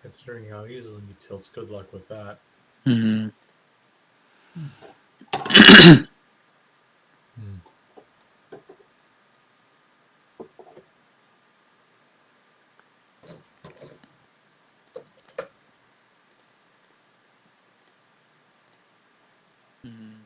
Considering how easily he tilts, good luck with that. Mm-hmm. Hmm.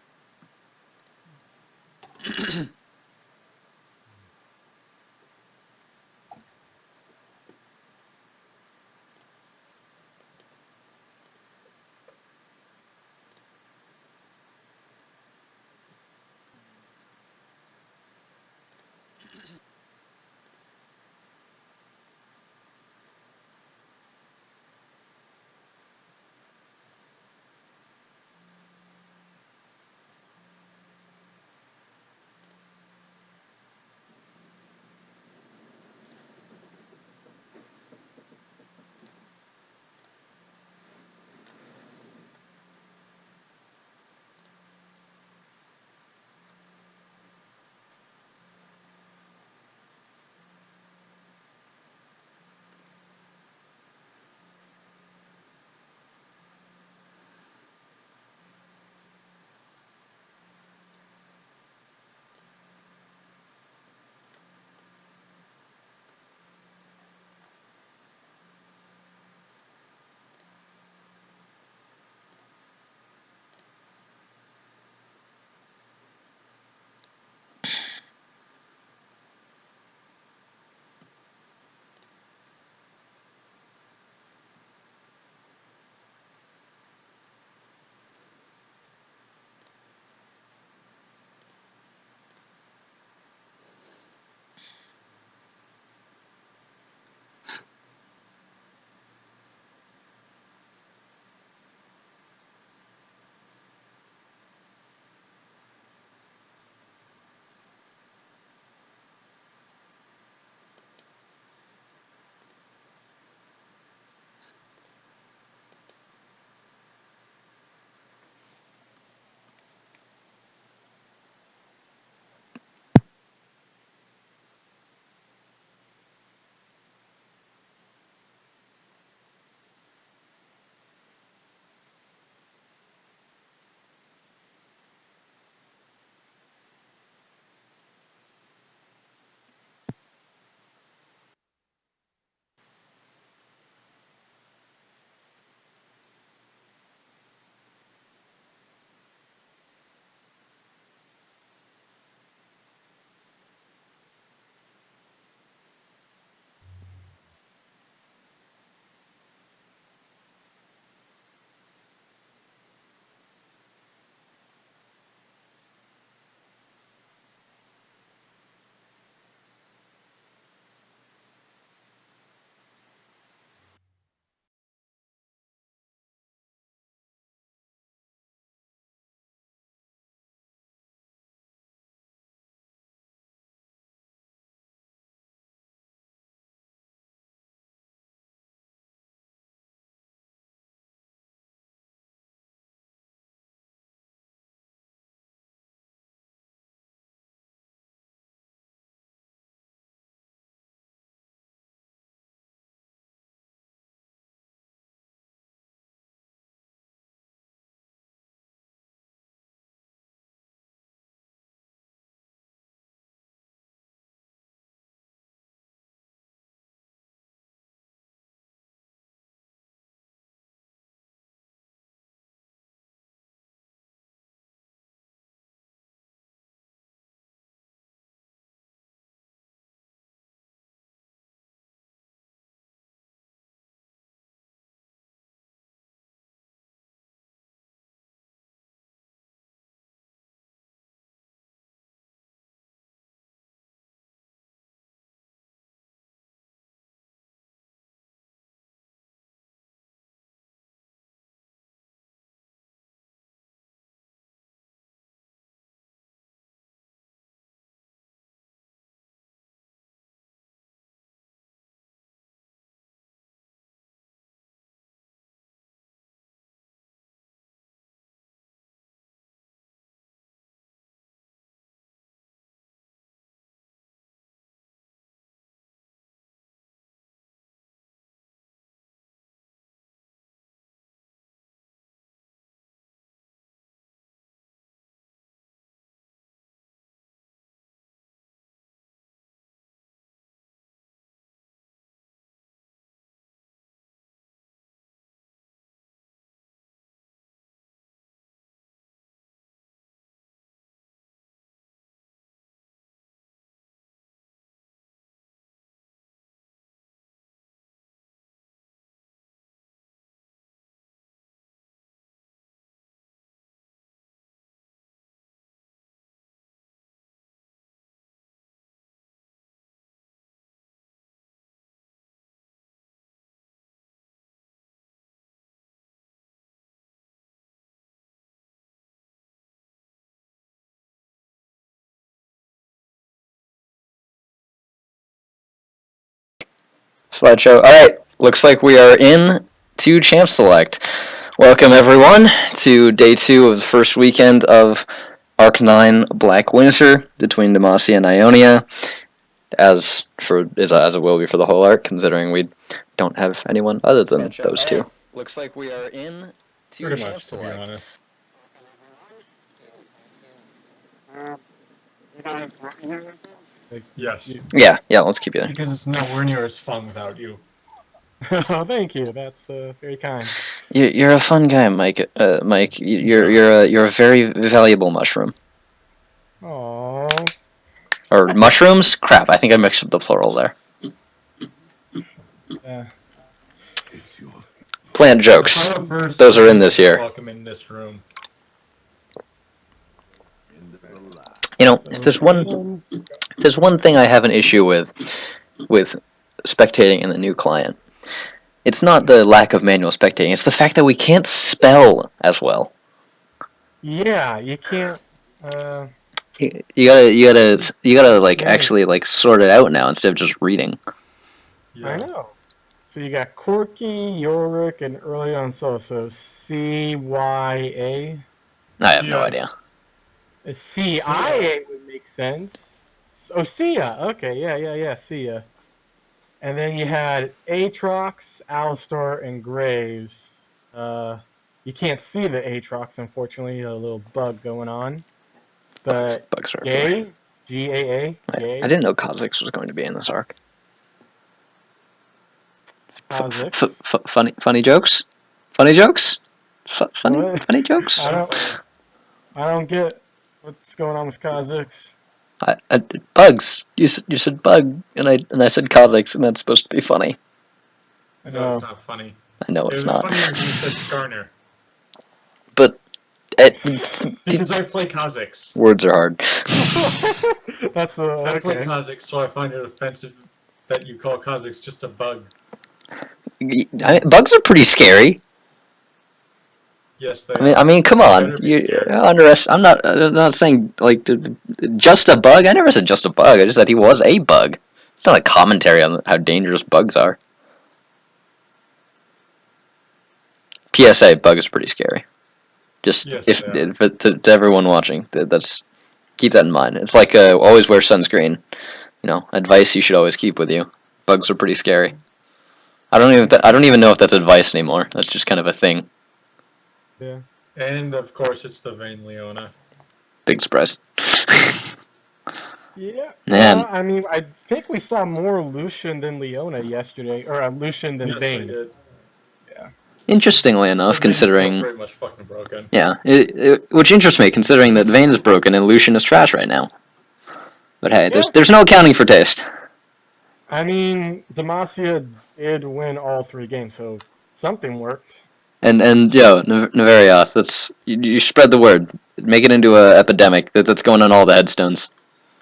Slideshow. Alright, looks like we are in to Champ Select. Welcome everyone to day 2 of the first weekend of Arc 9 Black Winter between Demacia and Ionia. As it will be for the whole arc, considering we don't have anyone other than those two. Looks like we are in to Pretty Champ much, to be Select. honest. Yes. Yeah, let's keep you there. Because it's nowhere near as fun without you. Oh, thank you. That's very kind. You're a fun guy, Mike. Mike, you're a very valuable mushroom. Aww. Or mushrooms? Crap, I think I mixed up the plural there. Yeah. Plant jokes. Those are in this year. Welcome in this room. You know, if there's one thing I have an issue with spectating in the new client, it's not the lack of manual spectating. It's the fact that we can't spell as well. Yeah, you can't. You gotta like actually like sort it out now instead of just reading. Yeah. I know. So you got Corky, Yorick, and early on so CYA. I have no idea. CIA would make sense. Oh, Sia. Okay, yeah, Sia. And then you had Aatrox, Alistar, and Graves. You can't see the Aatrox, unfortunately. A little bug going on. But Bugs are Gay, G-A-A, Gay. I didn't know Kha'Zix was going to be in this arc. Funny jokes? Funny jokes? Funny jokes? I don't get what's going on with Kha'Zix. Bugs. You said bug, and I said Kha'Zix, and that's supposed to be funny. No, it's not funny. I know it's not. It was funnier if you said Skarner. But because I play Kha'Zix. Words are hard. That's I play Kha'Zix, so I find it offensive that you call Kha'Zix just a bug. Bugs are pretty scary. Yes, they are. I mean, come on. I'm not saying like just a bug. I never said just a bug. I just said he was a bug. It's not a commentary on how dangerous bugs are. PSA, bug is pretty scary. Just to everyone watching, that's keep that in mind. It's like always wear sunscreen. You know, advice you should always keep with you. Bugs are pretty scary. I don't even know if that's advice anymore. That's just kind of a thing. Yeah. And of course, it's the Vayne Leona. Big surprise. Yeah. Man. I mean, I think we saw more Lucian than Leona yesterday, or Lucian than Vayne. Yes, we did. Yeah. Interestingly enough, considering pretty much fucking broken. Yeah, which interests me, considering that Vayne is broken and Lucian is trash right now. But hey, there's no accounting for taste. I mean, Demacia did win all 3 games, so something worked. And Nevarioth, that's you spread the word, make it into a epidemic that's going on all the headstones.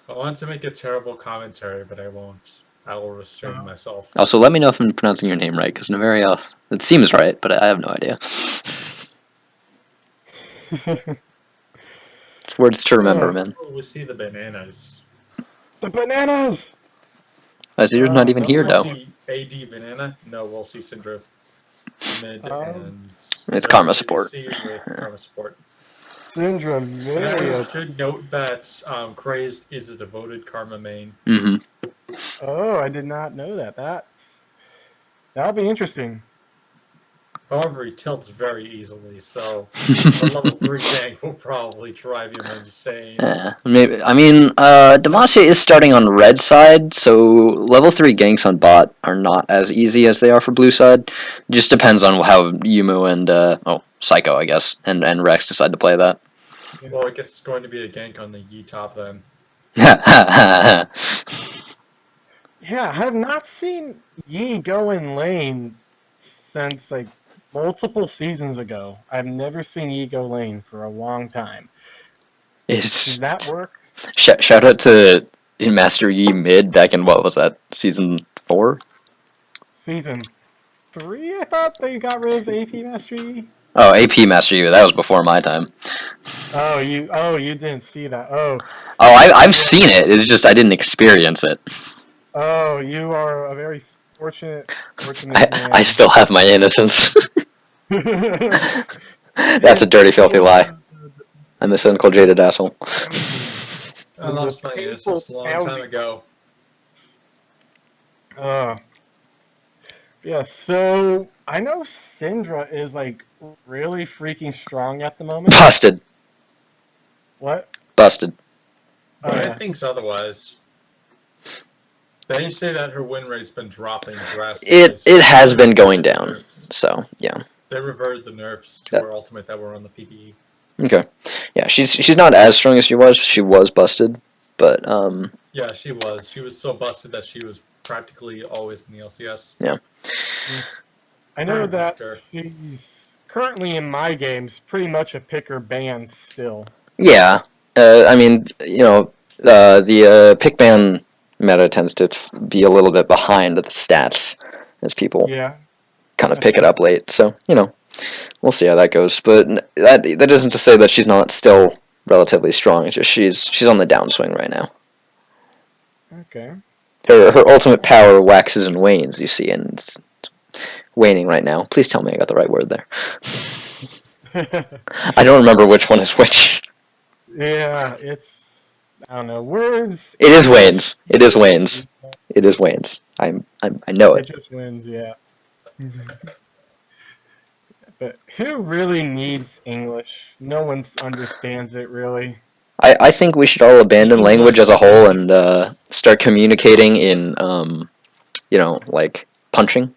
I want to make a terrible commentary, but I won't. I will restrain myself. Also, let me know if I'm pronouncing your name right, because Nevarioth, it seems right, but I have no idea. It's words to remember, man. We see the bananas. The bananas! Azir's not even here, though. We'll see AD Banana. No, we'll see Syndra. Mid and... It's Karma support. Karma support. Syndra, I should note that Crazed is a devoted Karma main. Mm-hmm. Oh, I did not know that. That'll be interesting. However, he tilts very easily, so a level 3 gank will probably drive him insane. Maybe. I mean, Demacia is starting on red side, so level 3 ganks on bot are not as easy as they are for blue side. Just depends on how Yumu and, Psycho, I guess, and Rex decide to play that. Well, I guess it's going to be a gank on the Yi top then. Yeah, I have not seen Yi go in lane since, like, multiple seasons ago. I've never seen Yi go lane for a long time. Does that work? Shout out to Master Yi mid back in, what was that, season 4? Season 3, I thought they got rid of AP Master Yi. Oh, AP Master Yi, that was before my time. Oh, you didn't see that. Oh, I've seen it, it's just I didn't experience it. Oh, you are a very Fortunate I man. still have my innocence. That's a dirty, filthy lie. I'm a cynical, jaded asshole. I lost my innocence a long time ago. Yeah, so I know Syndra is like really freaking strong at the moment. Busted. What? Busted. I think otherwise. They say that her win rate's been dropping drastically. It has been going down. So yeah. They reverted the nerfs to her ultimate that were on the PvE. Okay. Yeah, she's not as strong as she was. She was busted, but Yeah, she was. She was so busted that she was practically always in the LCS. Yeah. I know that she's currently in my games pretty much a picker ban still. Yeah. I mean, the pick ban meta tends to be a little bit behind the stats as people kind of pick it up late. So, we'll see how that goes. But that isn't to say that she's not still relatively strong. It's just she's on the downswing right now. Okay. Her ultimate power waxes and wanes, you see, and it's waning right now. Please tell me I got the right word there. I don't remember which one is which. Yeah, it's I don't know words. It is Wayne's. It is Wayne's. It is Wayne's. I know it. It just wins, yeah. But who really needs English? No one understands it really. I think we should all abandon language as a whole and start communicating in like punching.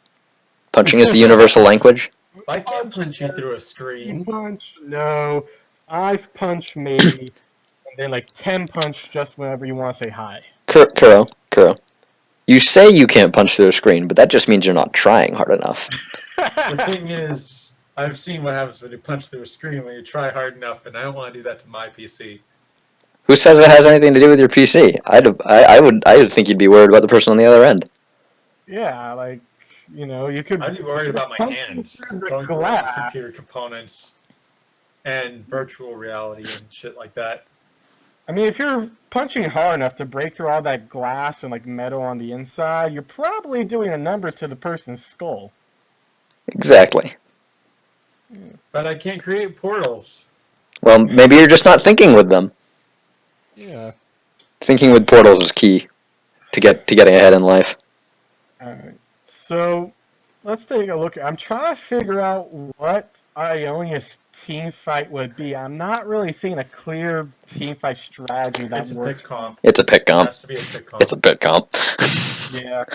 Punching is the universal language. I can't punch you through a screen. Punch? No. I've punched maybe, and then like 10 punch just whenever you want to say hi. Kuro. You say you can't punch through a screen, but that just means you're not trying hard enough. The thing is, I've seen what happens when you punch through a screen when you try hard enough, and I don't want to do that to my PC. Who says it has anything to do with your PC? I would think you'd be worried about the person on the other end. Yeah, like you could. I'd be worried about my hand going through all these computer components and virtual reality and shit like that. I mean, if you're punching hard enough to break through all that glass and like metal on the inside, you're probably doing a number to the person's skull. Exactly. But I can't create portals. Well, maybe you're just not thinking with them. Yeah. Thinking with portals is key to getting ahead in life. Alright. So let's take a look. I'm trying to figure out what Ionia's team fight would be. I'm not really seeing a clear team fight strategy that works. It's a pick comp. It has to be a pick comp. It's a pick comp. Yeah.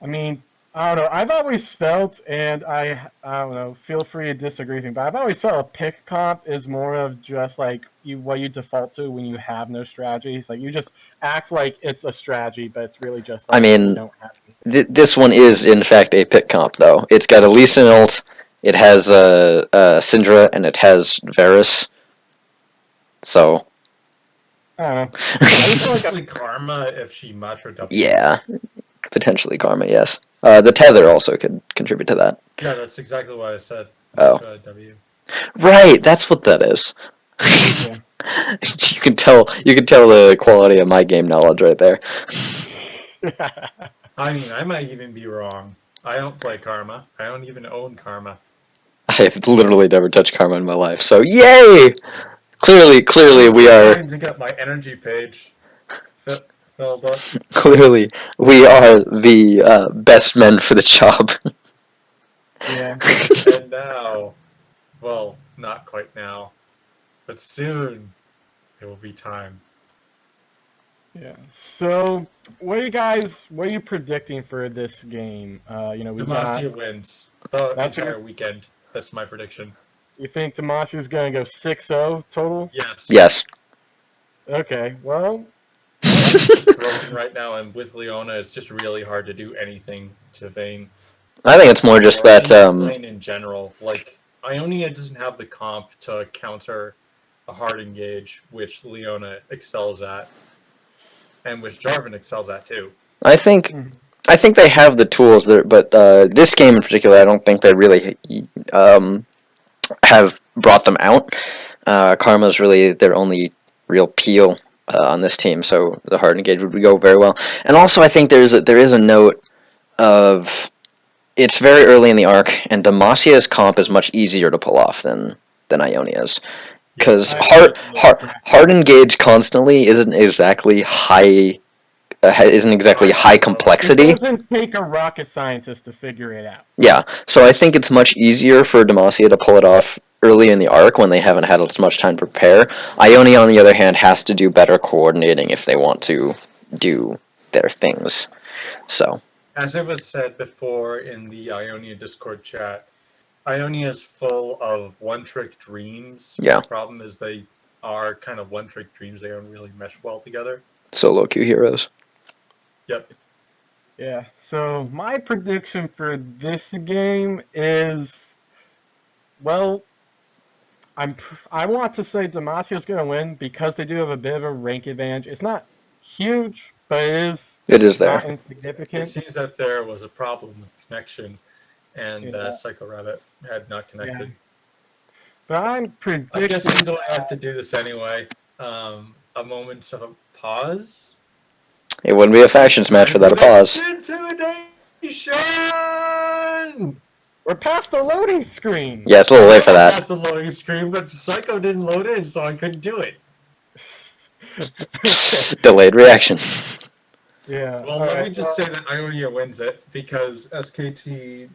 I mean, I don't know. I've always felt, and I don't know, feel free to disagree with me, but I've always felt a pick comp is more of just like what you default to when you have no strategies. Like you just act like it's a strategy, but it's really just like you don't have this one is in fact a pick comp though. It's got a Lee Sin ult, it has Syndra, and it has Varus. So I don't know. Potentially Karma if she Matra doubles. Yeah. Potentially Karma, yes. The tether also could contribute to that. Yeah, that's exactly what I said. W. Right, that's what that is. Yeah. You can tell the quality of my game knowledge right there. I mean, I might even be wrong. I don't play Karma. I don't even own Karma. I have literally never touched Karma in my life, so yay! Clearly we are... I got my energy page filled up. Clearly, we are the best men for the job. Yeah. And now, well, not quite now, but soon it will be time. Yeah. So, what are you predicting for this game? Demacia wins the entire weekend. That's my prediction. You think Demacia's going to go 6-0 total? Yes. Yes. Okay. Well, it's broken right now, and with Leona, it's just really hard to do anything to Vayne. I think it's more just that lane in general, like Ionia doesn't have the comp to counter a hard engage, which Leona excels at, and which Jarvan excels at too. I think they have the tools there, but this game in particular, I don't think they really have brought them out. Karma's really their only real peel on this team, so the hard engage would go very well. And also, I think there is a note of it's very early in the arc, and Demacia's comp is much easier to pull off than Ionia's. Because hard engage constantly isn't exactly high complexity. It doesn't take a rocket scientist to figure it out. Yeah, so I think it's much easier for Demacia to pull it off early in the arc when they haven't had as much time to prepare. Ionia, on the other hand, has to do better coordinating if they want to do their things. So, as it was said before in the Ionia Discord chat, Ionia is full of one-trick dreams. Yeah. The problem is they are kind of one-trick dreams. They don't really mesh well together. Solo queue heroes. Yep. Yeah, so my prediction for this game is, well, I want to say Demacia's going to win because they do have a bit of a rank advantage. It's not huge, but it is there. Not insignificant. It seems that there was a problem with connection, and Psycho Rabbit had not connected. Yeah. But I'm predicting... I guess I'm going to have to do this anyway. A moment of pause. It wouldn't be a factions match without a pause. Intimidation! We're past the loading screen! Yeah, it's a little late for that. Past the loading screen, but Psycho didn't load in, so I couldn't do it. Delayed reaction. Yeah. Well, let me just say that Ionia wins it, because SKT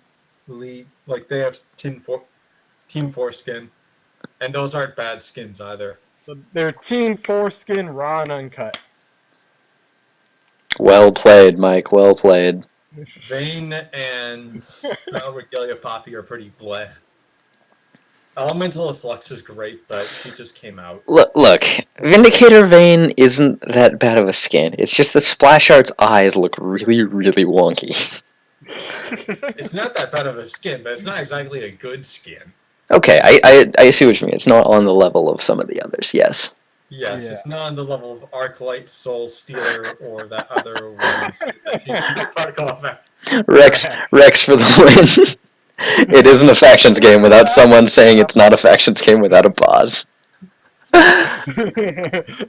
lead, like, they have Team 4 skin, and those aren't bad skins either. So they're Team 4 skin, raw and uncut. Well played, Mike. Well played. Vayne and Battle Regalia Poppy are pretty bleh. Elementalist Lux is great, but she just came out. Look, Vindicator Vayne isn't that bad of a skin. It's just the Splash Art's eyes look really, really wonky. It's not that bad of a skin, but it's not exactly a good skin. Okay, I see what you mean. It's not on the level of some of the others, yes. Yes, it's not on the level of Arclight, Soul Stealer, or that other one. Rex for the win. It isn't a factions game without someone saying it's not a factions game without a pause. It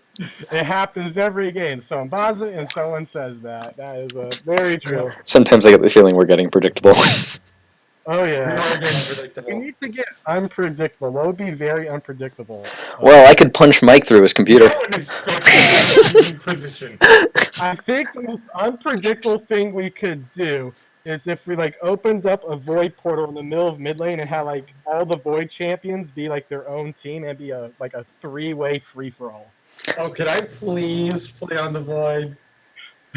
happens every game. Someone pauses it and someone says that. That is very true. Sometimes I get the feeling we're getting predictable. Oh yeah. We are getting predictable. We need to get unpredictable. That would be very unpredictable. Well, I could punch Mike through his computer. I wouldn't expect that position. I think the most unpredictable thing we could do is if we opened up a void portal in the middle of mid lane and had all the void champions be their own team and be a 3-way free for all. Oh, could I please play on the void?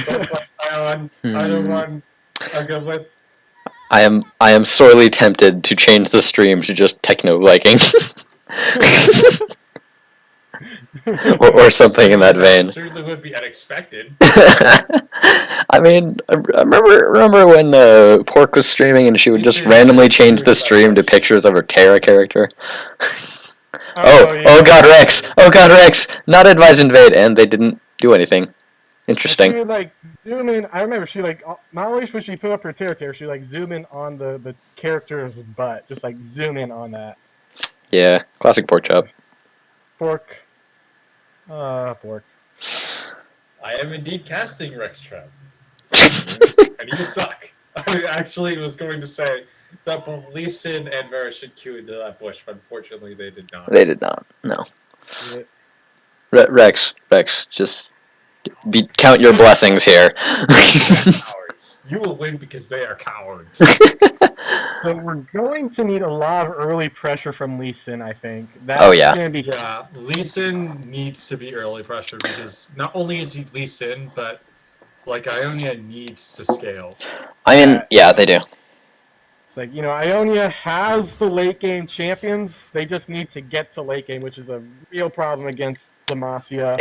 Don't play Ion. Either one I'll go with. I am sorely tempted to change the stream to just Techno Viking. or something in that vein. That certainly would be unexpected. I mean, I remember when Pork was streaming and she would just randomly change the stream to pictures of her Terra character. Oh God, Rex! Oh God, Rex! Not advise invade, and they didn't do anything. Interesting. She would zoom in. I remember she not only would she put up her character, she would zoom in on the character's butt, just zoom in on that. Yeah, classic pork chop. Pork. Pork. I am indeed casting Rex Trev. And you suck. I actually was going to say that both Lee Sin and Vera should queue into that bush, but unfortunately they did not. They did not, no. Yeah. Rex, just count your blessings here. Cowards. You will win because they are cowards. So we're going to need a lot of early pressure from Lee Sin, I think. Oh, yeah. Yeah, Lee Sin needs to be early pressure because not only is he Lee Sin, but Ionia needs to scale. I mean, yeah, they do. It's Ionia has the late game champions. They just need to get to late game, which is a real problem against Demacia.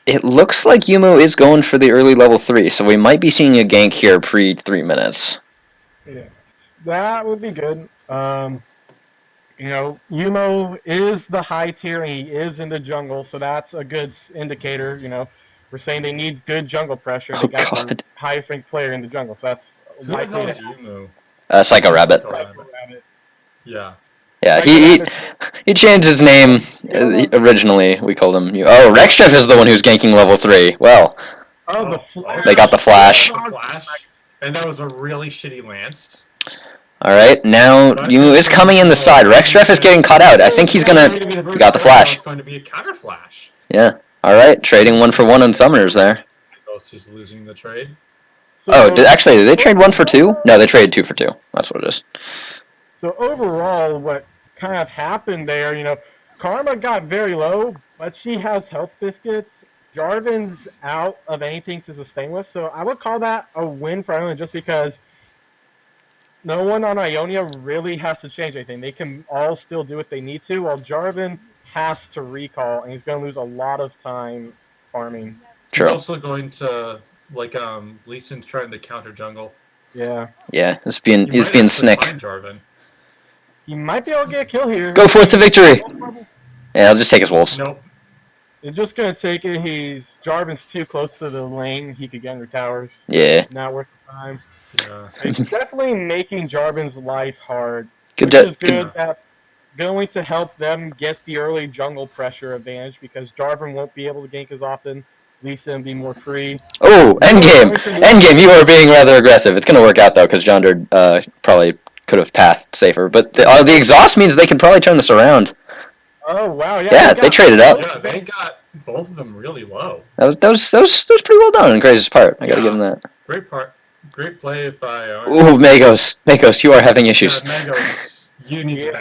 It looks like Yumo is going for the early level 3, so we might be seeing a gank here pre 3 minutes. Yeah, that would be good. Yumo is the high tier and he is in the jungle, so that's a good indicator. We're saying they need good jungle pressure. They got the highest ranked player in the jungle, so that's likely. Who the hell is Yumo? Psycho Rabbit. Yeah. Yeah, he changed his name originally. We called him. Oh, Rextrev is the one who's ganking level 3. Well, the Flash. They got the Flash. And that was a really shitty lance. All right, now But Yu is coming in the side. Rextreff is getting caught out. I think he's gonna. He got the flash. It's going to be a counter flash. Yeah. All right, trading 1-for-1 on summoners there. He's losing the trade. Oh, did they trade 1-for-2? No, they traded 2-for-2. That's what it is. So overall, what kind of happened there, Karma got very low, but she has health biscuits. Jarvan's out of anything to sustain with, so I would call that a win for Ionia just because no one on Ionia really has to change anything. They can all still do what they need to, while Jarvan has to recall, and he's going to lose a lot of time farming. True. He's also going to, Lee Sin's trying to counter jungle. Yeah. Yeah, he's being snick. Find Jarvan. He might be able to get a kill here. Go forth to victory! Yeah, I'll just take his wolves. Nope. It's just going to take it. Jarvan's too close to the lane. He could get under towers. Yeah. Not worth the time. Yeah. It's definitely making Jarvan's life hard. Good. Which is good. That's going to help them get the early jungle pressure advantage because Jarvan won't be able to gank as often. Lee Sin will be more free. Oh, endgame! Endgame, you are being rather aggressive. It's going to work out, though, because Jonder probably could have passed safer. But the exhaust means they can probably turn this around. Oh, wow. Yeah, they traded up. Yeah, they got both of them really low. That was pretty well done on Crazy's part. I got to give him that. Great play by... Ooh, Magos. Magos, you are having issues. Yeah, Magos, you need to...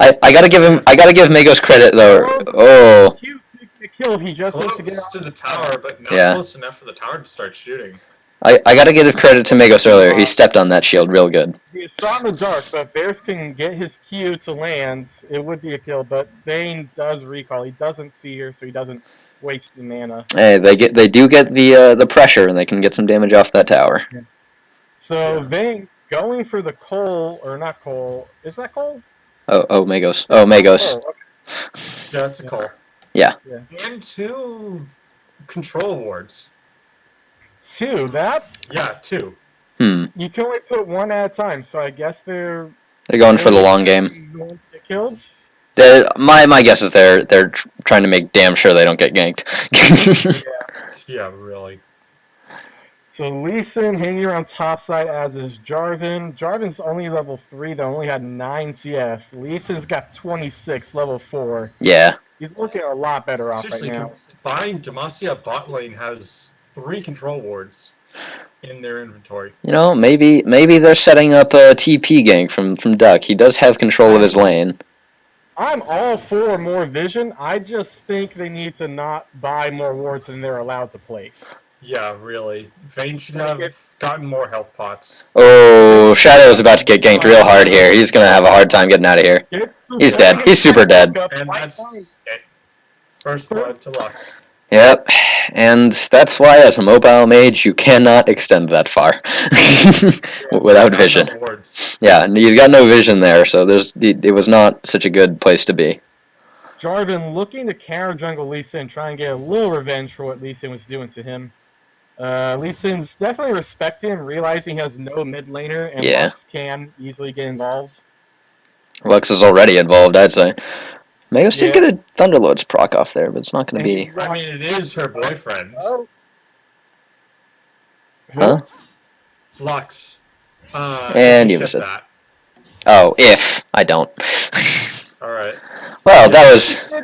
I gotta give Magos credit though. Oh. He just close needs to get to the tower, but not close enough for the tower to start shooting. I gotta give credit to Magos earlier. He stepped on that shield real good. He shot in the dark, but if Bears can get his Q to land, it would be a kill. But Vayne does recall. He doesn't see her, so he doesn't waste the mana. Hey, they do get the pressure, and they can get some damage off that tower. Yeah. So Vayne going for the Cole, or not Cole. Is that Cole? Oh, Magos. Oh, Magos. Oh, okay. Yeah, that's a call. Yeah. And 2 control wards. 2, that's... Yeah, 2. You can only put 1 at a time, so I guess they're going for the long game. Get killed? My guess is they're trying to make damn sure they don't get ganked. Yeah, really. So Lee Sin hanging around topside, as is Jarvan. Jarvan's only level 3, though, only had 9 CS. Lee Sin's got 26, level 4. Yeah. He's looking a lot better off right now. Buying Demacia bot lane has 3 control wards in their inventory. Maybe they're setting up a TP gank from Duck. He does have control of his lane. I'm all for more vision. I just think they need to not buy more wards than they're allowed to place. Yeah, really. Vayne should have gotten more health pots. Oh, Shadow's about to get ganked real hard here. He's going to have a hard time getting out of here. He's dead. He's super dead. And that's it. First blood to Lux. Yep. And that's why, as a mobile mage, you cannot extend that far without vision. Yeah, he's got no vision there, so it was not such a good place to be. Jarvan looking to counter jungle Lee Sin, try and get a little revenge for what Lee Sin was doing to him. Lee Sin's definitely respecting him, realizing he has no mid laner, and Lux can easily get involved. Lux is already involved, I'd say. Magos did get a Thunderlord's proc off there, but it's not going to be... I mean, it is her boyfriend. Oh. Huh? Lux. And you missed it. Oh, if. I don't. Alright. Well, that was...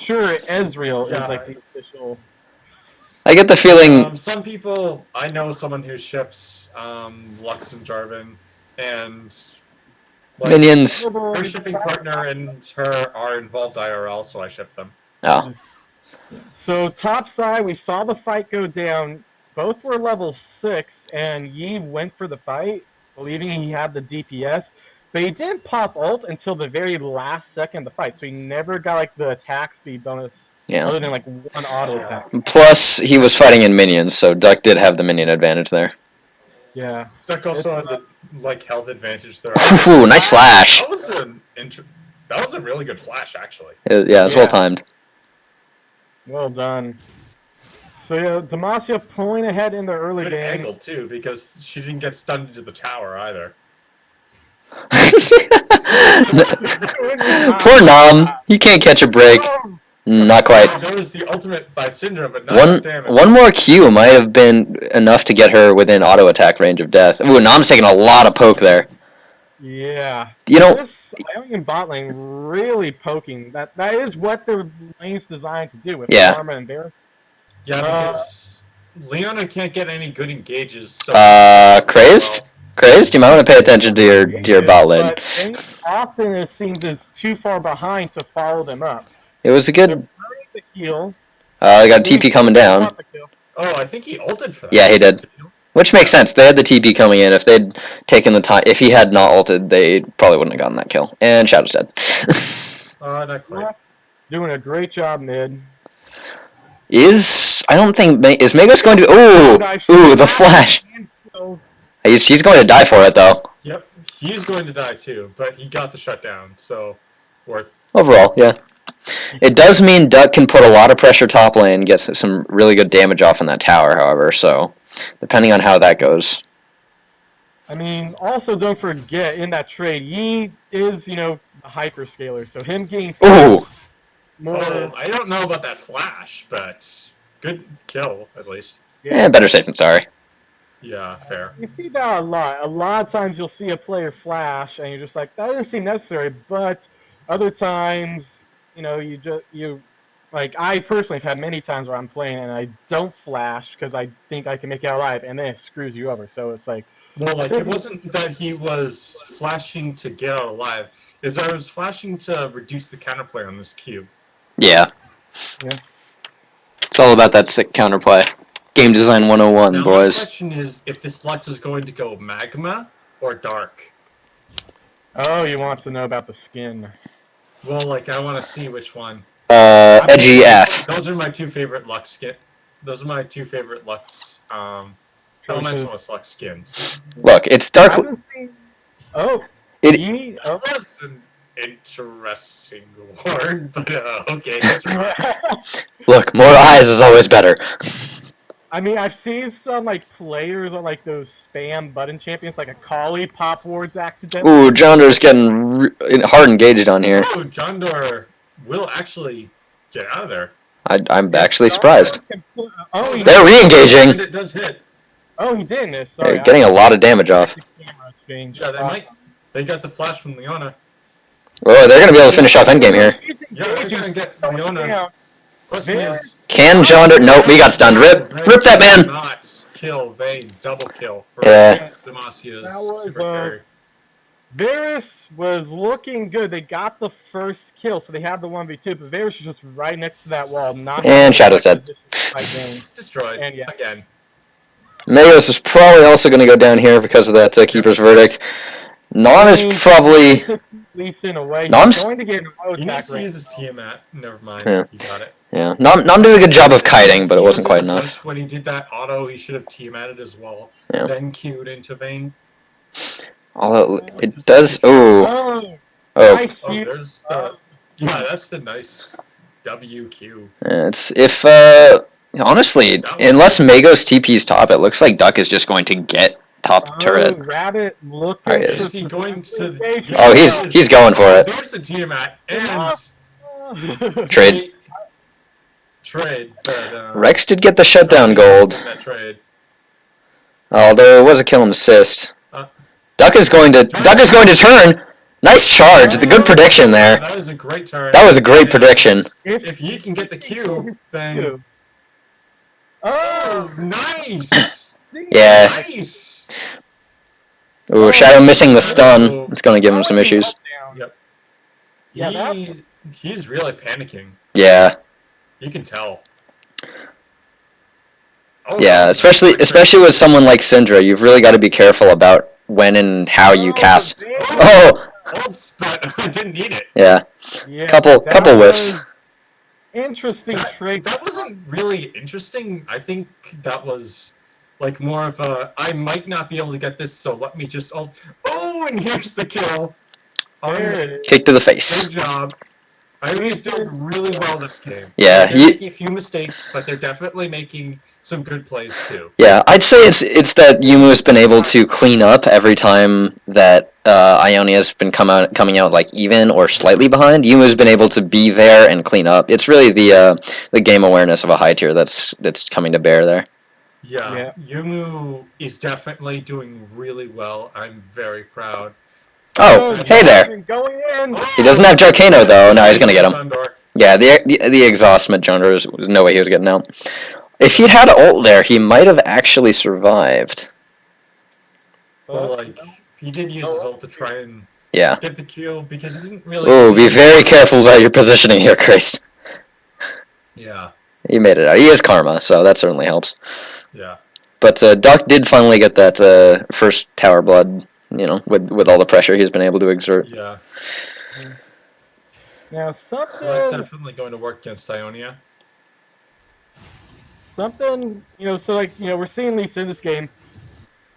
Sure, Ezreal is like the official... I get the feeling... some people... I know someone who ships Lux and Jarvan, and... Minions. Her shipping partner and her are involved IRL, so I ship them. Oh. So, topside, we saw the fight go down. Both were level 6, and Yi went for the fight, believing he had the DPS. But he didn't pop ult until the very last second of the fight, so he never got like the attack speed bonus other than like 1 auto attack. Plus, he was fighting in minions, so Duck did have the minion advantage there. Yeah. Duck also had the health advantage there. Ooh, nice flash. That was a really good flash, actually. Yeah, it's well timed. Well done. So yeah, Demacia pulling ahead in the early Good game. angle too, because she didn't get stunned into the tower either. Poor Nam. He can't catch a break. Not quite. There was the ultimate by Syndra, but not enough damage. One more Q might have been enough to get her within auto attack range of death. Ooh, Nom's taking a lot of poke there. Yeah. You know, This Ionian bot lane really poking. That is what the lane's designed to do with Yeah. Karma and Bear. Yeah, because Leona can't get any good engages. So Crazed? Crazed? You might want to pay attention to your bot lane. But they often, it seems, is too far behind to follow them up. It was a They're good... burning the heal. They got TP coming down. Oh, I think he ulted for that. Yeah, he did. Which makes sense. They had the TP coming in. If they'd taken the time... If he had not ulted, they probably wouldn't have gotten that kill. And Shadow's dead. Not quite. Doing a great job, mid. I don't think... Is Magos going to... Ooh, the flash. He's going to die for it, though. Yep, he's going to die too, but he got the shutdown, so worth. Overall, yeah. It does mean Duck can put a lot of pressure top lane and get some really good damage off in that tower, however, so depending on how that goes. I mean, also don't forget, in that trade, Yi is, a hyperscaler, so him getting more... Oh, I don't know about that flash, but good kill, at least. Yeah, better safe than sorry. Yeah, fair. You see that a lot. A lot of times you'll see a player flash, and you're just like, that doesn't seem necessary. But other times, like I personally have had many times where I'm playing and I don't flash because I think I can make it out alive, and then it screws you over. So it's like, well, like it wasn't that he was flashing to get out alive. Is I was flashing to reduce the counterplay on this cube. Yeah. It's all about that sick counterplay. Game Design 101, now, boys. My question is if this Lux is going to go magma or dark. Oh, you want to know about the skin? Well, like I want to see which one. Edgy F. Those are my two favorite Lux skin. Those are my two favorite Lux elementalist Lux skins. Look, it's dark. Oh, that was an interesting word, but okay. Look, more eyes is always better. I mean, I've seen some players on those spam button champions, like a Kali pop wards accidentally. Ooh, Jondor's getting hard engaged on here. Oh, Jondor will actually get out of there. I'm actually surprised. They're re-engaging. It does hit. Oh, he didn't. Sorry, they're getting a lot of damage off. Yeah, they might. They got the flash from Leona. Oh, they're gonna be able to finish off endgame here. Yeah, they're gonna get Leona. Question is, can Jondor? Nope, he got stunned. Rip that man. Not kill Vayne. Double kill. For Demacia's super carry. Varus was looking good. They got the first kill, so they had the 1v2, but Varus was just right next to that wall. And Shadow's dead. Destroyed again. Magos is probably also going to go down here because of that Keeper's Verdict. Nom is probably... Nom's going to get he needs to use his Tiamat. Never mind. Yeah. He got it. Yeah. Nom did a good job of kiting, but it wasn't quite enough. When he did that auto, he should have Tiamatted as well. Yeah. Then queued into Vayne. Although it does... Oh. There's the... Yeah, that's the nice WQ. It's... If... Honestly, unless Magos TP's top, it looks like Duck is just going to get top turret. Rabbit, look at is he going to... Oh, he's going for it. There's the Tiamat, and... Trade, but... Rex did get the shutdown gold. That trade. Although it was a kill and assist. Duck is going to turn. Nice charge. The good prediction there. That was a great turn. That was a great prediction. If you can get the Q, then... Oh, nice! Yeah. Nice! Ooh, Shadow missing the stun. It's going to give him some issues. Yep. Yeah, he's really panicking. Yeah. You can tell. Yeah, especially with someone like Syndra, you've really got to be careful about when and how you cast. Oops, but I didn't need it. Yeah. Couple whiffs. Interesting trick. That wasn't really interesting. I think that was like more of a I might not be able to get this, so let me just ult. Oh, and here's the kill. Kick to the face. Good job. Ionia's doing really well this game. Yeah, They're making a few mistakes, but they're definitely making some good plays too. Yeah, I'd say it's that Yumu's been able to clean up every time that Ionia's been coming out like even or slightly behind. Yumu's been able to be there and clean up. It's really the game awareness of a high tier that's coming to bear there. Yeah, Yumu is definitely doing really well. I'm very proud. Oh, hey there. Going in. He doesn't have Jarkano though. No, he's gonna get him. Jundor. Yeah, the exhaust Jundor, there's no way he was getting out. If he'd had ult there, he might have actually survived. Well, like, he did use his ult to try and get the kill because he didn't really. Oh, be very careful about your positioning here, Chris. Yeah. He made it out. He is Karma, so that certainly helps. Yeah. But Duck did finally get that first tower blood, with all the pressure he's been able to exert. Yeah. Now So that's definitely going to work against Ionia. We're seeing Lee Sin in this game.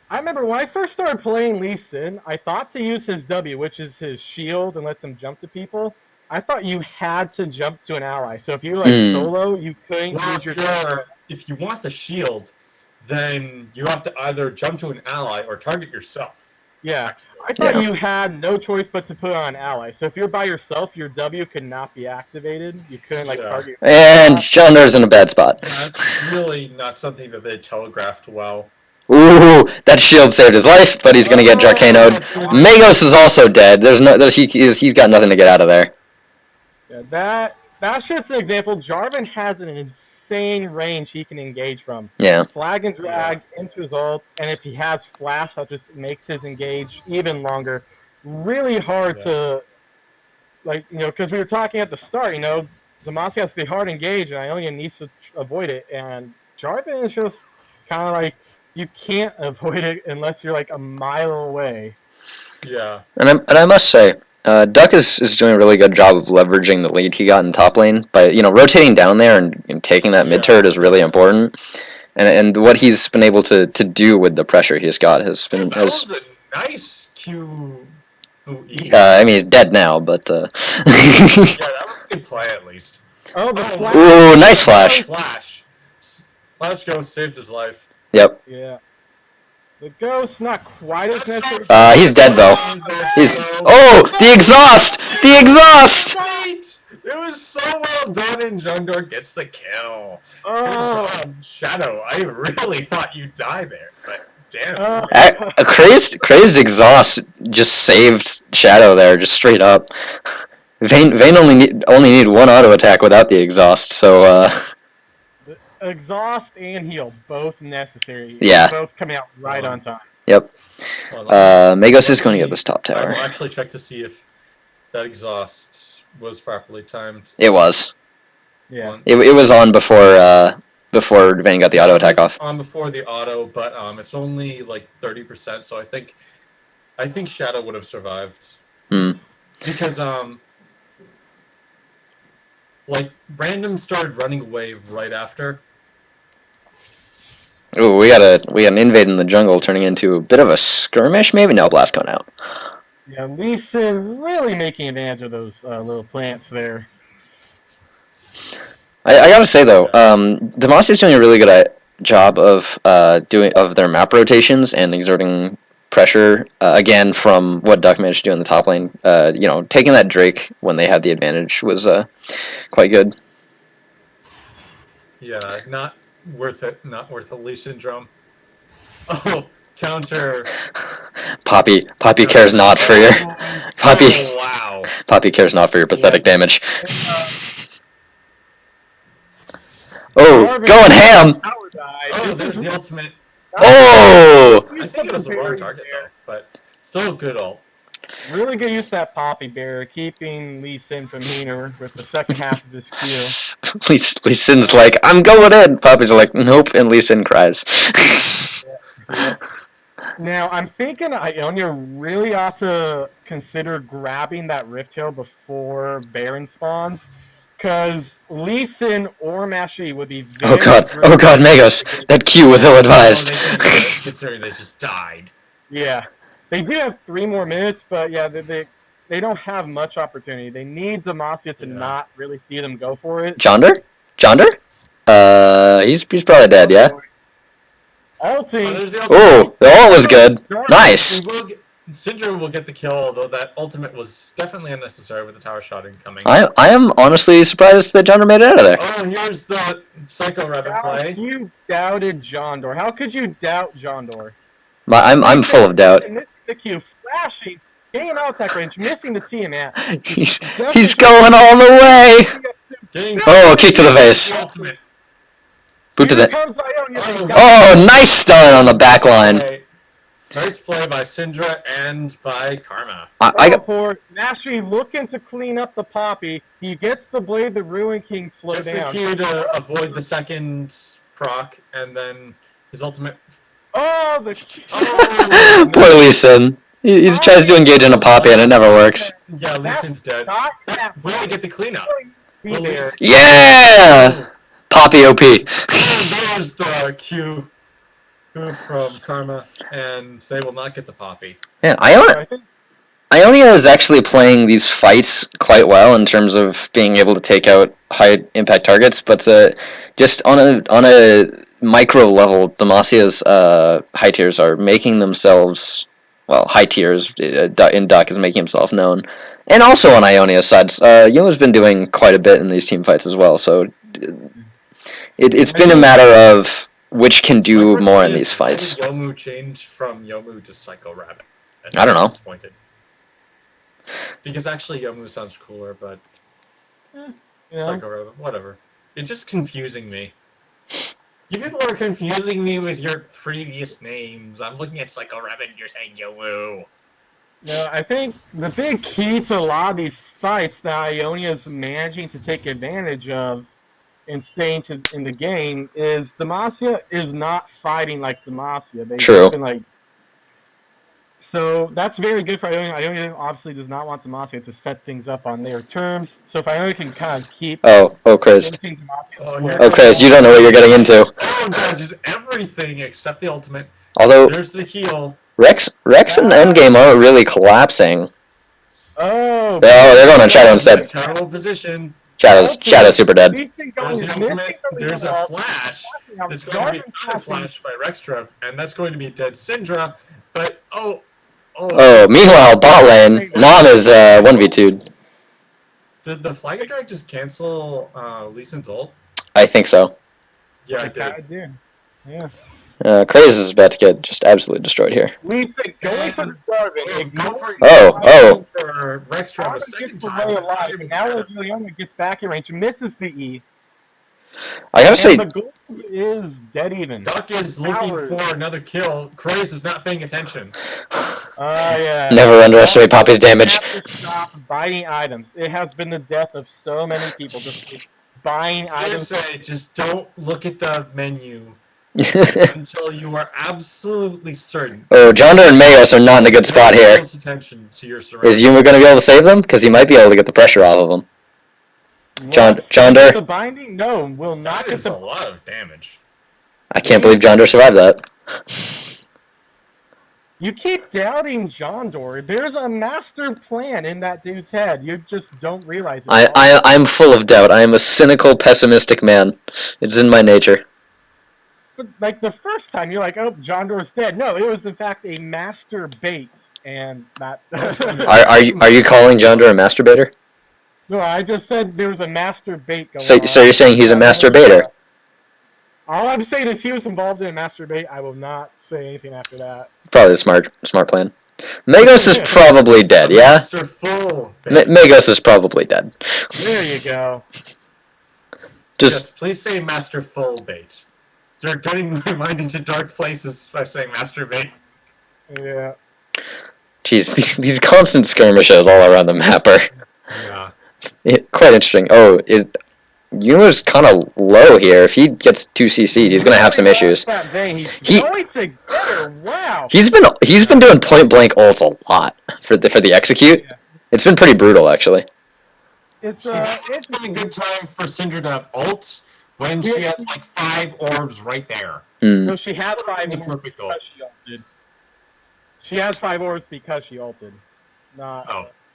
I remember when I first started playing Lee Sin, I thought to use his W, which is his shield and lets him jump to people. I thought you had to jump to an ally. So if you were solo, you couldn't use your. If you want the shield, then you have to either jump to an ally or target yourself. Yeah, I thought you had no choice but to put on an ally. So if you're by yourself, your W could not be activated. You couldn't target. And Jundor's in a bad spot. That's really not something that they telegraphed well. Ooh, that shield saved his life, but he's gonna get Jarkano'd. Magos is also dead. He's got nothing to get out of there. Yeah, that's just an example. Jarvan has an insane range he can engage from. Yeah. Flag and drag into his ult, and if he has flash, that just makes his engage even longer. Really hard to, because we were talking at the start, Demacia has to be hard engaged, and Ionia needs to avoid it, and Jarvan is just kind of like, you can't avoid it unless you're like a mile away. Yeah. And I must say, Duck is doing a really good job of leveraging the lead he got in top lane. By rotating down there and taking that mid turret is really important. And what he's been able to do with the pressure he's got has been. That was a nice Q. I mean, he's dead now, but. Yeah, that was a good play at least. Flash. Ooh, nice flash. Flash Ghost saved his life. Yep. Yeah. The ghost not quite as necessary. He's dead though. The exhaust! The exhaust! It was so well done, and Jundor gets the kill. Good job, Shadow. I really thought you'd die there, but damn. A crazed exhaust just saved Shadow there, just straight up. Vayne only need one auto attack without the exhaust, so. Exhaust and heal, both necessary. Yeah. Both coming out right on time. Yep. Magos is going to get this top tower. I will actually check to see if that exhaust was properly timed. It was. Yeah. It was on before Vayne got the auto attack off. On before the auto, but it's only like 30%, so I think Shadow would have survived. Because Random started running away right after. Ooh, we got an invade in the jungle turning into a bit of a skirmish, maybe? No, blast going out. Yeah, Lee Sin really making advantage of those little plants there. I gotta say though, Demacia's doing a really good job of their map rotations and exerting pressure again from what Duck managed to do in the top lane. Taking that Drake when they had the advantage was quite good. Yeah, not worth it. Not worth a Lee syndrome. Oh, counter. Poppy cares not for your Poppy. Oh, wow. Poppy cares not for your pathetic damage. Going ham. There's the ultimate. Oh! I think it was the wrong target though, but still good ult. Really good use of that Poppy Bear, keeping Lee Sin from hitting her with the second half of his Q. Lee Sin's like, I'm going in! Poppy's like, nope, and Lee Sin cries. Yeah. Now, I'm thinking Ionia really ought to consider grabbing that Rift Tail before Baron spawns, because Lee Sin or Mashi would be very... Oh god, Magos! That Q was ill-advised. Considering they just died. Yeah. They do have 3 more minutes, but yeah, they don't have much opportunity. They need Demacia to not really see them go for it. Jonder? He's probably dead, yeah? Ulting. There's the ultimate. Oh, the ult was good. Nice. Syndra will get the kill, although that ultimate was definitely unnecessary with the tower shot incoming. I am honestly surprised that Jonder made it out of there. Oh, here's the Psycho Rabbit play. You doubted Jondor. How could you doubt Jondor? I'm full of doubt. The Q flashing, getting an attack range, missing the T and F. He's going all the way. Oh, kick to the face. Boot to the. Oh, nice stun on the back line. Nice play by Syndra and by Karma. I got Mastery looking to clean up the Poppy. He gets the Blade, the Ruin King slow down. Gets the Q to avoid the second proc, and then his ultimate. Oh, poor Lee Sin. He tries to engage in a Poppy and it never works. Yeah, Lee Sin's dead. Will we get the cleanup? Yeah! Poppy OP. There's the Q from Karma, and they will not get the Poppy. Man, Ionia is actually playing these fights quite well in terms of being able to take out high impact targets, but just on a micro level, Demacia's high tiers are making themselves, well, high tiers in Duck is making himself known, and also on Ionia's side, Yuma's been doing quite a bit in these team fights as well. So it's been a matter of which can do more in these fights. Why did Yomu change from Yomu to Psycho Rabbit? I don't know. Disappointed. Because actually Yomu sounds cooler, but Psycho Rabbit, whatever. It's just confusing me. You people are confusing me with your previous names. I'm looking at Psycho Rabbit and you're saying Yomu. No, I think the big key to a lot of these fights that Ionia is managing to take advantage of and staying in the game is Demacia is not fighting like Demacia. True. So that's very good for Ionia. Ionia obviously does not want Demacia to set things up on their terms. So if Ionia can kind of keep... Oh, Chris. Chris, you don't know what you're getting into. Oh, dodges everything except the ultimate. Although there's the heal. Rex and Endgame aren't really collapsing. Oh, they're going on Shadow instead. Terrible position. Shadow's super dead. There's the ultimate. There's a flash. There's going to be another flash by Rextrev, and that's going to be dead Syndra. But meanwhile, bot lane, Nam is 1v2'd. Did the Flag Drag just cancel Lee Sin's ult? I think so. Yeah, it did. Yeah. Kraze is about to get just absolutely destroyed here. Lee Sin going for the Jarvan. Oh. For Rextrev a second time. Now Ionia gets back in range, misses the E. I gotta say, the goal is dead even. Duck is looking for another kill. Kraze is not paying attention. Yeah. Never underestimate Poppy's damage. Have to stop buying items. It has been the death of so many people just buying items. Just don't look at the menu until you are absolutely certain. Oh, Jonder and Mayos are not in a good spot here. Attention to your surroundings. Is Yuma going to be able to save them? Because he might be able to get the pressure off of them. Jonder? The binding? No, will not get a lot of damage. I can't believe Jonder survived that. You keep doubting Jondor. There's a master plan in that dude's head. You just don't realize it. I'm full of doubt. I am a cynical, pessimistic man. It's in my nature. But like the first time, you're like, oh, Jondor's dead. No, it was in fact a master bait, and not. Are you calling Jonder a masturbator? No, I just said there was a master bait going on. So you're saying he's a masturbator? All I'm saying is he was involved in a master bait. I will not say anything after that. Probably a smart plan. Magos is probably dead, yeah? Magos is probably dead. There you go. Yes, please say master full bait. You're getting my mind into dark places by saying master bait. Yeah. Jeez, these constant skirmishes all around the map are quite interesting. Oh, Yuma's kind of low here. If he gets 2 CC'd, he's going to have some issues. Wow. He's been doing point blank ults a lot for the execute. Yeah. It's been pretty brutal, actually. It's been a good time for Syndra to ult when she had like 5 orbs right there. No, she has 5 orbs because she ulted. She has 5 orbs because she ulted.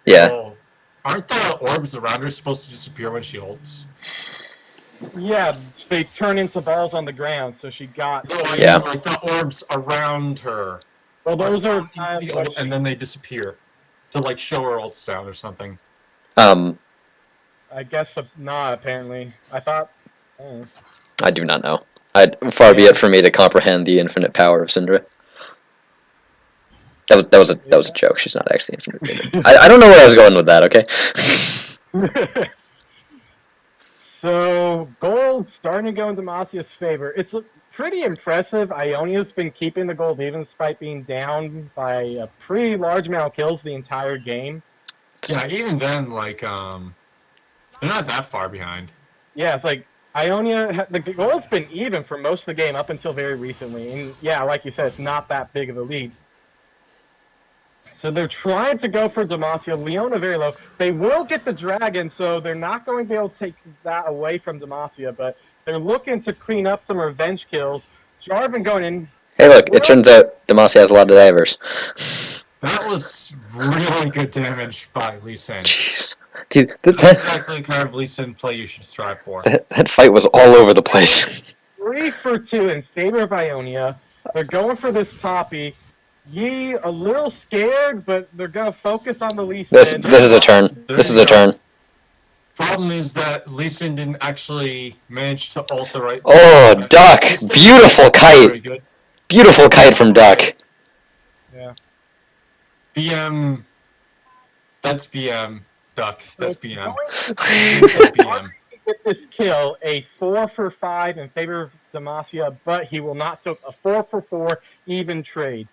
Yeah. Oh, aren't the orbs around her supposed to disappear when she ults? Yeah, they turn into balls on the ground, so she got. No, I Yeah. mean like the orbs around her. Well, those are Into kind the of what ult, and then they disappear to like show her ults down or something. I guess not. Apparently, I thought. Oh. I do not know. Far be Yeah. it for me to comprehend the infinite power of Syndra. That was a joke. She's not actually infinite. I don't know where I was going with that. Okay. So gold starting to go in Demasia's favor. It's pretty impressive. Ionia's been keeping the gold even despite being down by a pretty large amount of kills the entire game. Yeah, even then, like they're not that far behind. Yeah, it's like Ionia. The gold's been even for most of the game up until very recently, and yeah, like you said, it's not that big of a lead. So they're trying to go for Demacia. Leona very low. They will get the dragon, so they're not going to be able to take that away from Demacia, but they're looking to clean up some revenge kills. Jarvan going in. Hey, look! It turns out Demacia has a lot of divers. That was really good damage by Lee Sin. Jeez. Dude, That's exactly the kind of Lee Sin play you should strive for. that fight was all over the place. 3 for 2 in favor of Ionia. They're going for this Poppy. Yi a little scared, but they're going to focus on the Lee Sin. This is a turn. This is a turn. Problem is that Lee Sin didn't actually manage to ult the right. Oh, Duck! Beautiful kite! Beautiful kite from Duck. Yeah. BM. That's BM. Duck. That's BM. BM. Get this kill, a 4 for 5 in favor of Demacia, but he will not soak a 4 for 4 even trade.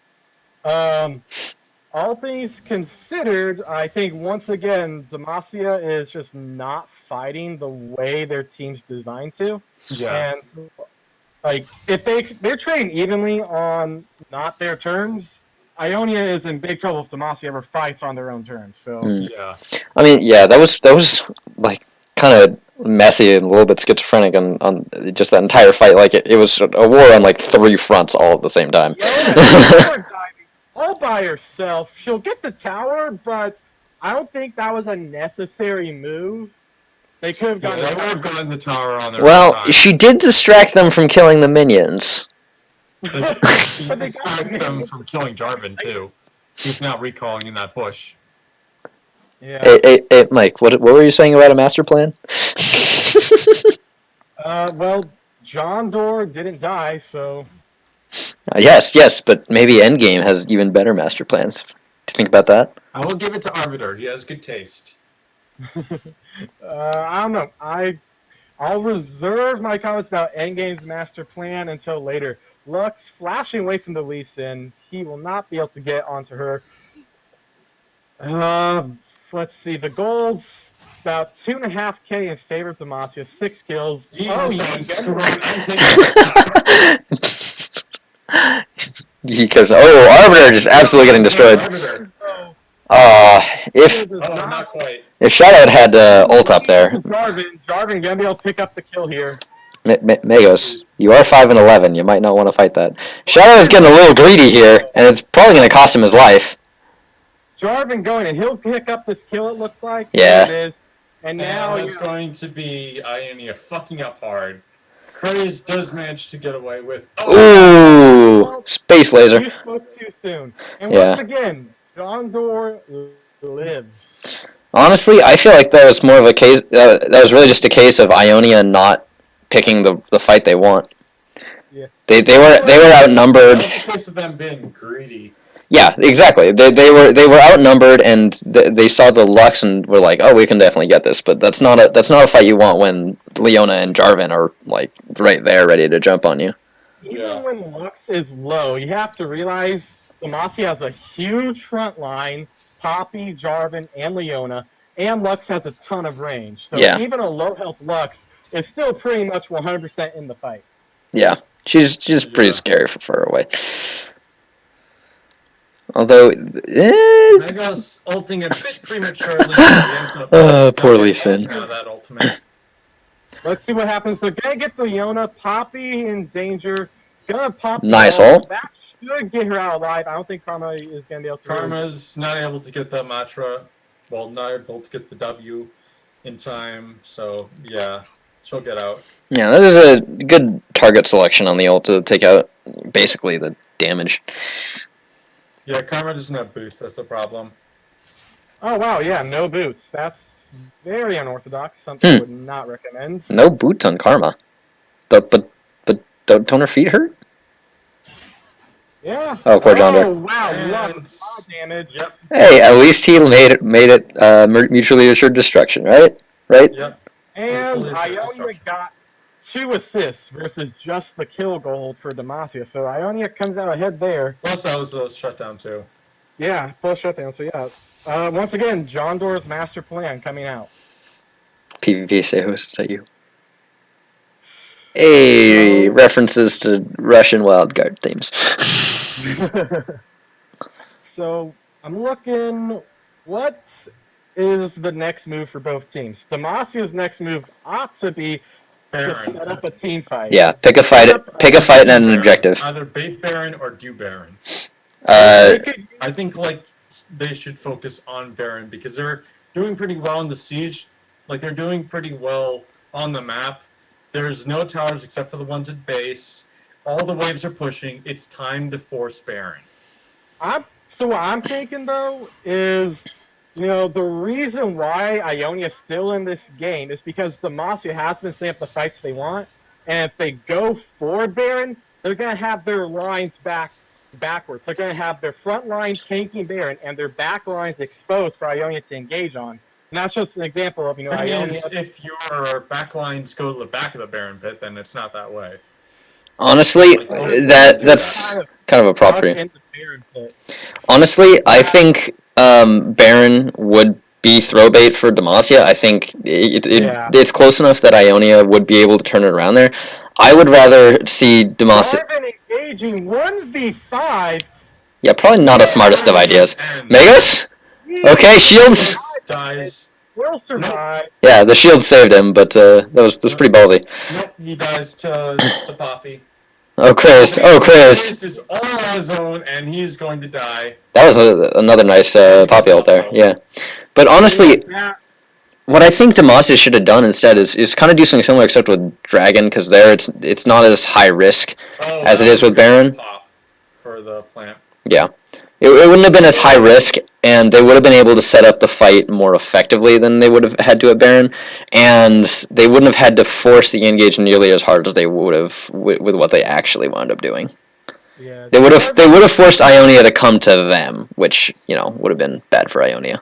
All things considered, I think once again Demacia is just not fighting the way their team's designed to. Yeah. And like if they're trading evenly on not their terms, Ionia is in big trouble if Demacia ever fights on their own terms. So yeah. I mean, yeah, that was like kind of messy and a little bit schizophrenic on just that entire fight. Like it was a war on like 3 fronts all at the same time. All by herself. She'll get the tower, but I don't think that was a necessary move. They could have gotten. They would have gotten the tower on their Well, own she did distract them from killing the minions. She distracted them from killing Jarvan too. He's now recalling in that bush. Yeah. Hey, Mike, what were you saying about a master plan? Well, John Doerr didn't die, so. Yes, but maybe Endgame has even better master plans. Do you think about that? I will give it to Arbiter. He has good taste. I don't know. I'll reserve my comments about Endgame's master plan until later. Lux flashing away from the Lee Sin. He will not be able to get onto her. Let's see. The gold's about 2.5K in favor of Demacia. 6 kills. Arbiter just absolutely getting destroyed. Not quite. If Shadow had ult up there. Jarvan gonna be able to pick up the kill here. Magos, you are 5-11. You might not want to fight that. Shadow is getting a little greedy here, and it's probably going to cost him his life. Jarvan going, and he'll pick up this kill, it looks like. Yeah. There it is. And now it's going to be Ionia fucking up hard. Kraze does manage to get away with. Ooh! Space laser. You spoke too soon. And once again, John Doerr lives. Honestly, I feel like that was more of a case. That was really just a case of Ionia not picking the fight they want. Yeah. They were outnumbered. That was a case of them being greedy. Yeah, exactly. They were outnumbered, and they saw the Lux and were like, "Oh, we can definitely get this." But that's not a fight you want when Leona and Jarvan are like right there, ready to jump on you. Even when Lux is low, you have to realize Demacia has a huge front line. Poppy, Jarvan, and Leona, and Lux has a ton of range. So even a low health Lux is still pretty much 100% in the fight. Yeah, she's pretty scary for far away. Although, Mega's ulting a bit prematurely. Poor Lee Sin. Let's see what happens. They're gonna get the Leona. Poppy in danger. Gonna pop. Nice ult. That should get her out alive. I don't think Karma is gonna be able to. Karma's not able to get that Matra. well, not able to get the W in time. So yeah, she'll get out. Yeah, that is a good target selection on the ult to take out basically the damage. Yeah, Karma doesn't have boost. That's the problem. Oh wow, yeah, no boots. That's very unorthodox. Something I would not recommend. No boots on Karma. But don't her feet hurt? Yeah. Oh, poor John Doe. Oh wow, And lot of damage. yep, Hey, at least he made it mutually assured destruction, right? Right? yep. And Mutually assured Ionia destruction. got 2 assists versus just the kill gold for Demacia. So Ionia comes out ahead there. Plus, that was a shutdown too. Yeah, plus shutdown. So yeah. Once again, John Doer's master plan coming out. PvP say who's that you? Hey, references to Russian wildcard themes. So I'm looking. What is the next move for both teams? Demacia's next move ought to be to set up a team fight. Yeah, pick a fight and an objective. Either bait Baron or do Baron. Uh, I think like they should focus on Baron because they're doing pretty well in the siege. Like they're doing pretty well on the map. There's no towers except for the ones at base. All the waves are pushing. It's time to force Baron. So what I'm thinking though is, the reason why Ionia is still in this game is because Demacia has been setting up the fights they want, and if they go for Baron, they're gonna have their lines backwards. They're gonna have their front line tanking Baron and their back lines exposed for Ionia to engage on. And that's just an example of Ionia. If your back lines go to the back of the Baron pit, then it's not that way. Honestly, that's kind of a prop for you. Honestly, I think Baron would be throw bait for Demacia. I think it's close enough that Ionia would be able to turn it around there. I would rather see Demacia engaging 1v5. Yeah, probably not the smartest of ideas. Megas? Okay, shields. Dies. Will survive. Nope. Yeah, the shield saved him, but that was pretty ballsy. Nope, he dies to the Poppy. Oh, crazed. Oh, crazed. Crazed is all on his own, and he's going to die. That was another nice Poppy ult there, yeah. But honestly, what I think Demacia should have done instead is kind of do something similar, except with Dragon, because there it's not as high risk as it is with Baron. Pop for the plant. Yeah. It wouldn't have been as high risk, and they would have been able to set up the fight more effectively than they would have had to at Baron, and they wouldn't have had to force the engage nearly as hard as they would have with what they actually wound up doing. Yeah, they would have forced Ionia to come to them, which would have been bad for Ionia.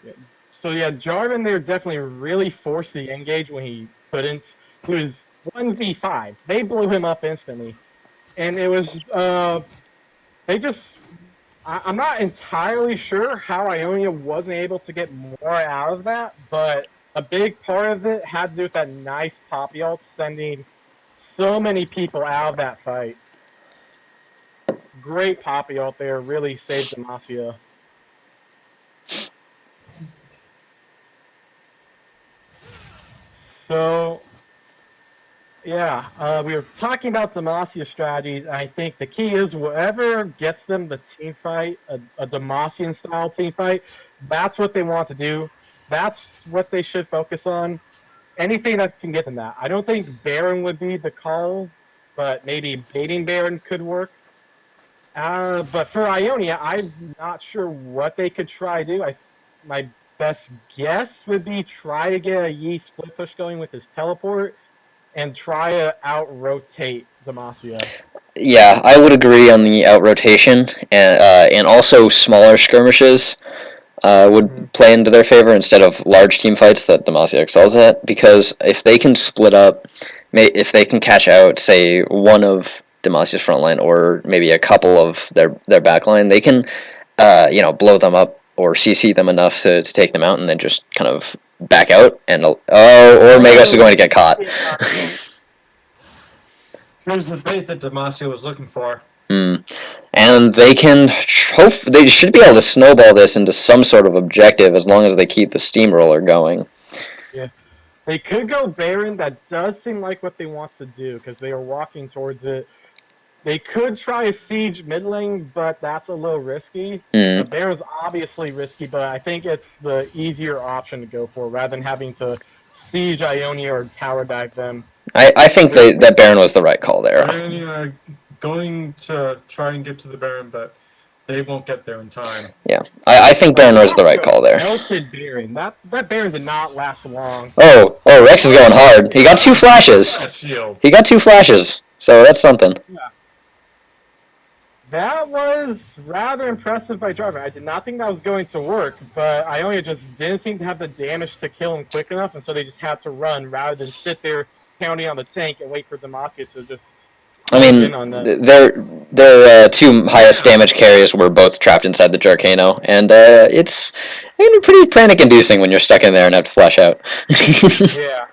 Yeah. So yeah, Jarvan there definitely really forced the engage when he couldn't. He was 1v5. They blew him up instantly, and it was they just. I'm not entirely sure how Ionia wasn't able to get more out of that, but a big part of it had to do with that nice Poppy ult sending so many people out of that fight. Great Poppy ult there, really saved Demacia. So, yeah, we were talking about Demacia strategies, and I think the key is whatever gets them the team fight, a Demacian style team fight, that's what they want to do. That's what they should focus on. Anything that can get them that. I don't think Baron would be the call, but maybe baiting Baron could work. But for Ionia, I'm not sure what they could try to do. My best guess would be try to get a Yi split push going with his teleport, and try to out-rotate Demacia. Yeah, I would agree on the out-rotation, and also smaller skirmishes would play into their favor instead of large team fights that Demacia excels at, because if they can split up, if they can catch out, say, one of Demacia's front line or maybe a couple of their back line, they can blow them up or CC them enough to take them out and then just kind of back out, and or Megos is going to get caught. Here's the bait that Demacia was looking for. And they should be able to snowball this into some sort of objective as long as they keep the steamroller going. Yeah, they could go Baron. That does seem like what they want to do because they are walking towards it. They could try a siege mid lane, but that's a little risky. Mm. Baron's obviously risky, but I think it's the easier option to go for rather than having to siege Ionia or tower dive them. I think that Baron was the right call there. Ionia going to try and get to the Baron, but they won't get there in time. Yeah, I think Baron was the right call there. Melted Baron. That Baron did not last long. Oh, Rex is going hard. He got 2 flashes. Shield. He got 2 flashes, so that's something. Yeah. That was rather impressive by Jarvan. I did not think that was going to work, but Ionia just didn't seem to have the damage to kill him quick enough, and so they just had to run rather than sit there counting on the tank and wait for Demacia to just. I mean, their 2 highest damage carriers were both trapped inside the Jarkano, and it's pretty panic-inducing when you're stuck in there and have to flash out. Yeah.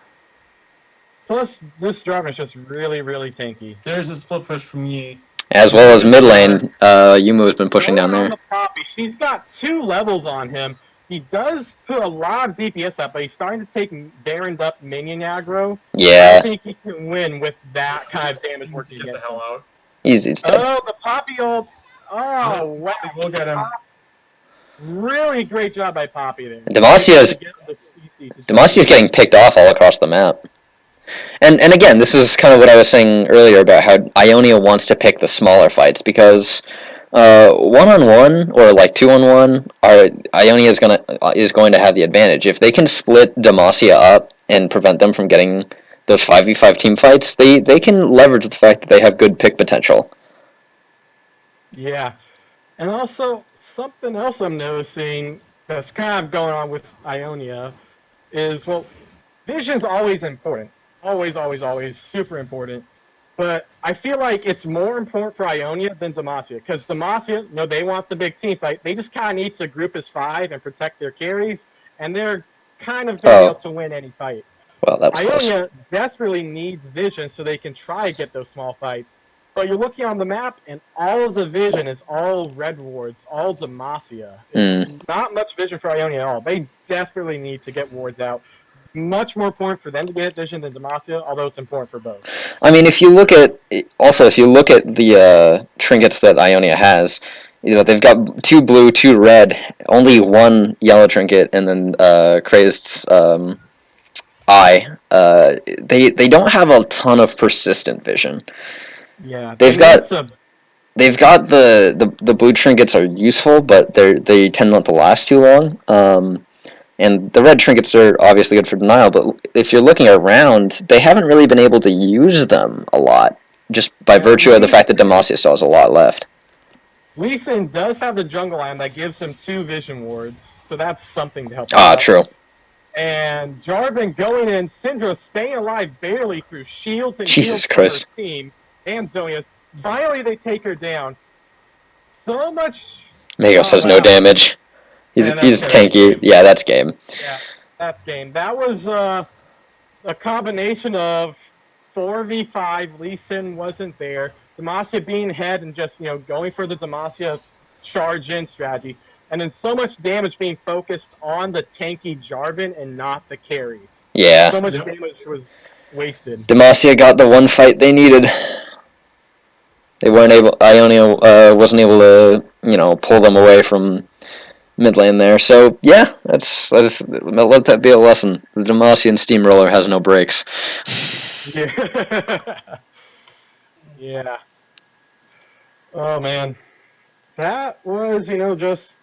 Plus, this Jarvan is just really, really tanky. There's a split push from Yi. As well as mid lane, Yumu has been pushing down there. The Poppy. She's got 2 levels on him. He does put a lot of DPS up, but he's starting to take Baroned up minion aggro. Yeah. I think he can win with that kind of damage working Get the against hell him. out. He's dead. Oh, the Poppy ult. Oh, wow. We'll get him. Really great job by Poppy there. Demacia's getting picked off all across the map. And again, this is kind of what I was saying earlier about how Ionia wants to pick the smaller fights because 1-on-1 or like 2-on-1, Ionia is going to have the advantage. If they can split Demacia up and prevent them from getting those 5v5 team fights, they can leverage the fact that they have good pick potential. Yeah. And also, something else I'm noticing that's kind of going on with Ionia is, well, vision's always important. Always, always, always super important. But I feel like it's more important for Ionia than Demacia. Because Demacia, they want the big team fight. They just kind of need to group as 5 and protect their carries. And they're kind of going to be able to win any fight. Well, that was Ionia desperately needs vision so they can try to get those small fights. But you're looking on the map, and all of the vision is all red wards, all Demacia. It's not much vision for Ionia at all. They desperately need to get wards out. Much more important for them to get vision than Demacia, although it's important for both. I mean, if you look at the trinkets that Ionia has, they've got 2 blue, 2 red, only 1 yellow trinket, and then Crazed's eye. They don't have a ton of persistent vision. Yeah, they've got the blue trinkets are useful, but they tend not to last too long. And the red trinkets are obviously good for denial, but if you're looking around, they haven't really been able to use them a lot, just by virtue of the fact that Demacia still has a lot left. Lee Sin does have the jungle line that gives him 2 vision wards, so that's something to help out. True. And Jarvan going in, Syndra staying alive barely through shields and Jesus heals Christ. from her team, and Zonia's. Finally, they take her down. So much... Magos has no damage. He's tanky. Yeah, that's game. Yeah, that's game. That was a combination of 4v5. Lee Sin wasn't there. Demacia being ahead and just going for the Demacia charge-in strategy. And then so much damage being focused on the tanky Jarvan and not the carries. Yeah. So much damage was wasted. Demacia got the one fight they needed. They weren't able. Ionia wasn't able to, pull them away from mid lane there. So yeah, let that be a lesson. The Demacian steamroller has no brakes. Yeah. Yeah. Oh man, that was just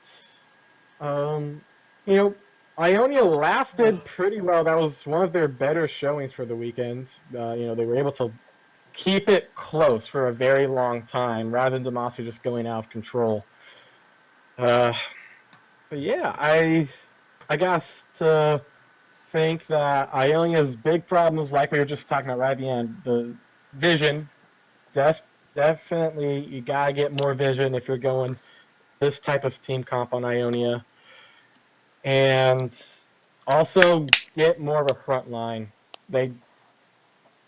Ionia lasted pretty well. That was one of their better showings for the weekend. They were able to keep it close for a very long time rather than Demacia just going out of control. But yeah, I guess to think that Ionia's big problems, like we were just talking about right at the end, the vision. Definitely, you gotta get more vision if you're going this type of team comp on Ionia, and also get more of a front line.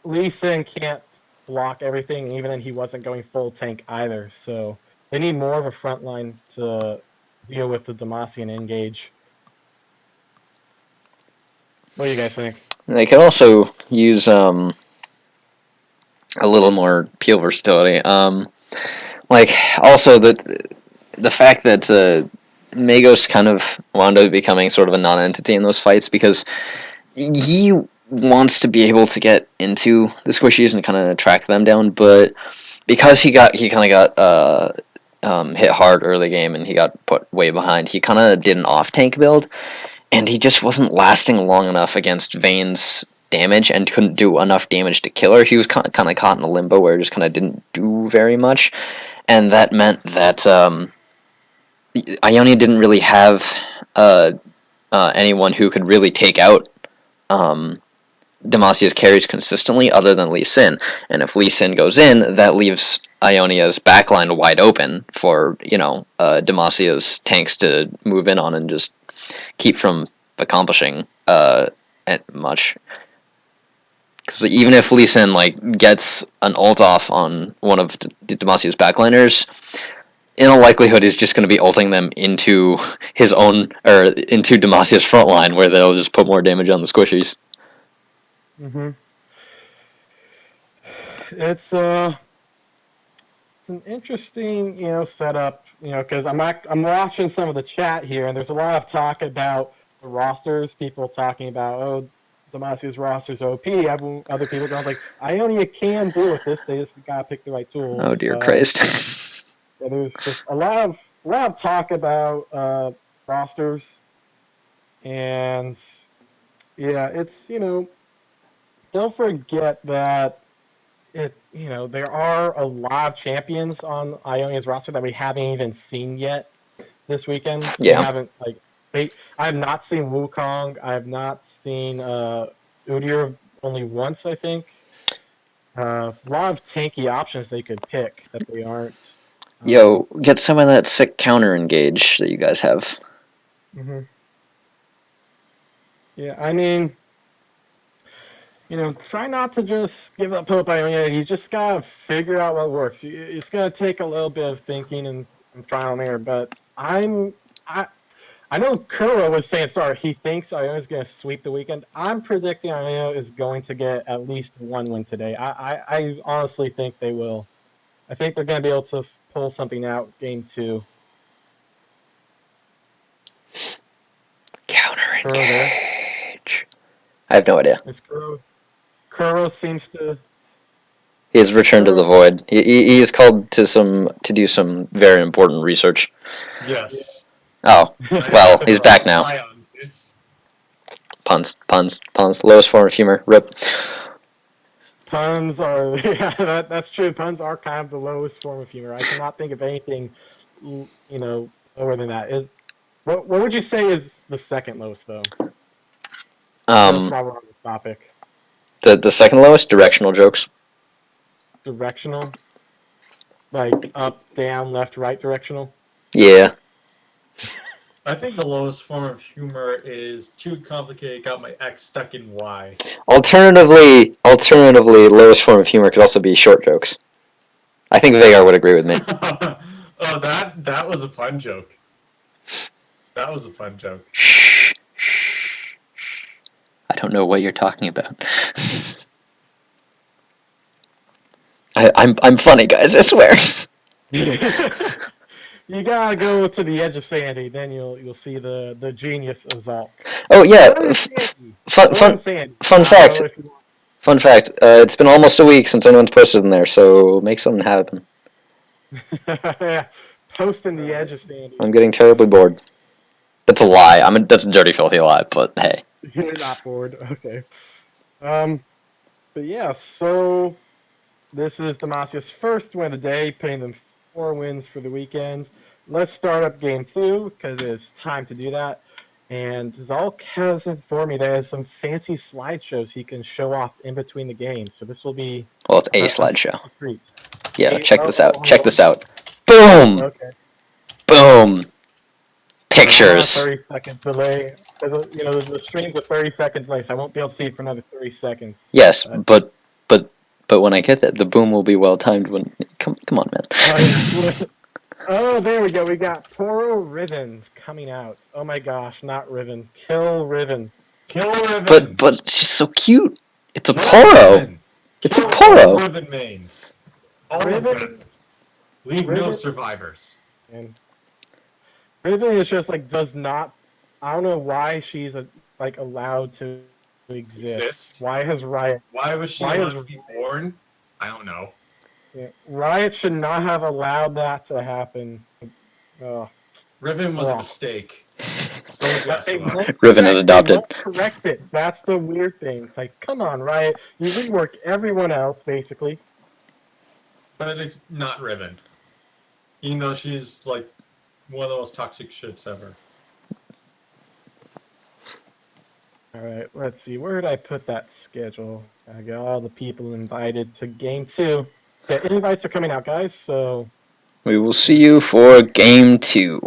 Lee Sin can't block everything, even then he wasn't going full tank either. So they need more of a front line to deal with the Demacian engage. What do you guys think? They could also use a little more peel versatility. Like also the fact that Magos kind of wound up becoming sort of a non-entity in those fights because he wants to be able to get into the squishies and kind of track them down, but because he kind of got hit hard early game and he got put way behind, he kind of did an off-tank build, and he just wasn't lasting long enough against Vayne's damage and couldn't do enough damage to kill her. He was kind of caught in a limbo where he just kind of didn't do very much, and that meant that Ionia didn't really have anyone who could really take out Demacia's carries consistently other than Lee Sin. And if Lee Sin goes in, that leaves Ionia's backline wide open for, Demacia's tanks to move in on and just keep from accomplishing much. Because even if Lee Sin gets an ult off on one of Demacia's backliners, in all likelihood is just going to be ulting them into his own, or into Demacia's front line, where they'll just put more damage on the squishies. Mm-hmm. It's an interesting, setup, because I'm watching some of the chat here, and there's a lot of talk about the rosters. People talking about, oh, Demacia's roster's OP. Other people going like, Ionia can deal with this. They just gotta pick the right tools. Oh dear Christ! So there's just a lot of talk about rosters, and yeah, it's don't forget that there are a lot of champions on Ionia's roster that we haven't even seen yet this weekend. Yeah. We haven't I have not seen Wukong. I have not seen Udyr only once, I think. A lot of tanky options they could pick that they aren't. Yo, get some of that sick counter engage that you guys have. Mm-hmm. Yeah, I mean, try not to just give up hope. You just gotta figure out what works. It's gonna take a little bit of thinking and some trial and error. But I know Kuro was saying, sorry, he thinks Ionia's gonna sweep the weekend. I'm predicting Ionia is going to get at least one win today. I honestly think they will. I think they're gonna be able to pull something out game 2. Counter engage. I have no idea. Is Kuro seems to. He has returned to the void. He is called to do some very important research. Yes. Oh, well, he's back now. Puns. Lowest form of humor. Rip. Puns are that's true. Puns are kind of the lowest form of humor. I cannot think of anything, lower than that. What would you say is the second lowest though? Just while we're on the topic. The second lowest, directional jokes. Directional, like up, down, left, right, directional. Yeah. I think the lowest form of humor is too complicated. Got my X stuck in Y. Alternatively, lowest form of humor could also be short jokes. I think Vagar would agree with me. Oh, that was a fun joke. That was a fun joke. Shh. I don't know what you're talking about. I'm funny, guys. I swear. You gotta go to the edge of sanity, then you'll see the genius of Xalk. Oh yeah. Fun fact. Fun fact. It's been almost a week since anyone's posted in there, so make something happen. Yeah, post in the edge of sanity. I'm getting terribly bored. That's a lie. That's a dirty, filthy lie. But hey. You're not bored. Okay. But yeah, so this is Demacia's first win of the day, paying them 4 wins for the weekend. Let's start up game 2 because it's time to do that. And Xalk has informed me that has some fancy slideshows he can show off in between the games. So this will be it's a slideshow. Treat. Yeah, check this out. Check this out. Boom. Okay. Boom. Pictures. 30-second delay. The stream's a 30-second delay, so I won't be able to see it for another 30 seconds. Yes, but when I get that, the boom will be well timed. When come on, man. Oh, there we go. We got Poro Riven coming out. Oh my gosh, not Riven. Kill Riven. Kill Riven. But she's so cute. It's a Poro. It's a Kill polo. all Riven mains. All of Riven- them. Leave no Riven- survivors. And Riven is just like does not. I don't know why she's like allowed to exist. Why has Riot? Why was she Why allowed is to be born? I don't know. Riot should not have allowed that to happen. Oh, Riven was a oh. mistake. So was But they Yasuo. won't Riven is They adopted. won't correct it. That's the weird thing. It's like, come on, Riot. You rework everyone else, basically. But it's not Riven. Even though she's like one of the most toxic shits ever. All right, let's see. Where did I put that schedule? I got all the people invited to game 2. Okay, invites are coming out, guys. So We will see you for game 2.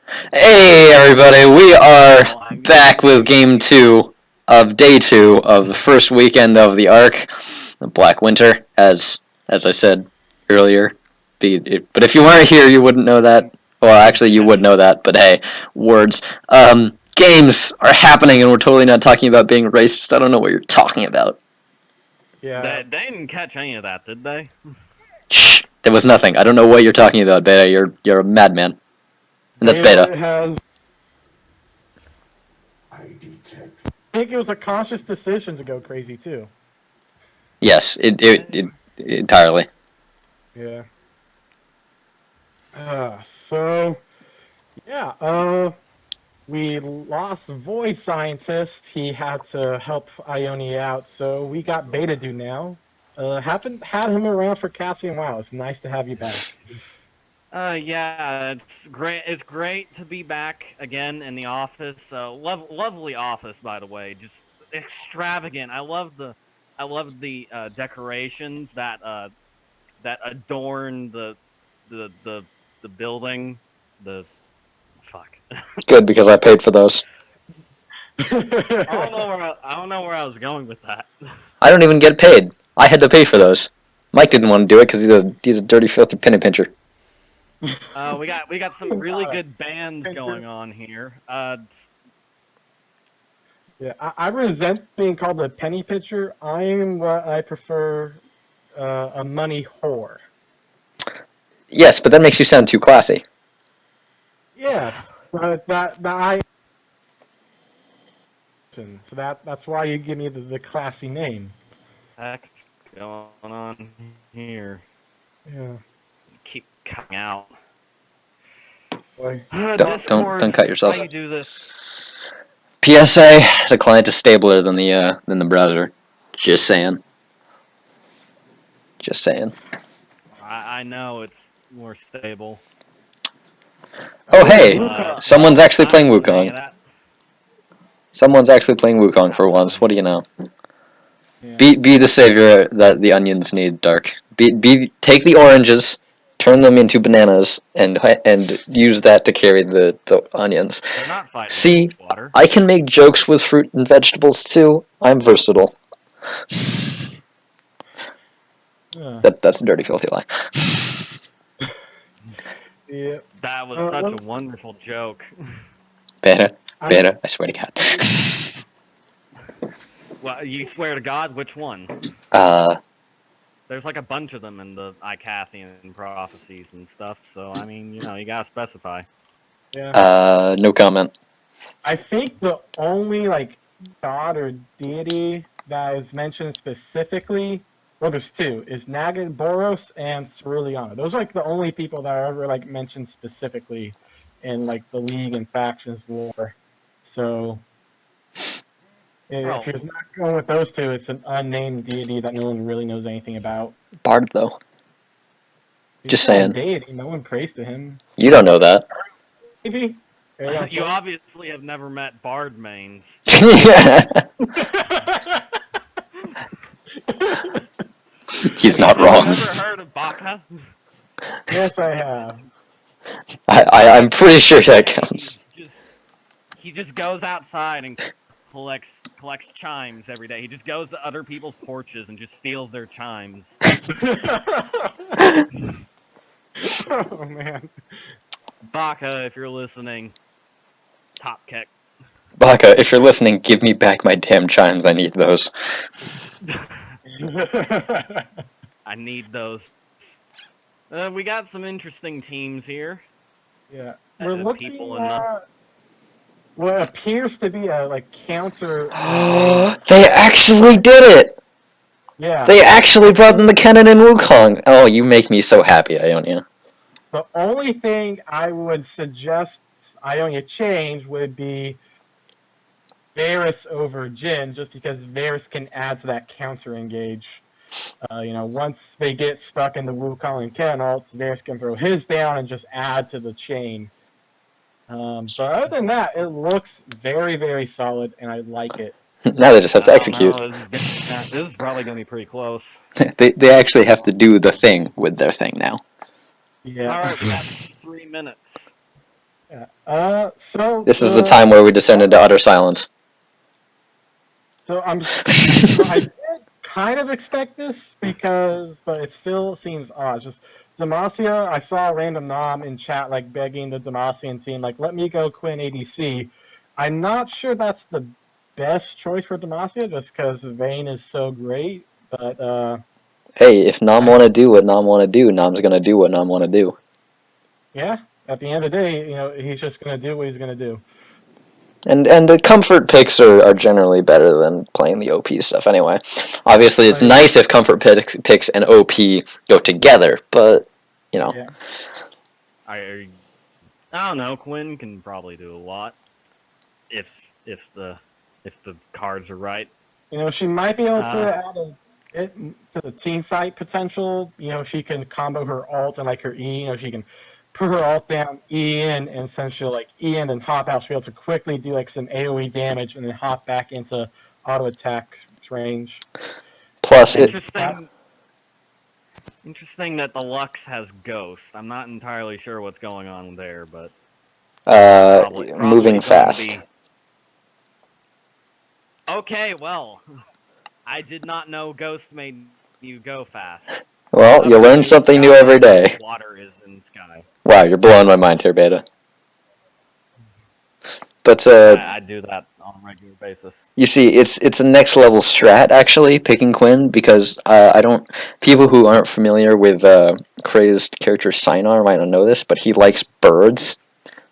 Hey everybody, we are back with game 2 of day 2 of the first weekend of the arc, the Black Winter, as I said earlier. But if you weren't here, you wouldn't know that. Well, actually, you would know that, but hey, words. Games are happening, and we're totally not talking about being racist. I don't know what you're talking about. Yeah. They didn't catch any of that, did they? Shh, there was nothing. I don't know what you're talking about, Beta. You're a madman. And that's Beta. Has... I think it was a conscious decision to go crazy too. Yes, it entirely. Yeah. We lost Void Scientist. He had to help Ionia out, so we got Beta do now. Haven't had him around for Cassian. Wow, it's nice to have you back. Yeah, it's great. It's great to be back again in the office. Lovely office, by the way. Just extravagant. I love the decorations that adorn the building. Fuck. Good, because I paid for those. I don't know where I was going with that. I don't even get paid. I had to pay for those. Mike didn't want to do it because he's a dirty, filthy penny pincher. We got some really good bands going on here. Yeah, I resent being called a penny pitcher. I prefer a money whore. Yes, but that makes you sound too classy. Yes, but so that's why you give me the classy name. Heck's going on here? Yeah. Keep cutting out. Don't cut yourself. How you do this? PSA: the client is stabler than the browser. Just saying. Just saying. I know it's more stable. Oh hey, someone's actually playing Wukong. Someone's actually playing Wukong for once. What do you know? Yeah. Be the savior that the onions need, Dark. Take the oranges, turn them into bananas, and use that to carry the onions. They're not fighting See, water. I can make jokes with fruit and vegetables too. I'm versatile. Yeah. That's a dirty, filthy lie. Yeah. That was such a wonderful joke. Better, I swear to God. Well, you swear to God, which one? There's like a bunch of them in the Icathian prophecies and stuff, so I mean, you gotta specify. Yeah. No comment. I think the only god or deity that is mentioned specifically, well, there's two, is Nagaboros and Ceruleana. Those are the only people that are ever mentioned specifically in the League and factions lore. So if you're not going with those two, it's an unnamed deity that no one really knows anything about. Bard though. He's Just still a saying. deity. No one prays to him. You don't know that. Maybe. You obviously have never met Bard mains. He's not wrong. Have you ever heard of Baka? Yes, I have. I'm pretty sure that counts. He just goes outside and collects chimes every day. He just goes to other people's porches and just steals their chimes. Oh man. Baka, if you're listening, top kick. Baka, if you're listening, give me back my damn chimes. I need those. I need those. We got some interesting teams here. Yeah, we're looking at what appears to be a counter. They actually did it! Yeah. They actually brought in the Kennen and Wukong. Oh, you make me so happy, Ionia. The only thing I would suggest Ionia change would be Varys over Jhin, just because Varys can add to that counter engage. Once they get stuck in the Wukong and Kennen ults, Varys can throw his down and just add to the chain. But other than that, it looks very, very solid, and I like it. Now they just have to execute. This is probably going to be pretty close. They actually have to do the thing with their thing now. Yeah. All right, we got 3 minutes. Yeah. So This is the time where we descend into utter silence. So I did kind of expect this but it still seems odd. Just Demacia, I saw a random nom in chat like begging the Demacian team like, let me go Quinn ADC. I'm not sure that's the best choice for Demacia just because Vayne is so great, but Hey, if Nom want to do what Nom want to do, Nom's gonna do what Nom want to do. yeah, at the end of the day, he's just gonna do what he's gonna do. And the comfort picks are generally better than playing the OP stuff anyway. Obviously, it's nice if comfort picks and OP go together, but, Yeah. I don't know. Quinn can probably do a lot if the cards are right. She might be able to add it to the team fight potential. She can combo her alt and like her E. She can put her alt down, E in, and since she'll like E in and hop out, she'll be able to quickly do like some AoE damage and then hop back into auto attack range. plus Interesting that the Lux has Ghost. I'm not entirely sure what's going on there, but probably moving fast. Okay, well, I did not know Ghost made you go fast. Well, you learn something new every day. Water is in sky. Wow, you're blowing my mind here, Beta. But I do that on a regular basis. You see, it's a next level strat actually picking Quinn because people who aren't familiar with Crazed character Sinar might not know this, but he likes birds.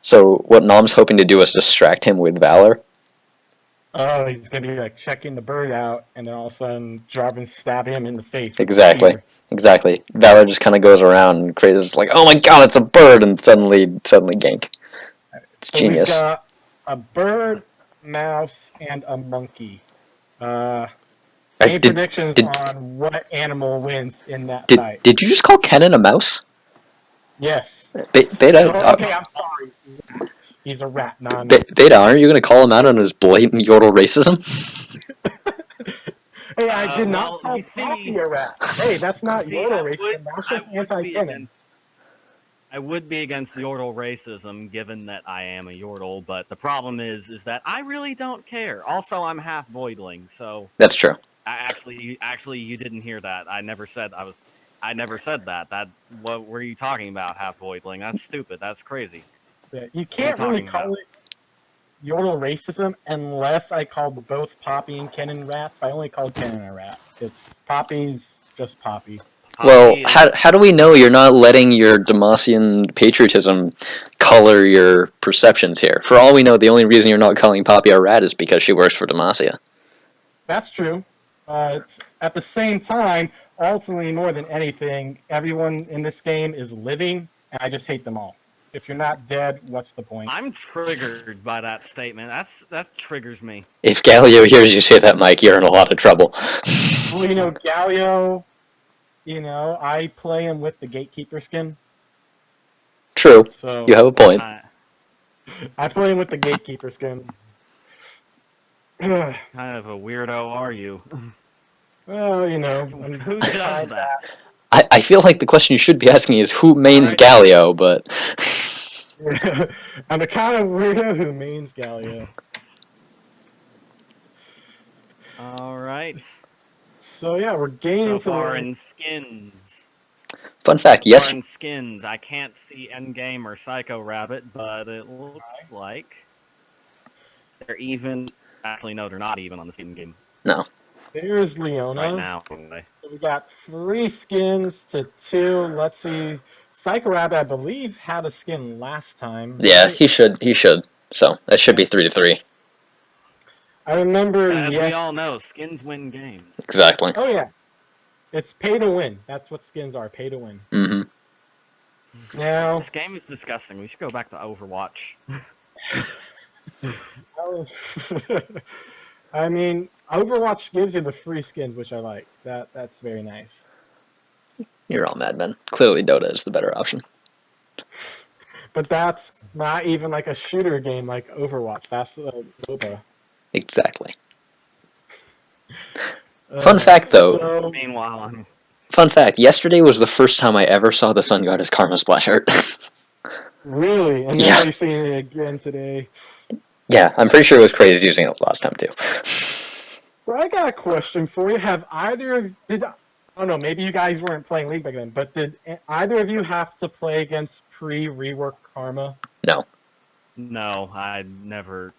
So what Nom's hoping to do is distract him with Valor. Oh, he's gonna be like checking the bird out, and then all of a sudden Jarvan stab him in the face. Exactly. Valor just kind of goes around, and Crazed is like, "Oh my god, it's a bird!" and suddenly gank. It's genius. We've got a bird, mouse, and a monkey. Any predictions on what animal wins in that fight? Did you just call Kennen a mouse? Yes. Beta. Okay, I'm sorry. Rat. He's a rat, not Beta, aren't you going to call him out on his blatant yodel racism? Hey, I did not call Poppy a rat. Hey, that's not yodel racism. That's just anti-Kennen. I would be against yordle racism, given that I am a yordle, but the problem is that I really don't care. Also, I'm half voidling, so that's true. Actually, you didn't hear that. I never said that. What were you talking about, half voidling? That's stupid. That's crazy. Yeah, you can't really call it yordle racism unless I called both Poppy and Kennen rats. But I only called Kennen a rat. Poppy's just Poppy. Well, how do we know you're not letting your Demacian patriotism color your perceptions here? For all we know, the only reason you're not calling Poppy a rat is because she works for Demacia. That's true. But at the same time, ultimately, more than anything, everyone in this game is living, and I just hate them all. If you're not dead, what's the point? I'm triggered by that statement. That triggers me. If Galio hears you say that, Mike, you're in a lot of trouble. Well, Galio, I play him with the Gatekeeper skin. True. So you have a point. I play him with the Gatekeeper skin. Kind of a weirdo are you? Well, who does that? I feel like the question you should be asking is who mains Galio, but I'm the kind of weirdo who mains Galio. All right. So yeah, we're gaining so far in skins. Fun fact, yes. In skins, I can't see Endgame or Psycho Rabbit, but it looks like they're even. Actually, no, they're not even on the skin game. No. There's Leona. Right now, anyway. So we got 3 skins to 2. Let's see. Psycho Rabbit, I believe, had a skin last time. Yeah, right? He should. So that should be 3-3. I remember. As we all know, skins win games. Exactly. Oh yeah, it's pay to win. That's what skins are. Pay to win. Mm-hmm. Now this game is disgusting. We should go back to Overwatch. I mean, Overwatch gives you the free skins, which I like. That's very nice. You're all madmen. Clearly, Dota is the better option. But that's not even like a shooter game like Overwatch. That's MOBA. Exactly. Fun fact, though. So, meanwhile, Fun fact. Yesterday was the first time I ever saw the Sun Goddess Karma Splash art. Really? And Yeah. now you're seeing it again today. Yeah, I'm pretty sure it was crazy using it last time too. So I got a question for you. Have either of I don't know, maybe you guys weren't playing League back then, but did either of you have to play against pre-rework Karma? No. No, I never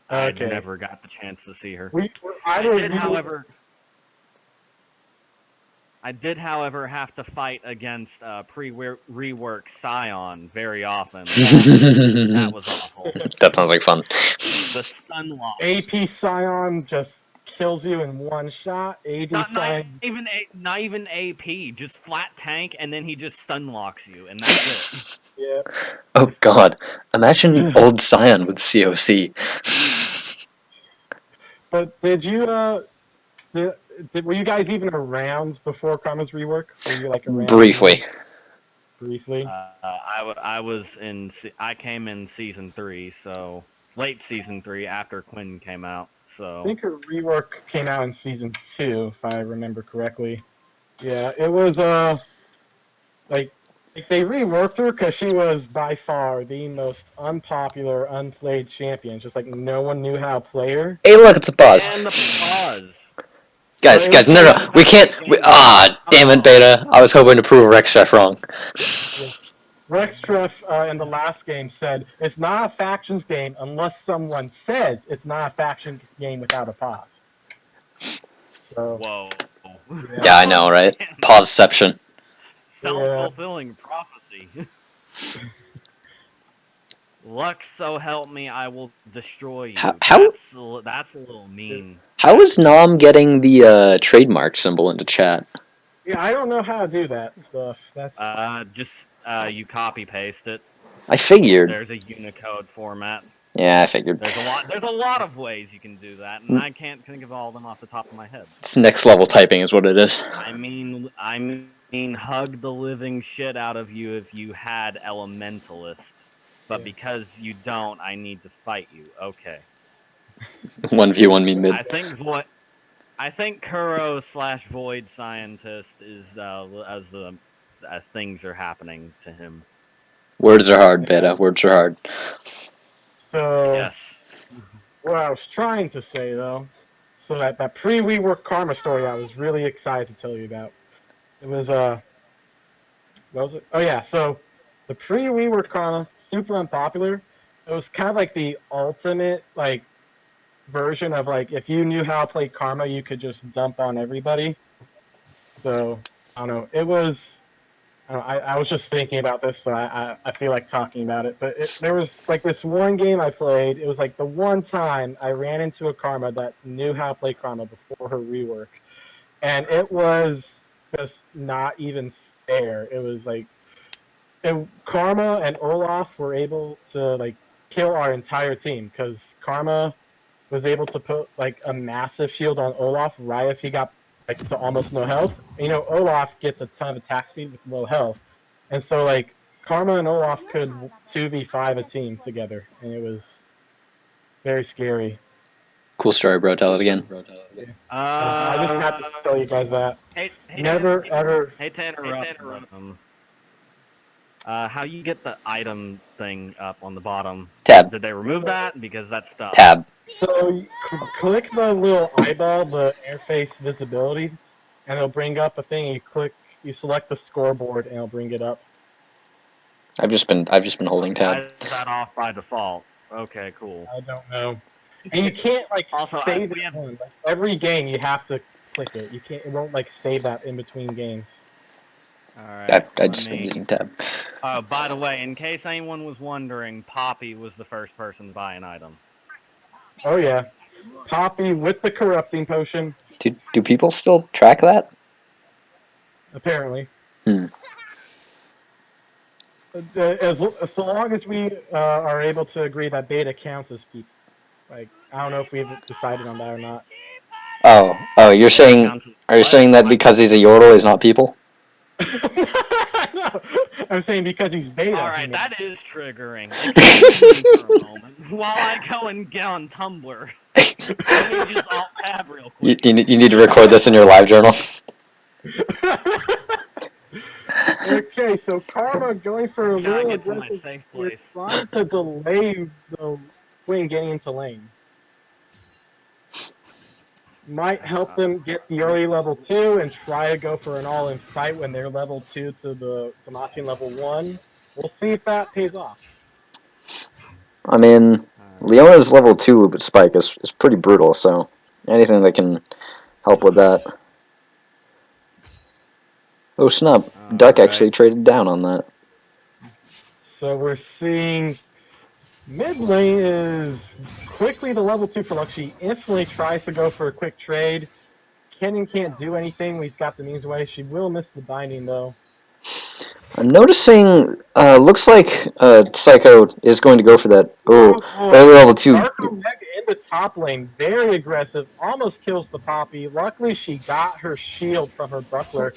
Okay. got the chance to see her. Either I of did, you, however, have to fight against pre-rework Scion very often. That was awful. That sounds like fun. The stun lock. AP Scion just kills you in one shot. AD Not Scion. even AP, just flat tank, and then he just stun locks you, and that's it. Yeah. Oh god. Imagine old Scion with COC. But did you were you guys even around before Karma's rework? Were you like around? Briefly. Briefly. I came in season 3, so late season 3 after Quinn came out. I So think her rework came out in season 2, if I remember correctly. Yeah, it was like they reworked her because she was by far the most unpopular, unplayed champion. Just like no one knew how to play her. Hey, look, it's a pause. and the pause. Guys, Well, it was no, like- we can't. Damn it, Beta. I was hoping to prove Rex Chef wrong. Rex Treff in the last game said it's not a factions game unless someone says it's not a factions game without a pause. So Whoa. Yeah, I know, right? Pauseception. Self-fulfilling prophecy. Lux, so help me, I will destroy you. How- That's a little mean. How is Nom getting the trademark symbol into chat? yeah, I don't know how to do that stuff. That's Just you copy paste it. I figured. There's a Unicode format. Yeah, I figured. There's a lot of ways you can do that, and I can't think of all of them off the top of my head. It's next level typing is what it is. I mean, hug the living shit out of you if you had Elementalist, but Yeah. because you don't, I need to fight you. Okay. 1v1 me mid. I think Kuro / Void Scientist is as things are happening to him. Words are hard, Beta. Words are hard. so. Yes. What I was trying to say though, so that pre-rework Karma story I was really excited to tell you about. It was what was it? Oh yeah, so the pre-rework Karma, super unpopular. It was kind of like the ultimate like version of like if you knew how to play Karma, you could just dump on everybody. So I don't know. It was. I was just thinking about this, so I feel like talking about it. But there was like this one game I played. It was like the one time I ran into a Karma that knew how to play Karma before her rework, and it was just not even fair. It was like Karma and Olaf were able to like kill our entire team because Karma was able to put like a massive shield on Olaf right as he got like to almost no health. And, you know, Olaf gets a ton of attack speed with low health, and so like Karma and Olaf could 2v5 a team together, and it was very scary. Cool story, bro. Tell it again. I just had to tell you guys that. Never ever. Hate to interrupt. How you get the item thing up on the bottom? Tab. Did they remove that? Because that's stuff. Tab. So you click the little eyeball, the interface visibility, and it'll bring up a thing. You select the scoreboard, and it'll bring it up. I've just been holding tab. Why is that off by default? Okay, cool. I don't know. And you can't like Also, save it. Like, every game you have to click it. You can't. It won't like save that in between games. All right. I just been using tab. By the way, in case anyone was wondering, Poppy was the first person to buy an item. Oh yeah, Poppy with the corrupting potion. Do people still track that? Apparently. Hmm. So long as we are able to agree that Beta counts as people. Like, I don't know if we've decided on that or not. Oh, you're saying? Are you saying that because he's a yordle, he's not people? No, I'm saying because he's Beta. All right, that is triggering. Excuse me for a moment while I go and get on Tumblr. Let me just alt tab real quick. You need to record this in your live journal. Okay, so Karma going for a Gotta little get to my aggressive. safe We're place. trying to delay the Queen getting into lane. Might help them get the early level 2 and try to go for an all-in fight when they're level 2 to the Demacia level 1. We'll see if that pays off. I mean, Leona's level 2 spike is pretty brutal, so anything that can help with that. Oh snap, Duck actually traded down on that. So we're seeing mid lane is quickly the level 2 for Lux. She instantly tries to go for a quick trade. Kennen can't do anything when he's got the means away. She will miss the binding though. I'm noticing, looks like Psycho is going to go for that. Oh, early level 2. Dark Omega in the top lane, very aggressive, almost kills the Poppy. Luckily, she got her shield from her buckler.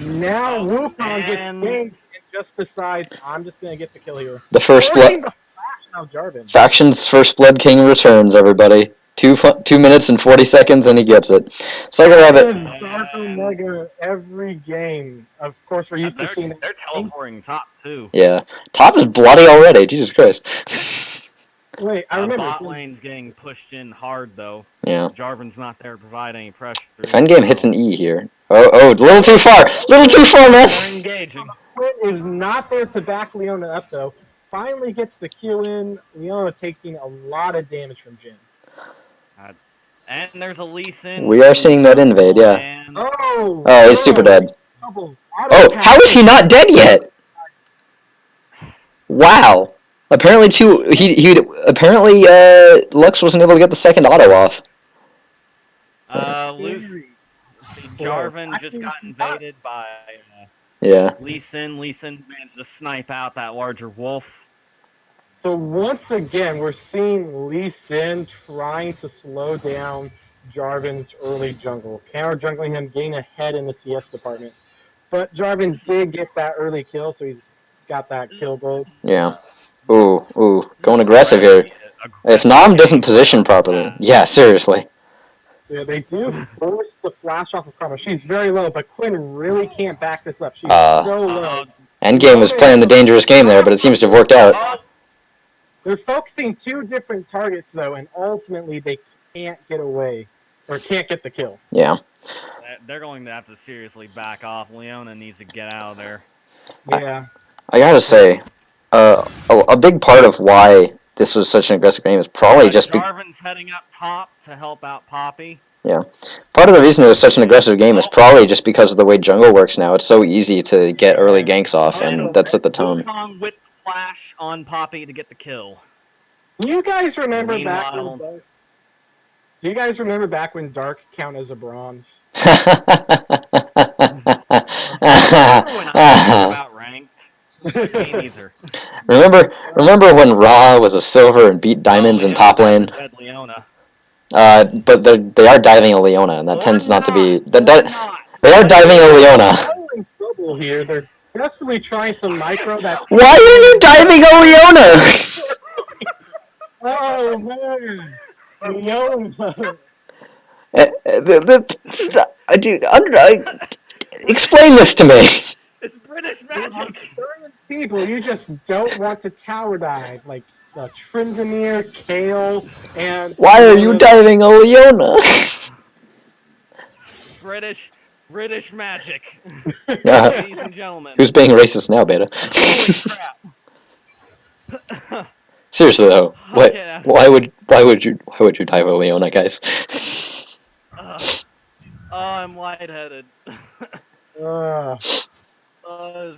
Now Wukong gets ganked and just decides, I'm just going to get the kill here. The first Forcing blood. the flash now, Jarvan. Faction's first Blood King returns, everybody. 2 minutes and 40 seconds, and he gets it. Psycho Rabbit. This is Dark Omega every game. Of course, we're used to seeing that. They're teleporting top too. Yeah. Top is bloody already, Jesus Christ. Wait, I remember. Bot lane's getting pushed in hard though. Yeah. Jarvan's not there to provide any pressure. If endgame hits an E here. Oh, a little too far! Little too far, man! They're engaging. Quinn is not there to back Leona up, though. Finally gets the Q in. Leona taking a lot of damage from Jin. And there's a Lee Sin. We are seeing that invade, yeah. And... Oh, he's super dead. Oh, how is he not dead yet? Wow. Apparently, apparently, Lux wasn't able to get the second auto off. Jarvan just got invaded by Lee Sin. Lee Sin managed to snipe out that larger wolf. So once again, we're seeing Lee Sin trying to slow down Jarvan's early jungle. Counter jungling him, getting ahead in the CS department. But Jarvan did get that early kill, so he's got that kill gold. Yeah. Ooh. Going aggressive here. If Nam doesn't position properly. Yeah, seriously. Yeah, they do force the flash off of Karma. She's very low, but Quinn really can't back this up. She's so low. Endgame was playing the dangerous game there, but it seems to have worked out. They're focusing 2 different targets, though, and ultimately they can't get away, or can't get the kill. Yeah. They're going to have to seriously back off. Leona needs to get out of there. Yeah. I gotta say, a big part of why this was such an aggressive game is probably just... Jarvan's heading up top to help out Poppy. Yeah. Part of the reason it was such an aggressive game is probably just because of the way jungle works now. It's so easy to get early ganks off, and that set the tone. Wukong with the flash on Poppy to get the kill. Do you guys remember back when Dark... Do you guys remember back when Dark counted as a bronze? About ranked. Neither. Remember when Raw was a silver and beat diamonds in top lane? But they are diving a Leona, and that tends not to be... They are diving a Leona. They're in trouble here. They're desperately trying to micro that... Why are you diving a Leona? Oh, man. Leona. Dude, explain this to me. It's British magic. People, you just don't want to tower dive. Like Trimdamere, Kale, and... Why are you diving a Leona? British magic. Ladies and gentlemen. Who's being racist now, Beta? Holy crap. Seriously though, why would you dive a Leona, guys? I'm lightheaded. It's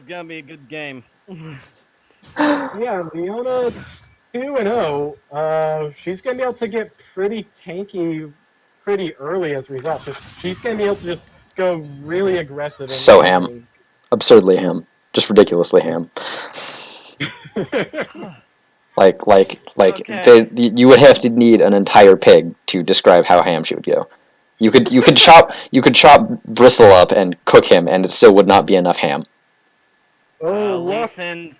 gonna be a good game. Yeah, Leona 2-0. She's gonna be able to get pretty tanky pretty early as a result. So she's gonna be able to just go really aggressive. So ham, absurdly ham, just ridiculously ham. You would have to need an entire pig to describe how ham she would go. You could chop Bristle up and cook him, and it still would not be enough ham. Lee Sin,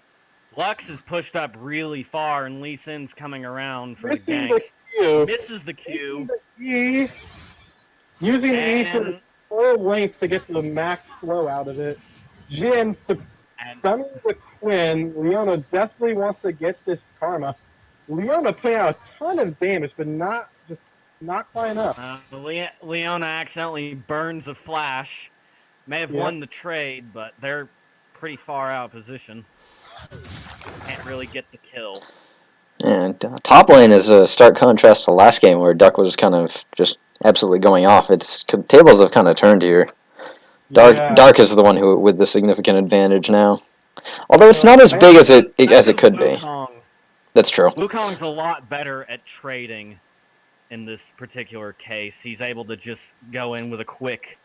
Lux is pushed up really far, and Lee Sin's coming around for the gank. Misses the Q. Using the E for the full length to get the max slow out of it. Jin stunning the Quinn. Leona desperately wants to get this Karma. Leona putting out a ton of damage, but not quite enough. Leona accidentally burns a flash. May have won the trade, but they're pretty far out of position. Can't really get the kill. And top lane is a stark contrast to last game where Duck was kind of just absolutely going off. Its tables have kind of turned here. Dark is the one who with the significant advantage now. Although it's not as big as it could be. That's true. Wukong's a lot better at trading in this particular case. He's able to just go in with a quick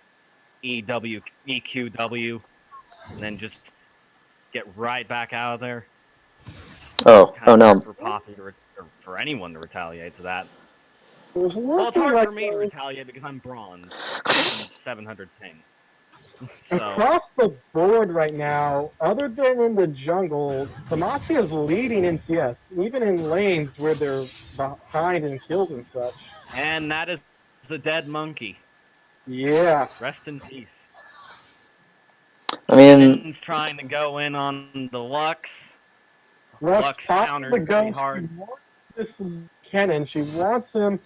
EQW, and then just get right back out of there. Oh no! For Poppy or for anyone to retaliate to that. Well, it's hard for me to retaliate because I'm bronze, and 700 ping. So. Across the board right now, other than in the jungle, Demacia is leading in CS, even in lanes where they're behind in kills and such. And that is the dead monkey. Yeah. Rest in peace. I mean, Finn's trying to go in on the Lux. Lux counters pretty hard. She wants this Kennen. She wants him.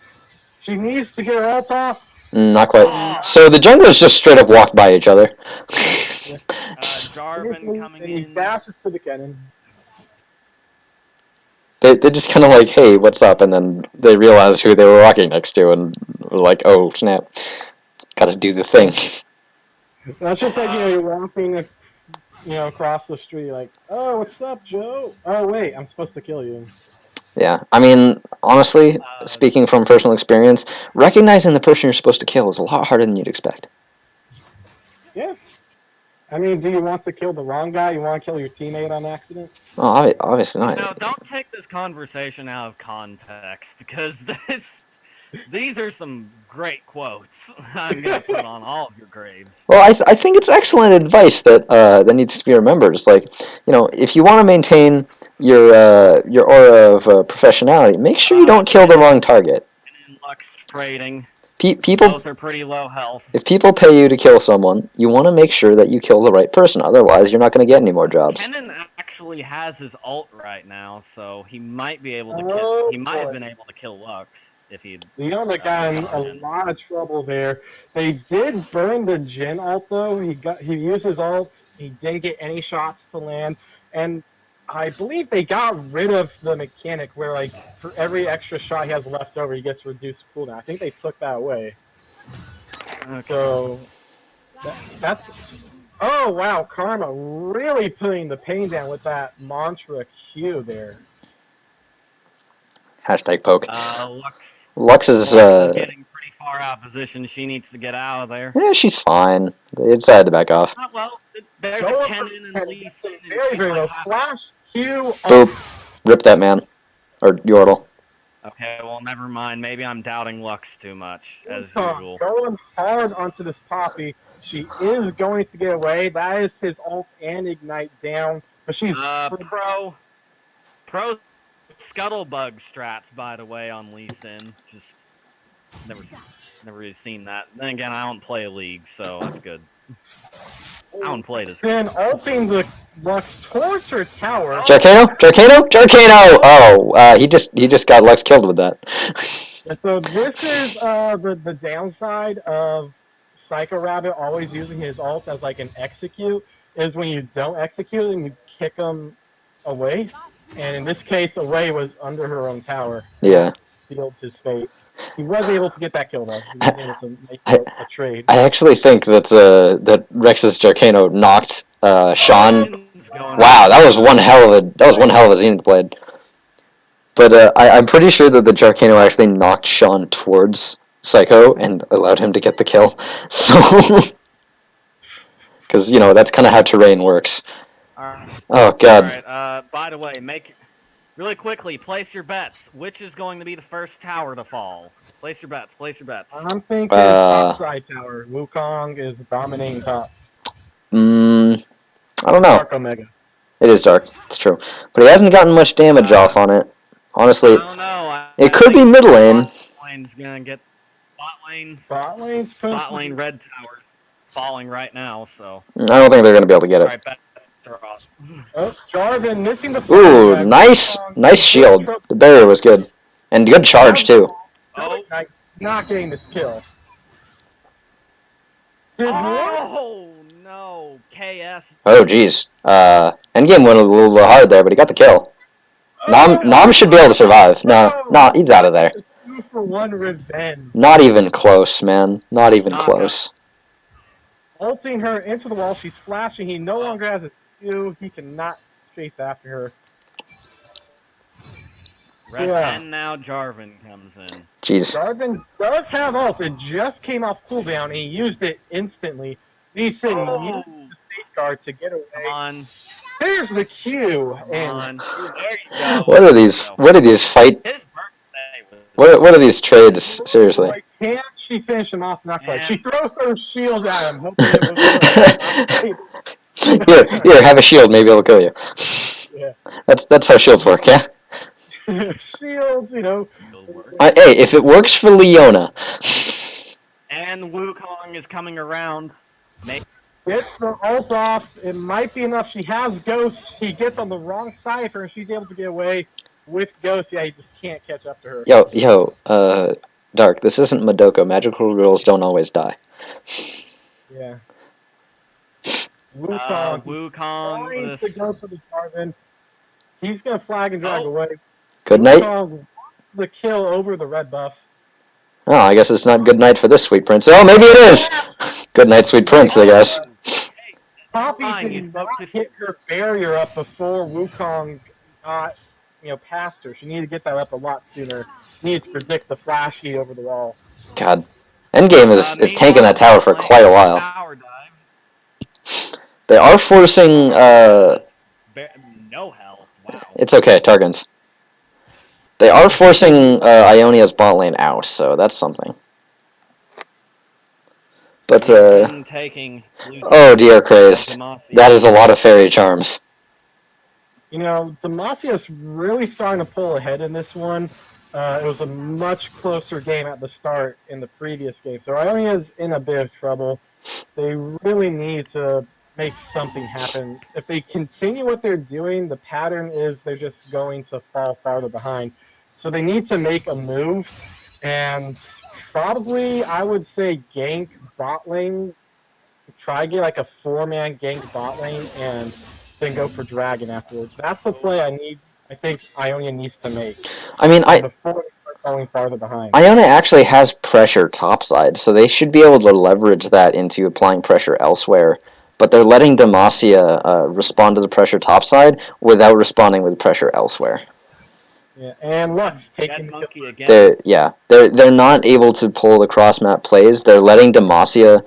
She needs to get her ult off. Not quite. So the junglers just straight up walked by each other. Jarvan coming in. He dashes to the Kennen. They just kind of like, hey, what's up? And then they realized who they were walking next to and were like, oh, snap. Gotta do the thing. That's just like, you're walking across the street like, oh, what's up, Joe? Oh, wait, I'm supposed to kill you. Yeah, I mean, honestly, speaking from personal experience, recognizing the person you're supposed to kill is a lot harder than you'd expect. Yeah. I mean, do you want to kill the wrong guy? You want to kill your teammate on accident? Oh, obviously not. No, don't take this conversation out of context, because these are some great quotes I'm going to put on all of your graves. Well, I think it's excellent advice that needs to be remembered. It's like, if you want to maintain your aura of professionality, make sure you don't kill the wrong target. And in Lux trading, people both are pretty low health. If people pay you to kill someone, you want to make sure that you kill the right person. Otherwise, you're not going to get any more jobs. Kennen actually has his ult right now, so he might be able to kill. He might have been able to kill Lux if he. Leona got in a lot of trouble there. They did burn the Jhin ult though. He used his ult. He didn't get any shots to land, and I believe they got rid of the mechanic where, like, for every extra shot he has left over, he gets reduced cooldown. I think they took that away. Okay. So that's. Oh wow, Karma really putting the pain down with that mantra Q there. Hashtag poke. Lux is getting pretty far out of position. She needs to get out of there. Yeah, she's fine. They decided to back off. Well, there's a Kennen and Lee Sin. Very low. Flash Q. Boop. Rip that man. Or Yordle. Okay, well, never mind. Maybe I'm doubting Lux too much, as usual. Going hard onto this Poppy. She is going to get away. That is his ult and ignite down. But she's pro scuttlebug strats, by the way, on Lee Sin. Just never really seen that. Then again, I don't play a league, so that's good. I don't play this. Then ulting the Lux towards her tower. Jarcano! Oh, he just got Lux killed with that. So this is the downside of Psycho Rabbit always using his ult as like an execute, is when you don't execute and you kick him away. And in this case, away was under her own tower. Yeah. That sealed his fate. He was able to get that kill though. He was able to make a trade. I actually think that Rex's Jarcano knocked Sean. Wow, that was one hell of a Zenith blade. But I'm pretty sure that the Jarcano actually knocked Sean towards Psycho and allowed him to get the kill. So, because that's kind of how terrain works. Oh God. All right. By the way, really quickly, place your bets. Which is going to be the first tower to fall? Place your bets. I'm thinking top side tower. Wukong is dominating top. I don't know. Dark Omega. It is dark. It's true, but he hasn't gotten much damage off on it. Honestly, I don't know. It could be middle lane. Bot lane's gonna get Bot lane red towers falling right now. So I don't think they're gonna be able to get it. All right, bets are off. Oh, Jarvan missing the Ooh, flag. nice shield. The barrier was good. And good charge, too. Oh. Not getting this kill. Oh no, KS. Oh, jeez. Endgame went a little bit hard there, but he got the kill. Nom should be able to survive. No, he's out of there. 2-for-1 revenge. Not even close, man. Not even close. Ulting her into the wall. She's flashing. He no longer has his Q. He cannot chase after her. And now Jarvan comes in. Jeez. Jarvan does have ult. It just came off cooldown, and he used it instantly. He's used the safeguard to get away. Come on. There's the Q. There you go. What are these fight? His birthday What are these trades? Seriously. Boy, can she finish him off? Not quite. She throws her shield at him, hoping it will Here, have a shield. Maybe it'll kill you. Yeah. That's how shields work, yeah? Shields, you know. Hey, if it works for Leona. And Wukong is coming around. Gets the ult off. It might be enough. She has Ghost. He gets on the wrong side of her, and she's able to get away with Ghost. Yeah, he just can't catch up to her. Yo, Dark, this isn't Madoka. Magical girls don't always die. Yeah. Wukong. Wukong. To go for the Jarvan. He's going to flag and drag away. Good night. The kill over the red buff. Oh, I guess it's not good night for this sweet prince. Oh, maybe it is! Good night, sweet prince, I guess. Poppy did not hit her barrier up before Wukong got, past her. She needed to get that up a lot sooner. She needed to predict the flash heat over the wall. God. Endgame is tanking that tower for quite a while. They are forcing, no health. Wow. It's okay, Targans. They are forcing Ionia's bot lane out, so that's something. But, oh dear Christ. That is a lot of fairy charms. Demacia is really starting to pull ahead in this one. It was a much closer game at the start in the previous game, so Ionia's in a bit of trouble. They really need to make something happen. If they continue what they're doing, the pattern is they're just going to fall farther behind. So they need to make a move, and probably, I would say, gank bot lane. Try to get like a 4-man gank bot lane, and then go for dragon afterwards. That's the play I think Ionia needs to make. I mean, before they start falling farther behind. Ionia actually has pressure topside, so they should be able to leverage that into applying pressure elsewhere. But they're letting Demacia respond to the pressure topside without responding with pressure elsewhere. Yeah, and Lux taking monkey again. They're not able to pull the cross map plays. They're letting Demacia,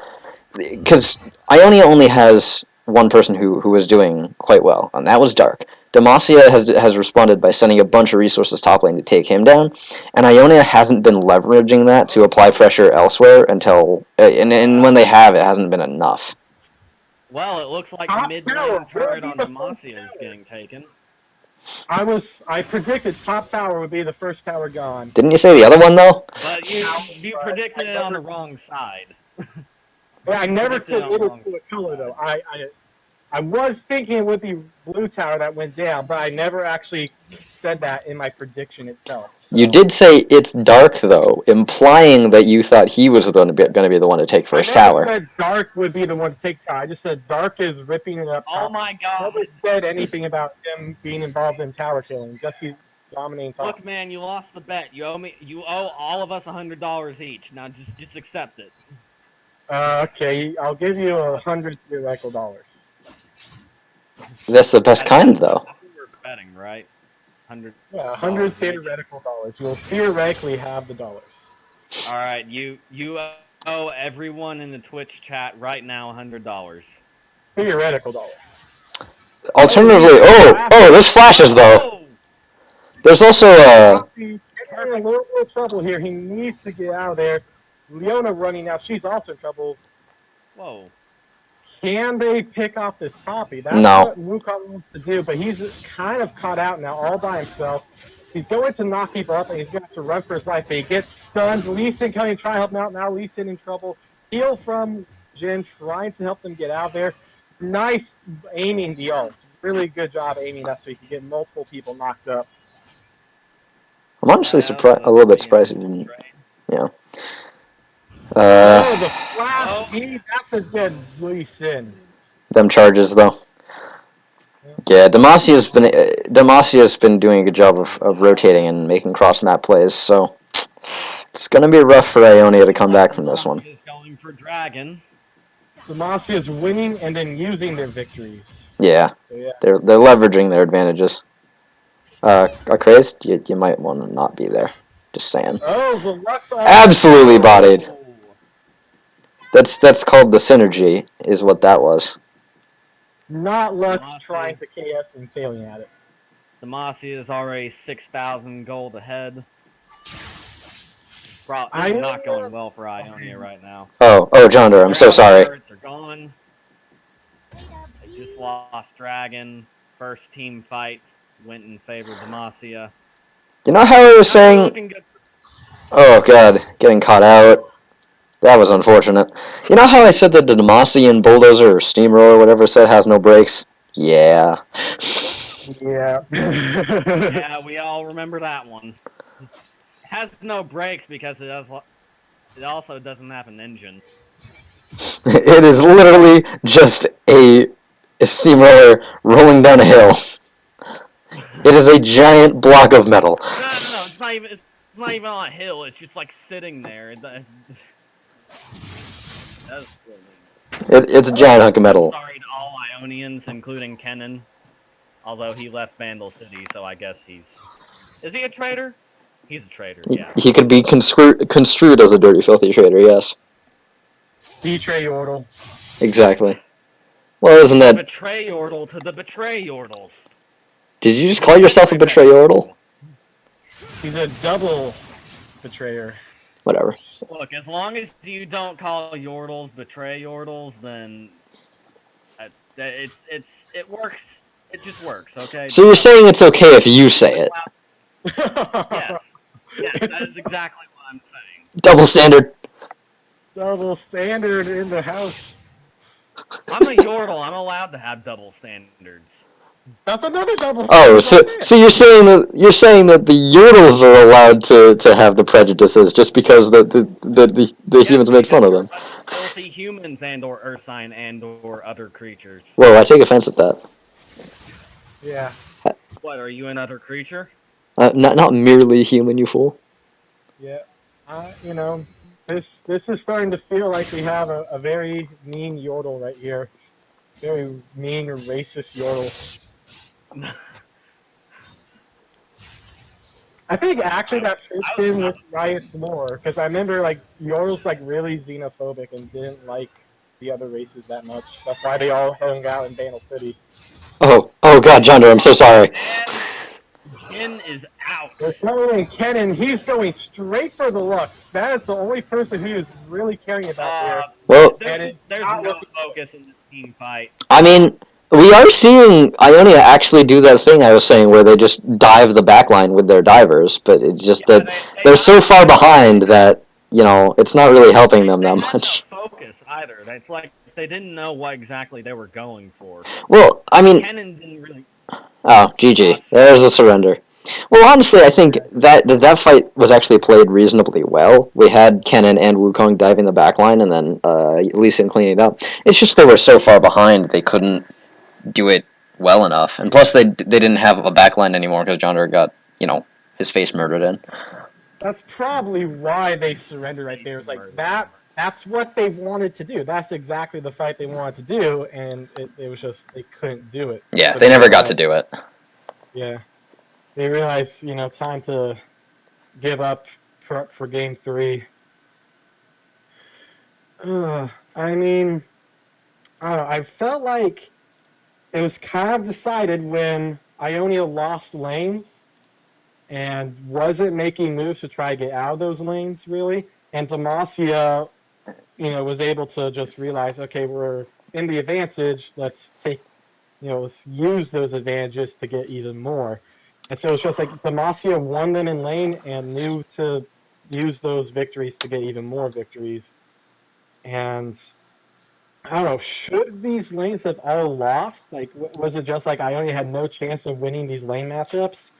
because Ionia only has one person who was doing quite well, and that was Dark. Demacia has responded by sending a bunch of resources top lane to take him down, and Ionia hasn't been leveraging that to apply pressure elsewhere until, and when they have, it hasn't been enough. Well, it looks like the mid-lane turret on Demacia is getting taken. I predicted top tower would be the first tower gone. Didn't you say the other one, though? But you predicted it on the wrong side. Yeah, I never predicted it to a color, though. I was thinking it would be blue tower that went down, but I never actually said that in my prediction itself. So. You did say it's Dark, though, implying that you thought he was going to be the one to take first tower. I never said Dark would be the one to take tower. I just said Dark is ripping it up. Oh my God! I never said anything about him being involved in tower killing. Just he's dominating top. Look, man, you lost the bet. You owe all of us $100 each. Now just accept it. Okay, I'll give you 100 theoretical dollars. That's the best kind, though. That's what we're betting, right? 100. Yeah, 100 theoretical dollars. You'll theoretically have the dollars. All right, you owe everyone in the Twitch chat right now $100. Theoretical dollars. Alternatively, there's flashes though. There's also He's in a little bit of trouble here. He needs to get out of there. Leona running out. She's also in trouble. Whoa. Can they pick off this Poppy? That's what Wukong wants to do, but he's kind of caught out now all by himself. He's going to knock people up, and he's going to have to run for his life, but he gets stunned. Lee Sin coming to try to help him out. Now Lee Sin in trouble. Heal from Jin, trying to help them get out there. Nice aiming the ult. really good job aiming that so you can get multiple people knocked up. I'm honestly surprised, a little bit surprised he didn't. Yeah. Oh, the flash speed, that's a deadly sin. Them charges though. Yeah, Demasia's been doing a good job of rotating and making cross map plays, so it's gonna be rough for Ionia to come back from this one. Demasia's going for dragon. Demasia's winning and then using their victories. Yeah, So, yeah. they're leveraging their advantages. Crazed, you might want to not be there. Just saying. Oh, the Lux Absolutely bodied. That's called the synergy, is what that was. Not Lux trying to KS and failing at it. Demacia is already 6,000 gold ahead. Probably not going well for Ionia right now. Oh, Jonder, I'm so sorry. Turrets are gone. They just lost dragon. First team fight went in favor of Demacia. You know how I was saying... Oh god, getting caught out. That was unfortunate. You know how I said that the Demacian bulldozer or steamroller, whatever it said, has no brakes? Yeah. Yeah. Yeah, we all remember that one. It has no brakes because it also doesn't have an engine. It is literally just a steamroller rolling down a hill. It is a giant block of metal. No, it's not even on a hill. It's just like sitting there. It's a giant hunk of metal. Sorry to all Ionians, including Kennen. Although he left Vandal City, so I guess is he a traitor? He's a traitor, yeah. He could be construed as a dirty, filthy traitor, yes. Betray Yordle. Exactly. Well, isn't that... Betray Yordle to the Betray Yordles. Did you just call yourself a Betray Yordle? He's a double betrayer. Whatever. Look, as long as you don't call Yordles Betray Yordles, then it works. It just works, okay? So you're saying it's okay if you say it? Yes. Yes, that is exactly what I'm saying. Double standard. Double standard in the house. I'm a Yordle. I'm allowed to have double standards. That's another double standard. Oh, so you're saying that the Yordles are allowed to have the prejudices just because the humans made fun of them. Filthy humans and/or Ursine and/or other creatures. Whoa, I take offense at that. Yeah. What, are you an other creature? Not merely human, you fool. Yeah. You know, this is starting to feel like we have a very mean Yordle right here. Very mean or racist Yordle. I think actually that fits in with Riot's lore, because I remember like Yordle's like really xenophobic and didn't like the other races that much. That's why they all hung out in Vandal City. Oh god, Jonder, I'm so sorry. Ken is out. They're showing Kennen, he's going straight for the Lux. That is the only person who is really caring about here. Well, there's no focus in this team fight. I mean, we are seeing Ionia actually do that thing I was saying where they just dive the backline with their divers, but it's just that they're so far behind that, you know, it's not really helping them that much. No focus either. It's like they didn't know what exactly they were going for. Well, I mean... Kennen didn't really... Oh, GG. There's a surrender. Well, honestly, I think that fight was actually played reasonably well. We had Kennen and Wukong diving the backline, and then Lee Sin cleaning it up. It's just they were so far behind they couldn't do it well enough. And plus, they didn't have a backline anymore because Jonder got, you know, his face murdered in. That's probably why they surrendered right there. It's like that's what they wanted to do. That's exactly the fight they wanted to do, and it was just they couldn't do it. Yeah, they never got to do it. Yeah. They realized, you know, time to give up for game 3. I mean, I don't know. I felt like it was kind of decided when Ionia lost lanes and wasn't making moves to try to get out of those lanes, really. And Demacia, you know, was able to just realize, okay, we're in the advantage. Let's let's use those advantages to get even more. And so it's just like Demacia won them in lane and knew to use those victories to get even more victories. And I don't know. Should these lanes have all lost? Like, was it just like Ionia had no chance of winning these lane matchups?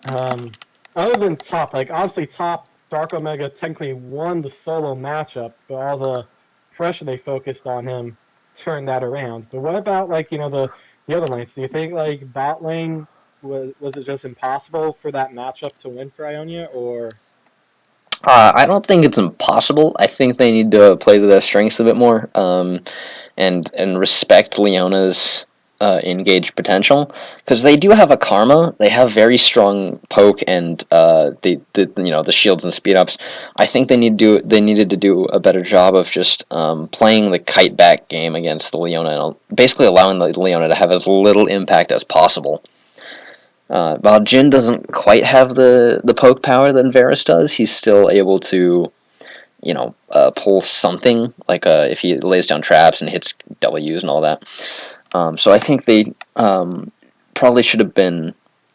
Other than top, like obviously top Dark Omega technically won the solo matchup, but all the pressure they focused on him turned that around. But what about like the other lanes? Do you think like bot lane was it just impossible for that matchup to win for Ionia, or? I don't think it's impossible. I think they need to play to their strengths a bit more, and respect Leona's engaged potential, because they do have a karma. They have very strong poke and the shields and speed ups. I think they needed to do a better job of just playing the kite back game against the Leona, and basically allowing the Leona to have as little impact as possible. While Jin doesn't quite have the poke power that Varus does, he's still able to, pull something, like if he lays down traps and hits W's and all that. So I think they probably should have been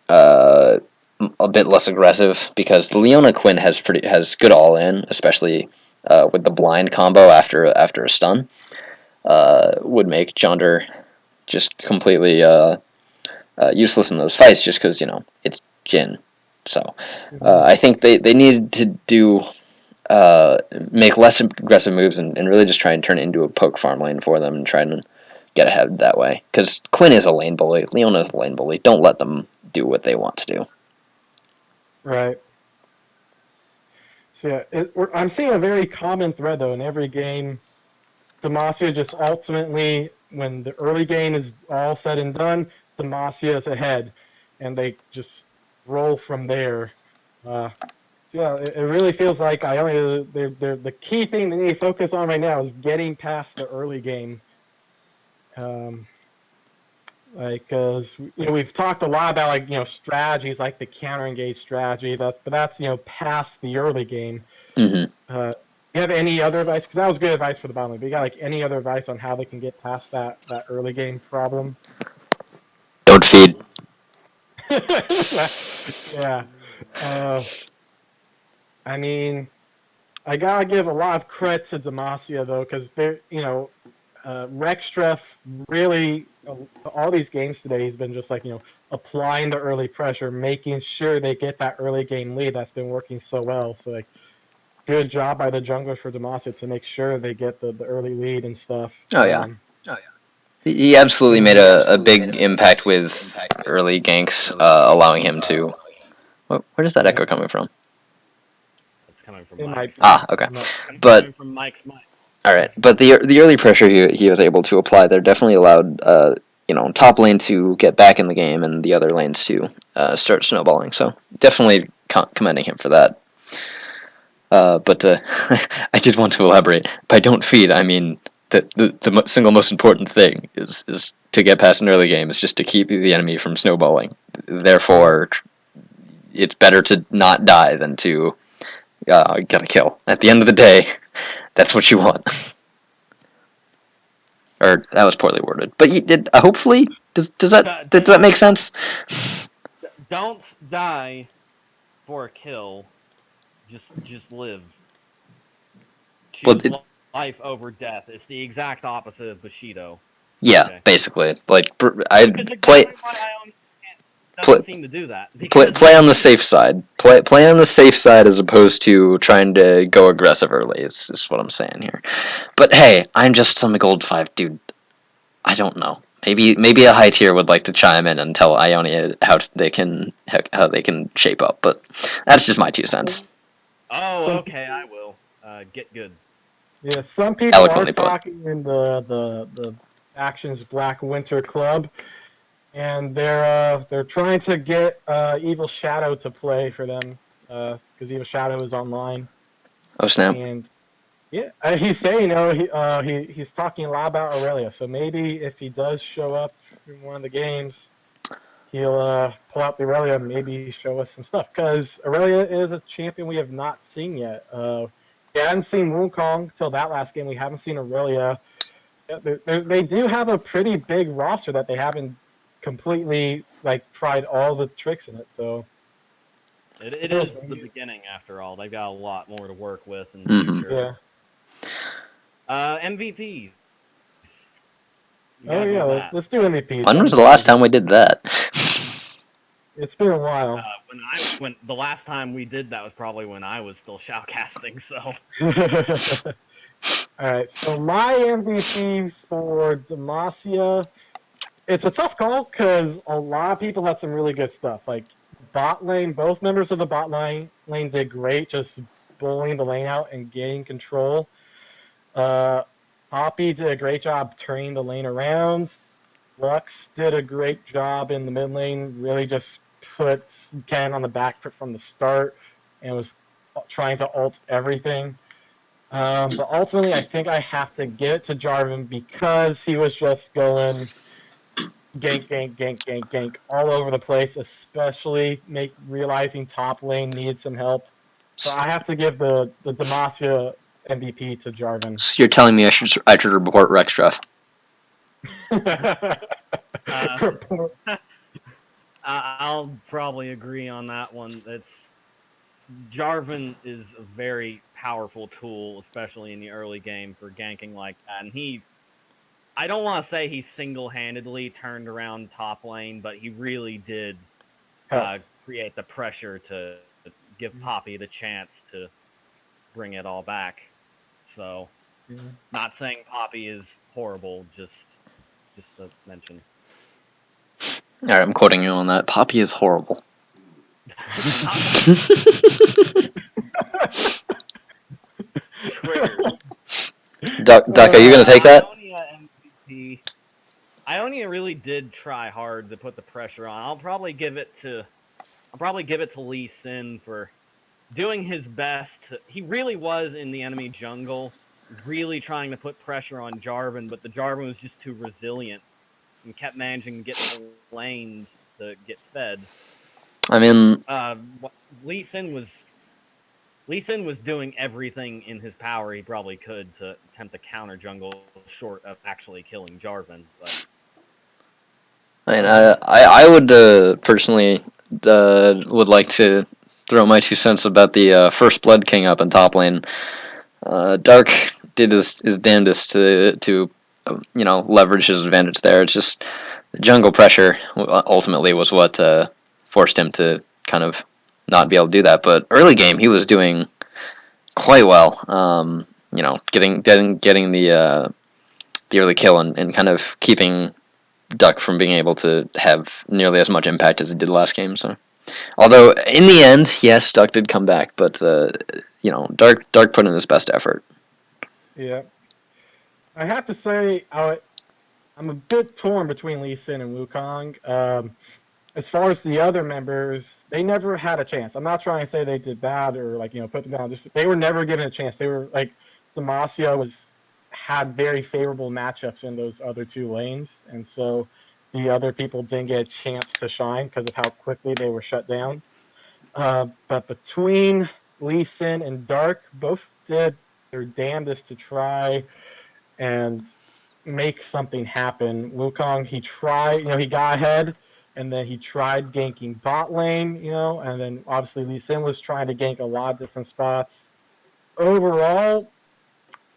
a bit less aggressive, because the Leona Quinn has good all in, especially with the blind combo after a stun. Would make Jonder just completely useless in those fights, just because it's Jin. So I think they needed to make less aggressive moves, and really just try and turn it into a poke farm lane for them and try and get ahead that way. Because Quinn is a lane bully, Leona is a lane bully. Don't let them do what they want to do. Right. So yeah, I'm seeing a very common thread though in every game. Demacia just ultimately, when the early game is all said and done, Demacia is ahead, and they just roll from there. So yeah, it really feels like Ionia. The key thing they need to focus on right now is getting past the early game. Like, because we've talked a lot about strategies like the counter engage strategy. That's past the early game. Mm-hmm. You have any other advice? Because that was good advice for the bottom lane. But you got like any other advice on how they can get past that early game problem? Don't feed. Yeah. I mean, I gotta give a lot of credit to Demacia though, because they're Rextreff really all these games today he's been just like applying the early pressure, making sure they get that early game lead. That's been working so well. So like good job by the jungler for Demacia to make sure they get the early lead and stuff. Oh yeah. He absolutely made a big impact with early ganks, allowing him to. Where does that echo coming from? It's coming from It Mike. might. Okay. But Coming from Mike's mic. all right, but the early pressure he was able to apply there definitely allowed top lane to get back in the game, and the other lanes to start snowballing. So definitely commending him for that. But I did want to elaborate. By don't feed, I mean that the single most important thing is to get past an early game is just to keep the enemy from snowballing. Therefore, it's better to not die than to get a kill. At the end of the day, that's what you want. Or that was poorly worded, but you did. Hopefully, does that make sense? Don't die for a kill. Just live. Well, Choose life over death. It's the exact opposite of Bushido. yeah, Okay. basically. Like I Which is play exactly why I doesn't seem to do that. play on the safe side. Play on the safe side as opposed to trying to go aggressive early. Is what I'm saying here. But hey, I'm just some gold 5 dude. I don't know. Maybe a high tier would like to chime in and tell Ionia how they can shape up. But that's just my 2 cents. Oh, okay, I will. Get good. Yeah, some people are Eloquently put. talking in the Actions Black Winter Club, and they're trying to get Evil Shadow to play for them because Evil Shadow is online. Oh snap! And yeah, he's saying he's talking a lot about Aurelia. So maybe if he does show up in one of the games, he'll pull out the Aurelia and maybe show us some stuff. Because Aurelia is a champion we have not seen yet. We hadn't seen Wukong till that last game. We haven't seen Aurelia. They do have a pretty big roster that they haven't completely tried all the tricks in it. So It is the beginning, after all. They've got a lot more to work with in the Mm-hmm. future. Yeah. MVP. You Oh gotta yeah, do let's that. let's do MVPs. When was the last time we did that? It's been a while. When the last time we did that was probably when I was still shoutcasting. So All right, so my MVP for Demacia, it's a tough call because a lot of people had some really good stuff. Like bot lane, both members of the bot lane did great, just bullying the lane out and getting control. Poppy did a great job turning the lane around. Lux did a great job in the mid lane, really just put Ken on the back foot from the start and was trying to ult everything. But ultimately, I think I have to give it to Jarvan because he was just going gank, gank, gank, gank, gank all over the place, especially realizing top lane needed some help. So I have to give the Demacia MVP to Jarvan. So you're telling me I should report Rextruff? I'll probably agree on that one. Jarvan is a very powerful tool, especially in the early game for ganking like that. And I don't want to say he single-handedly turned around top lane, but he really did create the pressure to give Poppy the chance to bring it all back. So, not saying Poppy is horrible, just to mention. All right, I'm quoting you on that. Poppy is horrible. Triggered. Duck, are you gonna take that? Ionia MVP. Ionia really did try hard to put the pressure on. I'll probably give it to Lee Sin for doing his best. He really was in the enemy jungle, really trying to put pressure on Jarvan, but the Jarvan was just too resilient and kept managing to get to lanes to get fed. I mean, Lee Sin was doing everything in his power he probably could to attempt to counter jungle, short of actually killing Jarvan. But I would personally would like to throw my 2 cents about the first Blood King up in top lane. Dark did his damnedest to leverage his advantage there. It's just the jungle pressure ultimately was what forced him to kind of not be able to do that. But early game he was doing quite well. Getting the early kill and kind of keeping Duck from being able to have nearly as much impact as he did last game. So, although in the end, yes, Duck did come back, but Dark put in his best effort. Yeah, I have to say I'm a bit torn between Lee Sin and Wukong. As far as the other members, they never had a chance. I'm not trying to say they did bad or put them down. Just they were never given a chance. They were like Demacia had very favorable matchups in those other two lanes, and so the other people didn't get a chance to shine because of how quickly they were shut down. But between Lee Sin and Dark, both did their damnedest to try and make something happen. Wukong, he tried, he got ahead, and then he tried ganking bot lane, and then obviously Lee Sin was trying to gank a lot of different spots. Overall,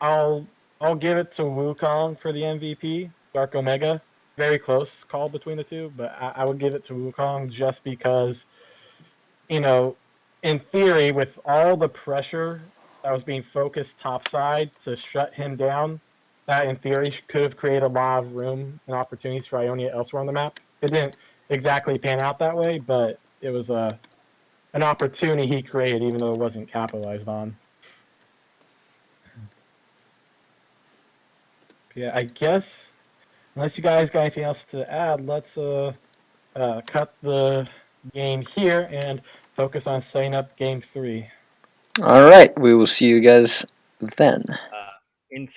I'll give it to Wukong for the MVP. Dark Omega, very close call between the two, but I would give it to Wukong just because, in theory, with all the pressure that was being focused topside to shut him down, that in theory could have created a lot of room and opportunities for Ionia elsewhere on the map. It didn't exactly pan out that way, but it was an opportunity he created, even though it wasn't capitalized on. Yeah, I guess unless you guys got anything else to add, let's cut the game here and focus on setting up game 3. All right, we will see you guys then. in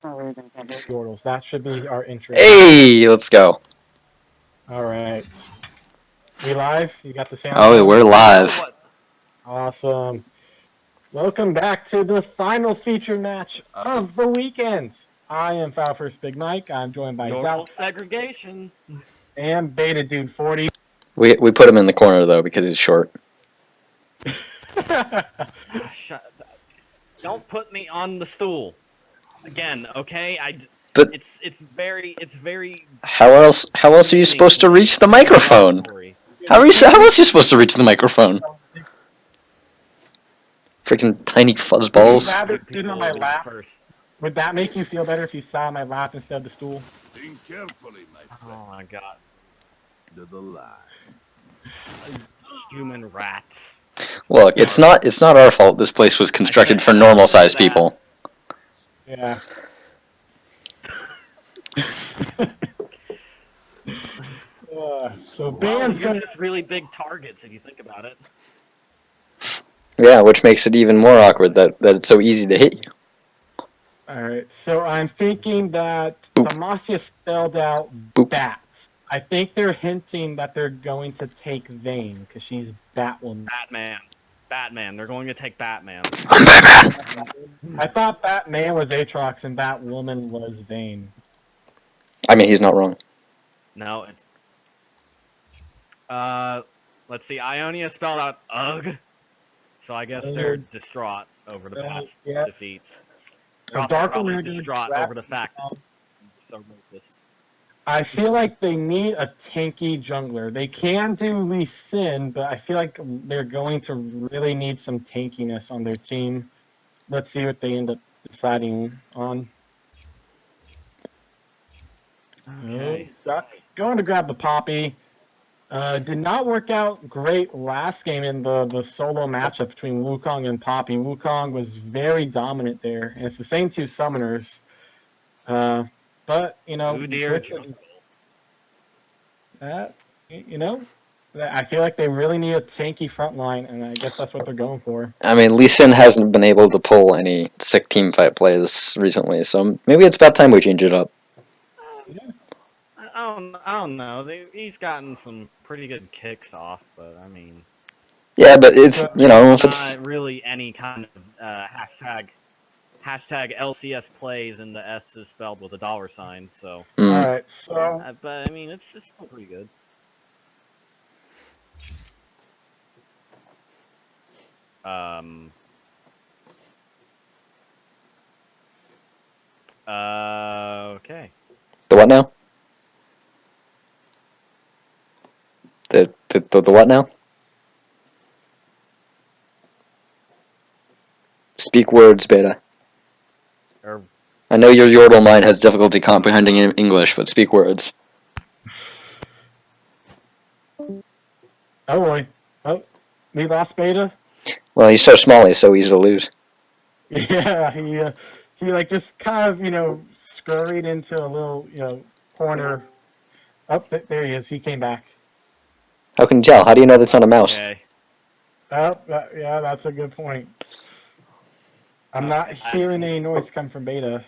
Yordles. That should be our intro. Hey, let's go. All right. We live? You got the sound? Oh, going? we're live. Awesome. Welcome back to the final feature match of the weekend. I am Foul First Big Mike. I'm joined by Yordle Xalk segregation. and Beta Dude 40. We put him in the corner though because he's short. Don't put me on the stool again, okay? But it's very how else are you supposed to reach the microphone? How else are you supposed to reach the microphone? Freaking tiny fuzzballs. Rather sit on my lap. Would that make you feel better if you sat on my lap instead of the stool? Think carefully, my friend. Oh my god. To the line. Human rats. Look, it's not our fault. This place was constructed for normal sized people. Yeah. So Ban's You're gonna just really big targets if you think about it. Yeah, which makes it even more awkward that it's so easy to hit you. All right, so I'm thinking that Boop. Demacia spelled out Boop. bat. I think they're hinting that they're going to take Vayne because she's Batwoman. Batman. They're going to take Batman. I'm Batman. I thought Batman was Aatrox and Batwoman was Vayne. I mean, he's not wrong. No, it's let's see. Ionia spelled out ugh. So I guess they're distraught over the past defeats. They're So also Dark probably Omega distraught over the fact that so racist. I feel like they need a tanky jungler. They can do Lee Sin, but I feel like they're going to really need some tankiness on their team. Let's see what they end up deciding on. Okay. Going to grab the Poppy. Did not work out great last game in the solo matchup between Wukong and Poppy. Wukong was very dominant there, and it's the same two summoners. But you know, I feel like they really need a tanky front line, and I guess that's what they're going for. I mean, Lee Sin hasn't been able to pull any sick team fight plays recently, so maybe it's about time we change it up. I don't know. He's gotten some pretty good kicks off, but I mean. Yeah, but it's if not it's really any kind of hashtag LCS plays, and the S is spelled with a $sign. So. All right. So. But I mean, it's still pretty good. Okay. The what now? The what now? Speak words, Beta. I know your Yordle mind has difficulty comprehending English, but speak words. Oh boy. Oh, we lost Beta. Well, he's so small, he's so easy to lose. Yeah, he like just kind of scurried into a little corner. Oh, there he is. He came back. How can you tell? How do you know that's not a mouse? Okay. Oh, yeah, that's a good point. I'm not hearing any noise come from Beta.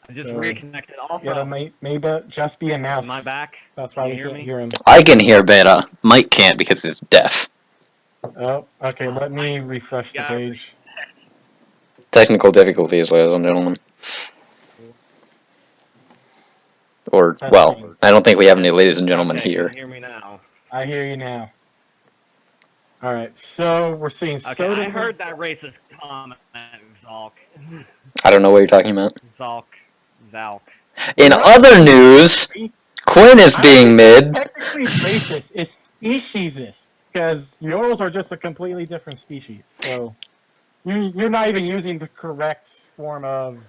I just reconnected. Also, yeah, maybe just be a mouse. Am I back? That's why we can't hear him. I can hear Beta. Mike can't because he's deaf. Oh, okay. Let me refresh the page. Technical difficulties, ladies and gentlemen. Or, well, I don't think we have any ladies and gentlemen here. Can you hear me now? I hear you now. All right, so we're seeing. Okay, I heard that racist comment, Xalk. I don't know what you're talking about. Xalk. In other news, Quinn is being mid. Technically racist. It's speciesist because Yordles are just a completely different species. So you're not even using the correct form of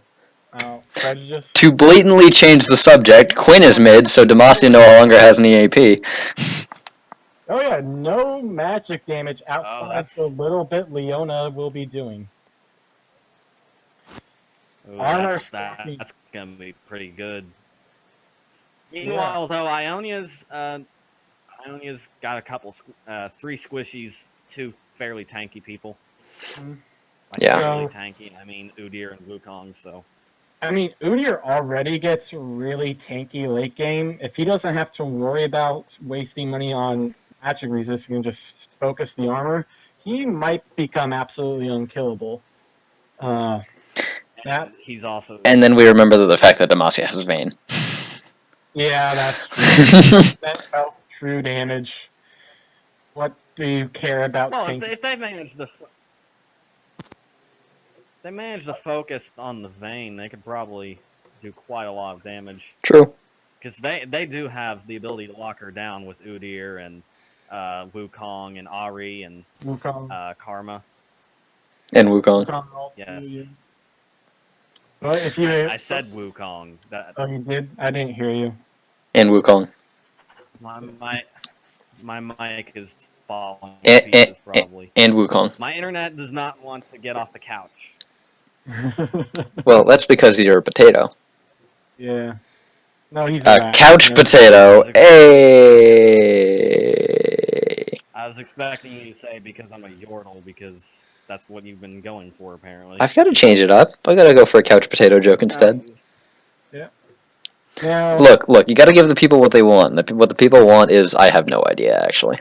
prejudice. To blatantly change the subject, Quinn is mid, so Demacia no longer has an EAP. Oh yeah, no magic damage outside the little bit Leona will be doing. That's gonna be pretty good. Meanwhile, though, Ionia's got a couple, 3 squishies, 2 fairly tanky people. Yeah. Fairly tanky. I mean, Udyr and Wukong. So. I mean, Udyr already gets really tanky late game. If he doesn't have to worry about wasting money on magic resist, he can just focus the armor. He might become absolutely unkillable. That And he's also And then we remember the fact that Demacia has Vayne. yeah, that's true. 50% health, true damage. What do you care about well. tanky? If they manage to focus on the vein, they could probably do quite a lot of damage. True. Because they do have the ability to lock her down with Udyr and Wukong and Ari and Wukong. Karma. And Wukong. Yes. But if you I said Wukong. oh, you did? I didn't hear you. And Wukong. My mic is falling to pieces probably. And Wukong. My internet does not want to get off the couch. Well, that's because you're a potato. Yeah. No, he's A couch potato. Hey. I was expecting you to say because I'm a Yordle, because that's what you've been going for, apparently. I've got to change it up. I got to go for a couch potato joke instead. Yeah. Now, Look, you got to give the people what they want. What the people want is, I have no idea, actually.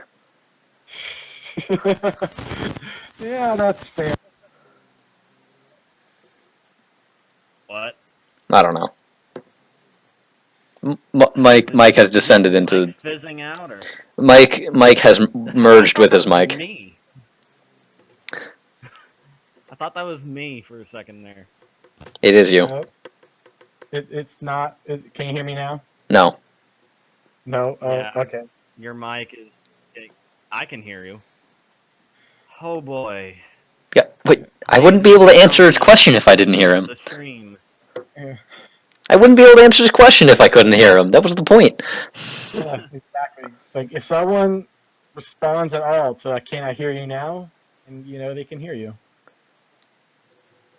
yeah, that's fair. What? I don't know. Mike has descended into... Like fizzing out, or? Mike has merged with his mic. Me. I thought that was me for a second there. It is you. It's not. Can you hear me now? No. No? Oh, Yeah. okay. Your mic is... I can hear you. Oh boy. Yeah, wait. I wouldn't be able to answer his question if I didn't hear him. The stream. Yeah. I wouldn't be able to answer his question if I couldn't hear him. That was the point. Yeah, exactly. It's like if someone responds at all to "Can I hear you now?" and they can hear you.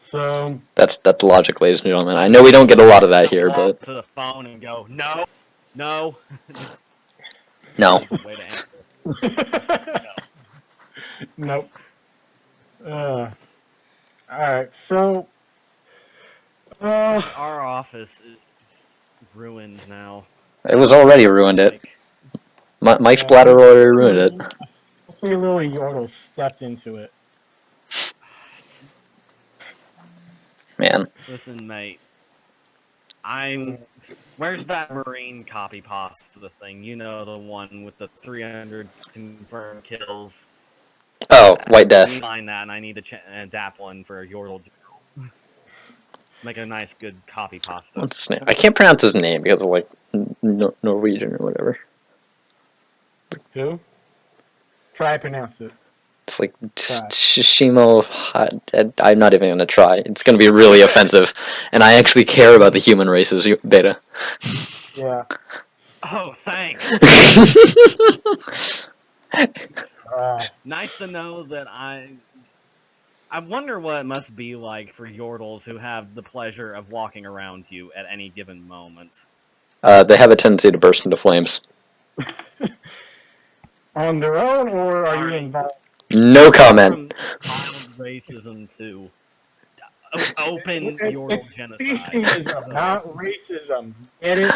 So that's logic, ladies and gentlemen. I know we don't get a lot of that here, but to the phone and go, no. no. Way to answer. Nope. All right. So our office is ruined now. It was already ruined. Mike's bladder already ruined it. Your little Yordle stepped into it. Man. Listen, mate. Where's that Marine copy pasta thing? You know, the one with the 300 confirmed kills. Oh, White Death. I find that, and I need to adapt one for a Yordle. Make a nice, good copy pasta. What's his name? I can't pronounce his name because of like Norwegian or whatever. Who? Try to pronounce it. It's like Shishimo. I'm not even gonna try. It's gonna be really offensive, and I actually care about the human races, Beta. Yeah. Oh, thanks. Nice to know that I wonder what it must be like for Yordles who have the pleasure of walking around you at any given moment. They have a tendency to burst into flames. On their own, or are you involved? No comment. From mild racism to open Yordle genocide. Speciesism, not racism. Get it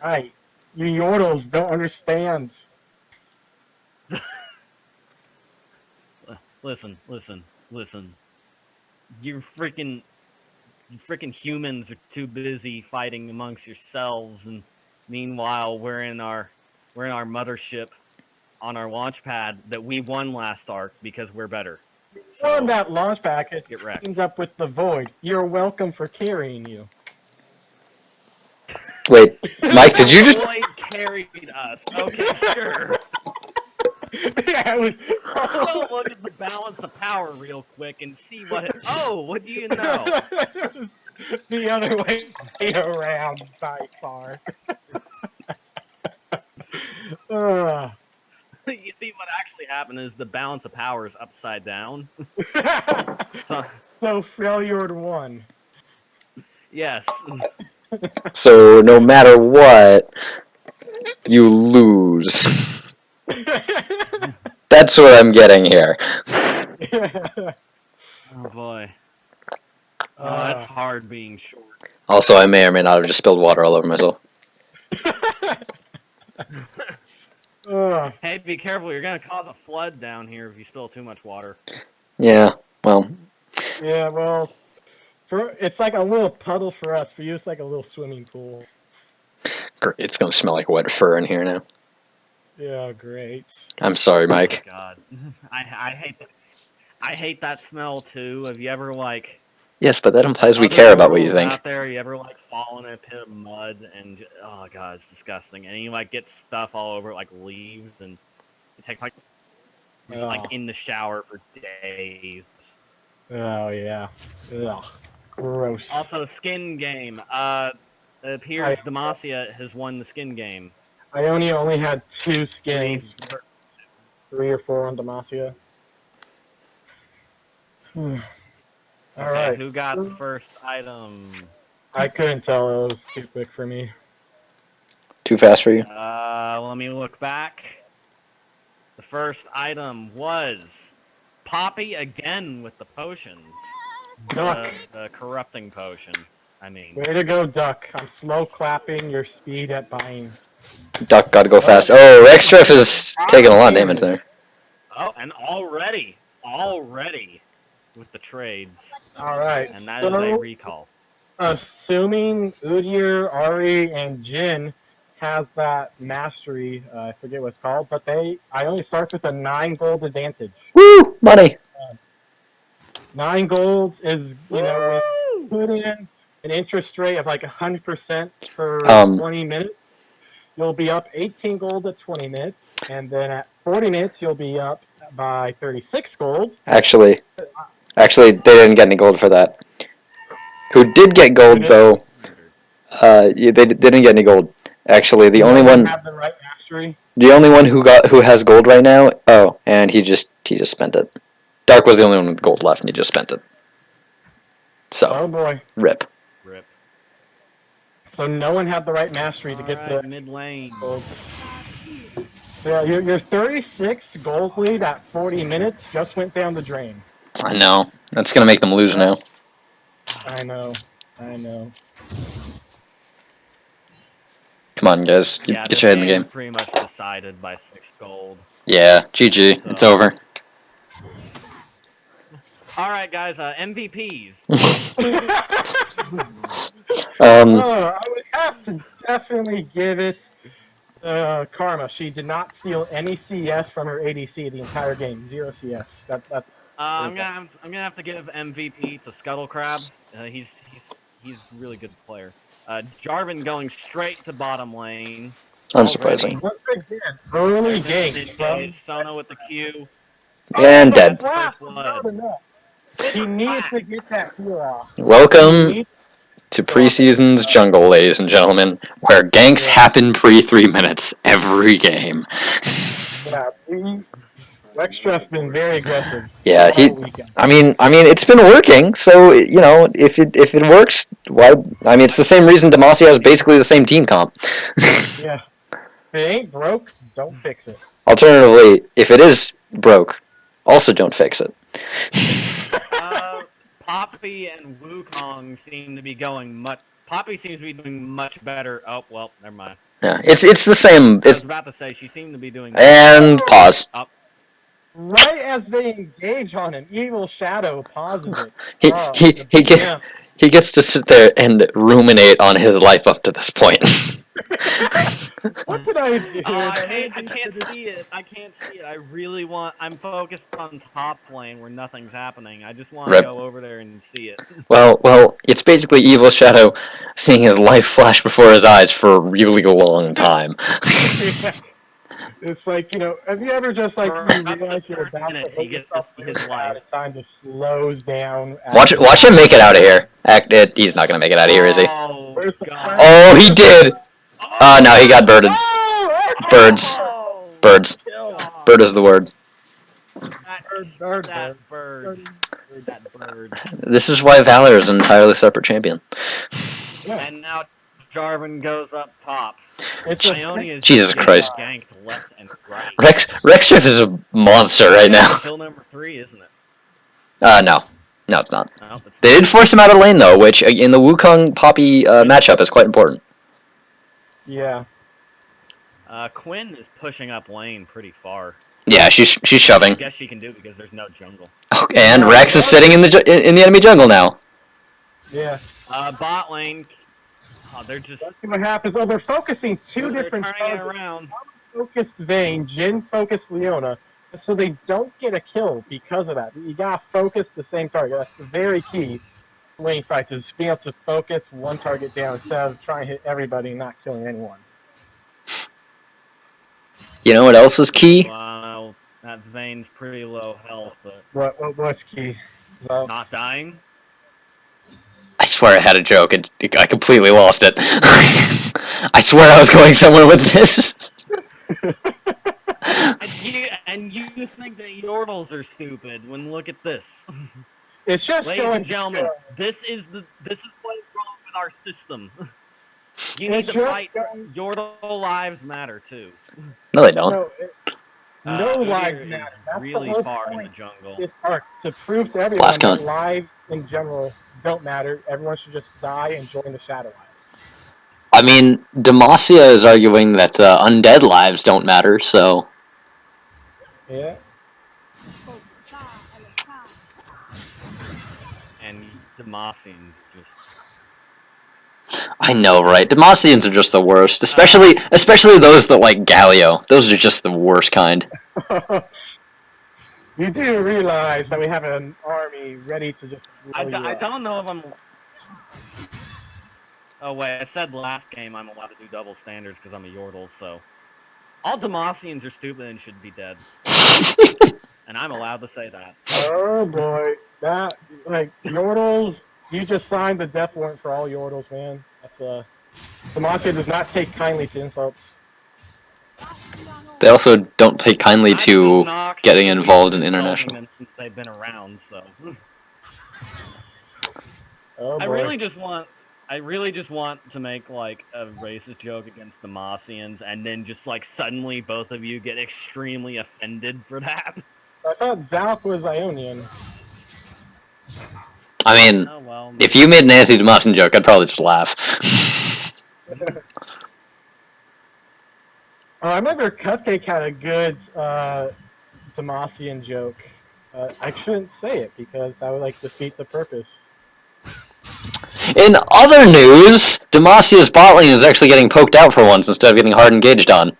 right. You Yordles don't understand. Listen. You freaking humans are too busy fighting amongst yourselves, and meanwhile we're in our mothership on our launch pad that we won last arc because we're better. So on that launch packet, get wrecked. Ends up with the void. You're welcome for carrying you. Wait, Mike, did you just... The void carried us. Okay, sure. Yeah, it was... Let's look at the balance of power real quick and see what what do you know? It was the other way around by far. You see, what actually happened is the balance of power is upside down. So failure one. Yes. So no matter what, you lose. That's what I'm getting here. Oh boy. Oh, that's hard being short. Also, I may or may not have just spilled water all over myself. Ugh. Hey, be careful! You're gonna cause a flood down here if you spill too much water. Yeah, well, Yeah, well, it's like a little puddle for us. For you, it's like a little swimming pool. great. It's gonna smell like wet fur in here now. Yeah, great. I'm sorry, Oh Mike. God, I hate that smell too. Have you ever like? Yes, but that implies we other care about what you girls think. out there, you ever like fall in a pit of mud and oh god, it's disgusting. And you like get stuff all over like leaves and you take like you're just like Oh. in the shower for days. Oh yeah. Ugh. Gross. Also, skin game. It appears Demacia has won the skin game. Ionia only had 2 Three. skins, 3 or 4 on Demacia. All Okay, right. who got the first item? I couldn't tell. It was too quick for me. Too fast for you? Let me look back. The first item was Poppy again with the potions. Duck. The corrupting potion. I mean, Way to go, Duck. I'm slow clapping your speed at buying. Duck gotta go fast. Oh, Rextreff is taking a lot of damage there. oh, and already with the trades, All right. and that is a recall. Assuming Udyr, Ari, and Jin has that mastery, I forget what it's called, but Ionia starts with a 9 gold advantage. Woo! Money! 9 gold is, with put in an interest rate of like 100% per 20 minutes. You'll be up 18 gold at 20 minutes, and then at 40 minutes, you'll be up by 36 gold. Actually, they didn't get any gold for that. Who did get gold, though, they didn't get any gold. Actually, the only one have the right mastery. The only one who has gold right now. Oh, and he just spent it. Dark was the only one with gold left, and he just spent it. So, Oh boy, rip. So no one had the right mastery to get the mid lane. gold. Yeah, your 36 gold lead at 40 minutes just went down the drain. I know. That's gonna make them lose now. I know. Come on, guys. Get your head in the game. Pretty much decided by 6 gold. Yeah, GG. So. It's over. All right, guys. MVPs. I would have to definitely give it Karma. She did not steal any CS from her ADC the entire game. 0 CS. That's. I'm gonna have to give MVP to Scuttle Crab. He's a really good player. Jarvan going straight to bottom lane. Unsurprising. Once again, early game. Sona with the Q. And dead. She needed to get that heal off. Welcome to preseason's jungle, ladies and gentlemen, where ganks happen pre-3 minutes every game. Yeah, Rextreff been very aggressive. Yeah, I mean, it's been working. So if it works, why? I mean, it's the same reason Demacia has basically the same team comp. Yeah, if it ain't broke, don't fix it. Alternatively, if it is broke, also don't fix it. Poppy and Wukong seem to be going much. Poppy seems to be doing much better. Oh well, never mind. Yeah, it's the same. I was about to say she seemed to be doing. And pause. Up. Right as they engage on an evil shadow, pauses it. He gets to sit there and ruminate on his life up to this point. What did I do? I can't see it. I really want. I'm focused on top lane where nothing's happening. I just want to go over there and see it. Well, it's basically Evil Shadow seeing his life flash before his eyes for a really long time. It's like, have you ever just like you realize you're about to he gets to see his life. Time just slows down. Watch him make it out of here. He's not gonna make it out of here, is he? Oh, God. Oh, he did. No, he got birded. Birds. Bird is the word. That bird. This is why Valor is an entirely separate champion. And now Jarvan goes up top. Jesus Christ. Ganked left and right. Rextreff is a monster right now. Kill number 3, isn't it? No. No, it's not. No, it's They did force him out of lane, though, which in the Wukong Poppy matchup is quite important. Yeah. Quinn is pushing up lane pretty far. Yeah, she's I shoving. guess she can do it because there's no jungle. And Rex is sitting in the enemy jungle now. Yeah. Bot lane. Oh, they're just Let's see what happens. Oh, they're focusing two they're different turning it targets. around. Focused Vayne, Jin focused Leona. So they don't get a kill because of that. You gotta focus the same target. That's very key lane fights, is being able to focus one target down instead of trying to hit everybody and not killing anyone. You know what else is key? Wow, that Vayne's pretty low health, but What's key? So, not dying. I swear I had a joke and I completely lost it. I swear I was going somewhere with this. And you think that Yordles are stupid when look at this. it's just Ladies going and gentlemen, this is what is wrong with our system. You need It's to just fight. going- Yordle lives matter too. No, they don't. No lives Udyr matter. is That's really the whole far in point the jungle. of this arc, to prove to everyone Last that gun. lives in general don't matter. Everyone should just die and join the Shadow Isles. I mean, Demacia is arguing that undead lives don't matter, so... Yeah. And Demacians are just. I know, right? Demacians are just the worst. Especially those that like Galio. Those are just the worst kind. You do realize that we have an army ready to just blow you I up. don't know if I'm. Oh wait, I said last game I'm allowed to do double standards because I'm a Yordle, so all Demacians are stupid and should be dead. And I'm allowed to say that. Oh boy, that Yordles. You just signed the death warrant for all Yordles, man. That's Demacia does not take kindly to insults. They also don't take kindly Neither does to Nox, getting but we've involved been in insulting international. them since they've been around, so. Oh boy. I really just want to make like a racist joke against the Demacians, and then just like suddenly both of you get extremely offended for that. I thought Xalk was Ionian. I mean, Oh well. if you made an Anthony Demacian joke, I'd probably just laugh. I remember Cupcake had a good Demacian joke. I shouldn't say it because that would defeat the purpose. In other news, Demacia's bot lane is actually getting poked out for once instead of getting hard engaged on.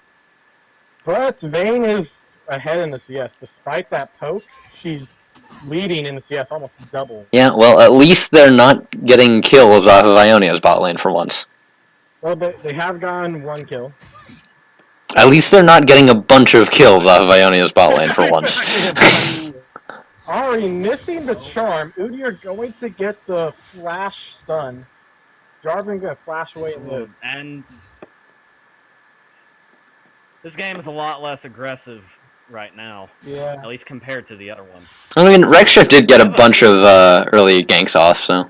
But Vayne is ahead in the CS. Despite that poke, she's leading in the CS almost double. Yeah, well, at least they're not getting kills off of Ionia's bot lane for once. Well, they have gotten one kill. At least they're not getting a bunch of kills off of Ionia's bot lane for once. Already missing the charm. Udyr going to get the flash stun. Jarvan gonna flash away and live. And this game is a lot less aggressive right now. Yeah. At least compared to the other one. I mean, Rexshift did get a bunch of early ganks off, so...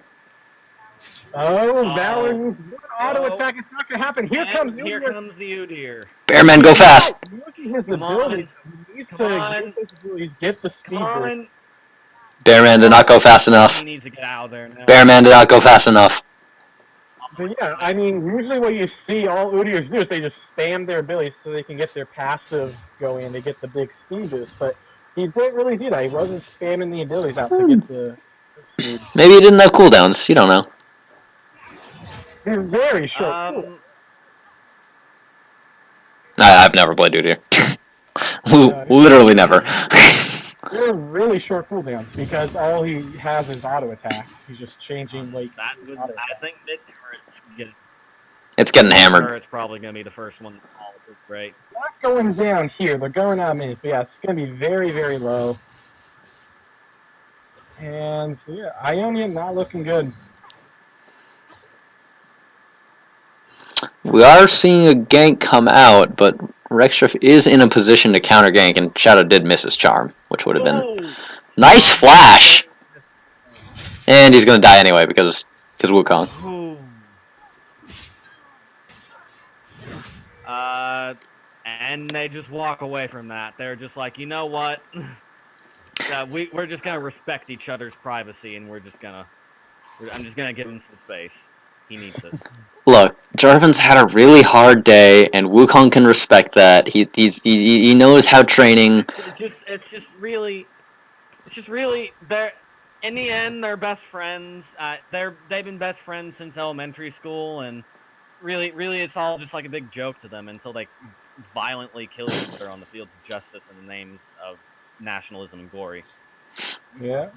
Oh, Valor auto attack. It's not gonna happen. Here comes the Udyr. Bearman, go fast! Using his Come ability. on. He needs Come to on. get his abilities, get the speed Come boost. on. Bearman did not go fast enough. He needs to get out of there now. Bearman did not go fast enough. But yeah, I mean, usually what you see all Udyrs do is they just spam their abilities so they can get their passive going and they get the big speed boost. But he didn't really do that. He wasn't spamming the abilities out to get the speed. Maybe he didn't have cooldowns, you don't know. They're very short. I've never played Udyr. Literally never. They're really short cooldowns because all he has is auto attacks. He's just changing I think mid turret's It's getting hammered. turret's probably gonna be the first one. Great. Not going down here. They're going out of minutes, but yeah, it's gonna be very, very low. And yeah, Ionia not looking good. We are seeing a gank come out, but Rexstriff is in a position to counter gank, and Shadow did miss his charm, which would have been nice flash. And he's gonna die anyway because Wukong. And they just walk away from that. They're just like, you know what? we're just gonna respect each other's privacy, and I'm just gonna give him some space. He needs it. Look, Jarvan's had a really hard day, and Wukong can respect that. He knows how training. It's just really they're in the end they're best friends. They've been best friends since elementary school, and really it's all just like a big joke to them until they violently kill each other on the fields of justice in the names of nationalism and glory. Yeah.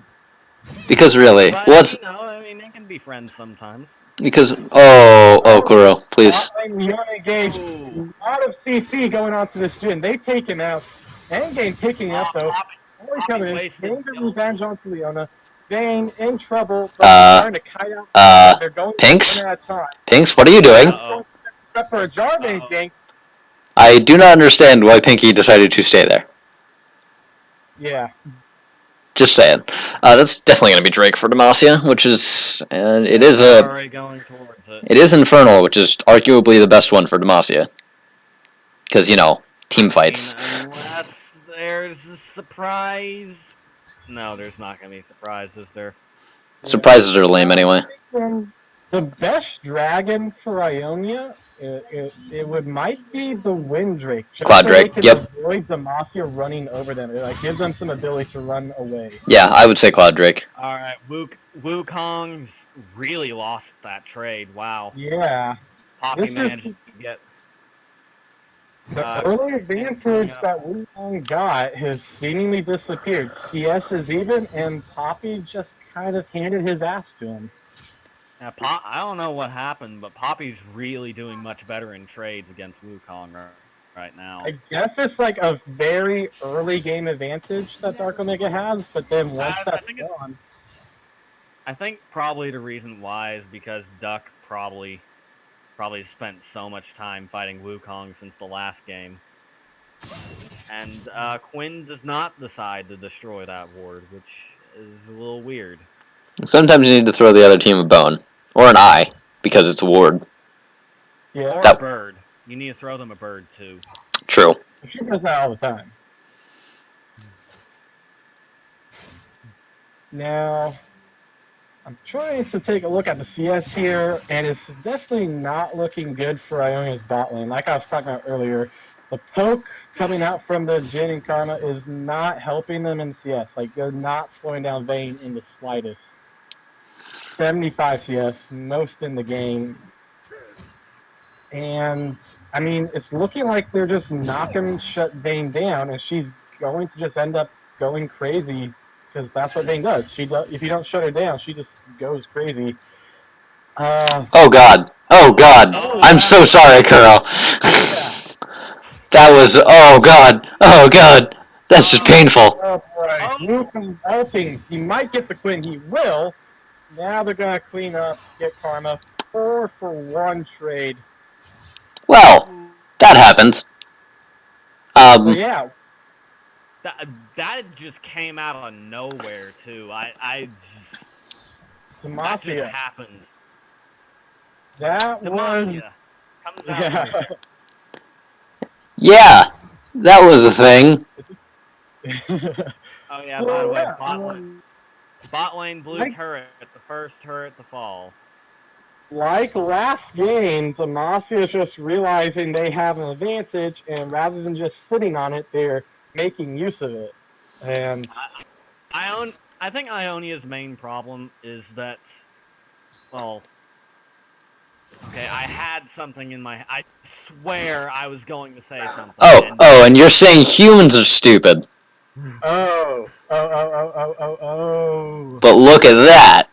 Because really, But what's I mean, they can be friends sometimes. because Kuro, please. You're engaged. Ooh. A lot of CC going on to this gym. They taken out. Endgame picking up though. Only coming in. wasted Getting the kills. revenge onto Leona. Vayne in trouble, but he's starting to kite out. They're going Pinks? one at a time. Pinks, what are you doing? Except for a Jarvan gank. I do not understand why Pinky decided to stay there. Yeah. Just saying. That's definitely going to be Drake for Demacia, which is it is already going towards it. It is Infernal, which is arguably the best one for Demacia. Because, team fights. Unless there's a surprise. No, there's not going to be a surprise, is there? Surprises are lame anyway. The best dragon for Ionia, it might be the Wind Drake. Cloud Drake, so they can yep. avoid Demacia running over them. It gives them some ability to run away. Yeah, I would say Cloud Drake. Alright, Wukong's really lost that trade. Wow. Yeah. Poppy managed to get... The early advantage that Wukong got has seemingly disappeared. CS is even, and Poppy just kind of handed his ass to him. Now, I don't know what happened, but Poppy's really doing much better in trades against Wukong right now. I guess it's like a very early game advantage that Dark Omega has, but then once that's gone... I think probably the reason why is because Duck probably spent so much time fighting Wukong since the last game. And Quinn does not decide to destroy that ward, which is a little weird. Sometimes you need to throw the other team a bone. Or an eye, because it's a ward. Yeah. Or a bird. You need to throw them a bird, too. True. She does that all the time. Now, I'm trying to take a look at the CS here, and it's definitely not looking good for Ionia's bot lane. Like I was talking about earlier, the poke coming out from the Jhin and Karma is not helping them in CS. Like, they're not slowing down Vayne in the slightest. 75 CS, most in the game. And, I mean, it's looking like they're just not going to shut Vayne down, and she's going to just end up going crazy, because that's what Vayne does. If you don't shut her down, she just goes crazy. Oh god. Oh god. I'm so sorry, Kuro. That was... Oh god. Oh god. That's just painful. Oh boy. Wukong ulting. He might get the Quinn. He will. Now they're going to clean up, get Karma. 4-for-1 trade. Well, that happened. So yeah. That just came out of nowhere, too. That just happened. That was... Comes out Yeah, that was a thing. Oh yeah, by the way, bot lane blue turret, the first turret to fall. Like last game, Demacia is just realizing they have an advantage, and rather than just sitting on it, they're making use of it. And I think Ionia's main problem is that, well, okay, I had something in my... I swear I was going to say something. And you're saying humans are stupid. Oh. But look at that.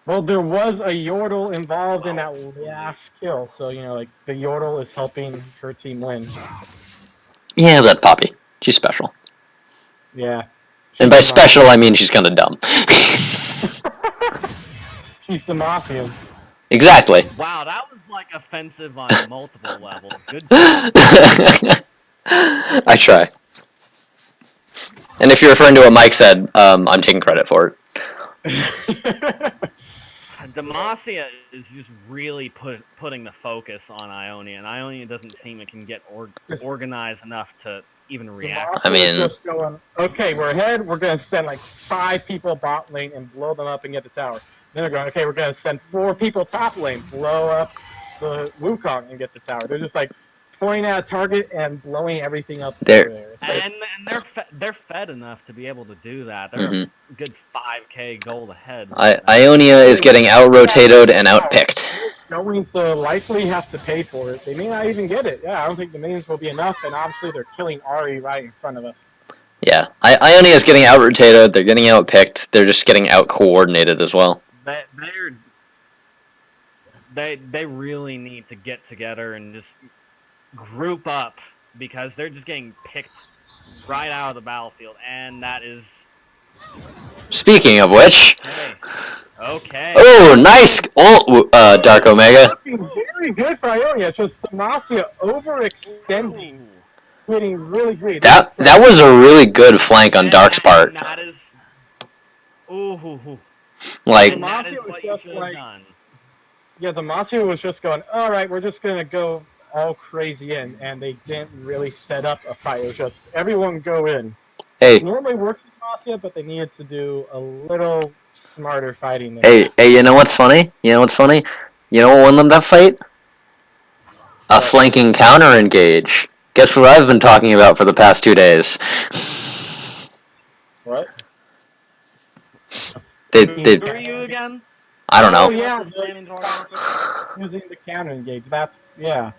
Well, there was a Yordle involved in that last kill, so, like, the Yordle is helping her team win. Yeah, that Poppy. She's special. Yeah. And by special, I mean she's kind of dumb. She's Demacian. Exactly. Wow, that was, like, offensive on multiple levels. Good job. I try. And if you're referring to what Mike said, I'm taking credit for it. Demacia is just really putting the focus on Ionia, and Ionia doesn't seem it can get organized enough to even react. Demacia I mean- was just going, okay, we're ahead. We're going to send like 5 people bot lane and blow them up and get the tower. Then they're going, okay, we're going to send 4 people top lane, blow up the Wukong and get the tower. They're just like pointing at a target and blowing everything up They're- over there. It's like, And they're fed enough to be able to do that. They're Mhm. a good 5k gold ahead. Right now. Ionia is getting out-rotated and out-picked. they're going to likely have to pay for it. They may not even get it. Yeah, I don't think the minions will be enough, and obviously they're killing Ari right in front of us. Yeah, Ionia is getting out-rotated, they're getting out-picked, they're just getting out-coordinated as well. They really need to get together and just group up because they're just getting picked right out of the battlefield, and that is Speaking of which... okay. Oh, nice ult, Dark Omega. Looking very good for Ionia. It's just Demacia overextending, getting really great. That was a really good flank on Dark's part. That is, ooh, Like, and that is Demacia was what you just should have like- done. Yeah, Demacia was just going, all right, we're just going to go all crazy in, and they didn't really set up a fight. It was just everyone go in. hey, It normally works with Demacia, but they needed to do a little smarter fighting there. hey, you know what's funny? You know what won them that fight? A flanking counter engage. Guess what I've been talking about for the past 2 days? What? They Who are you again? I don't Oh, know. yeah, What's the name into our office? using the counter engage. That's, yeah.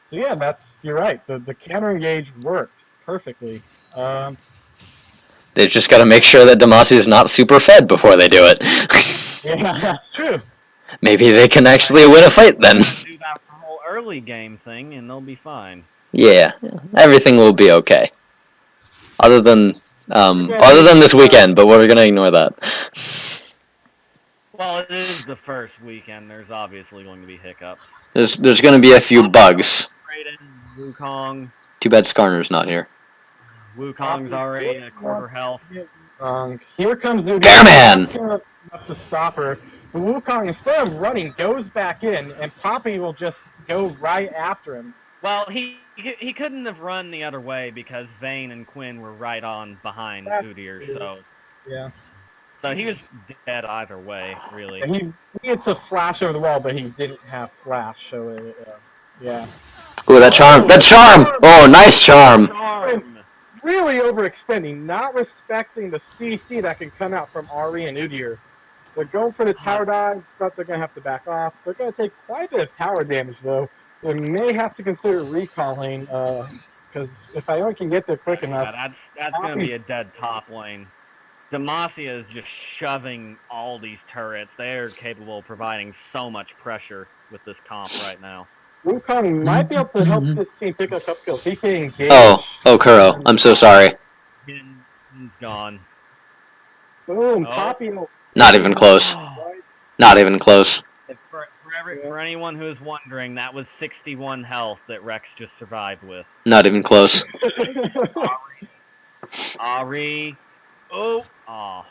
So, yeah, you're right. The counter engage worked perfectly. They've just got to make sure that Demacia is not super fed before they do it. Yeah, that's true. Maybe they can actually win a fight then. Do that whole early game thing, and they'll be fine. Yeah, everything will be okay. Other than this weekend, but we're gonna ignore that. Well, it is the first weekend. There's obviously going to be hiccups. There's gonna be a few bugs. Wukong. Too bad Skarner's not here. Wukong's already at quarter health. Here comes Zubi. Airman! Enough to stop her. But Wukong, instead of running, goes back in, and Poppy will just go right after him. Well, he couldn't have run the other way because Vayne and Quinn were right on behind That's Udyr, true. Yeah. so he was dead either way, really. And he needed to flash over the wall, but he didn't have flash, so yeah. Ooh, that charm! That charm! Oh, nice charm! Charm. Really overextending, not respecting the CC that can come out from Ari and Udyr. They're going for the tower dive, but they're going to have to back off. They're going to take quite a bit of tower damage, though. They may have to consider recalling, because if Ionia can get there quick enough... Yeah, that's going to be a dead top lane. Demacia is just shoving all these turrets. They are capable of providing so much pressure with this comp right now. Wukong might be able to help this team pick up a couple kills. He can engage. Oh, Kuro, I'm so sorry. He's gone. Boom, Oh. Poppy. Not even close. Not even close. For anyone who is wondering, that was 61 health that Rex just survived with. Not even close. Ari. Oh. Aw.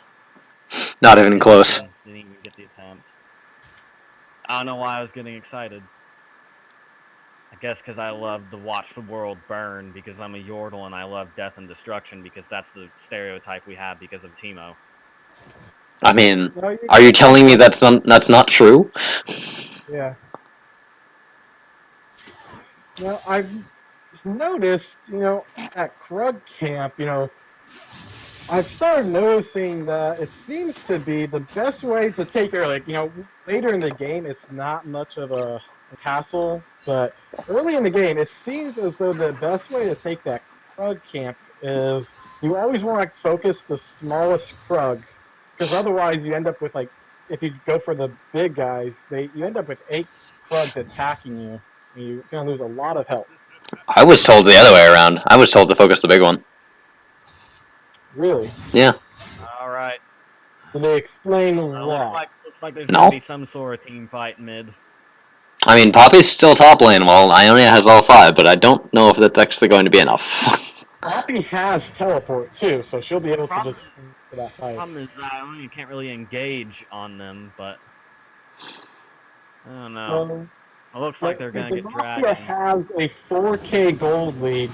Not even close. Didn't even get the attempt. I don't know why I was getting excited. I guess because I love to watch the world burn because I'm a Yordle and I love death and destruction because that's the stereotype we have because of Teemo. I mean, are you telling me that's not true? Yeah. Well, I've noticed, at Krug Camp, I've started noticing that it seems to be the best way to take her. Like, later in the game, it's not much of a hassle, but early in the game, it seems as though the best way to take that Krug Camp is you always want to focus the smallest Krug, because otherwise you end up with, like, if you go for the big guys, you end up with 8 Krugs attacking you, and you're going to lose a lot of health. I was told the other way around. I was told to focus the big one. Really? Yeah. All right. Did they explain why? Looks like there's No. going to be some sort of team fight mid. I mean, Poppy's still top lane while Ionia has all 5, but I don't know if that's actually going to be enough. Poppy has teleport too, so she'll be able to just for that The fight. problem is you can't really engage on them, but I don't know. It looks like they're going to get Demacia dragged. has a 4K gold lead.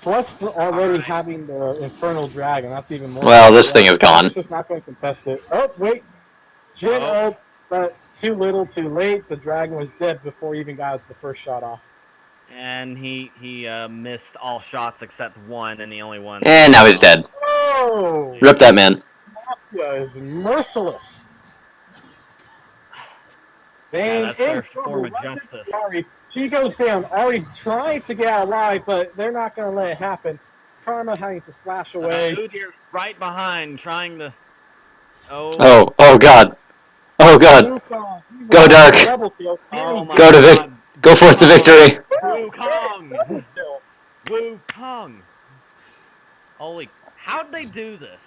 Plus already having the Infernal Dragon. That's even more. Well, fun. this thing is gone. It's just not going to contest it. Oh, wait. Jin Oh. ult, but too little, too late. The dragon was dead before he even got the first shot off. And he missed all shots except one, and the only one. And now he's dead. Oh! Rip that man. Demacia is merciless. Yeah, that's their in trouble. form of Right next to justice. Ari. She goes down. Ari trying to get out alive, but they're not going to let it happen. Karma having to flash away. Udyr right behind, trying to. Oh God. Oh God. Wukong, he Go wants dark. a double kill. Oh my Go to God. Go forth to victory. Wukong! Double kill. Wukong! Holy, how'd they do this?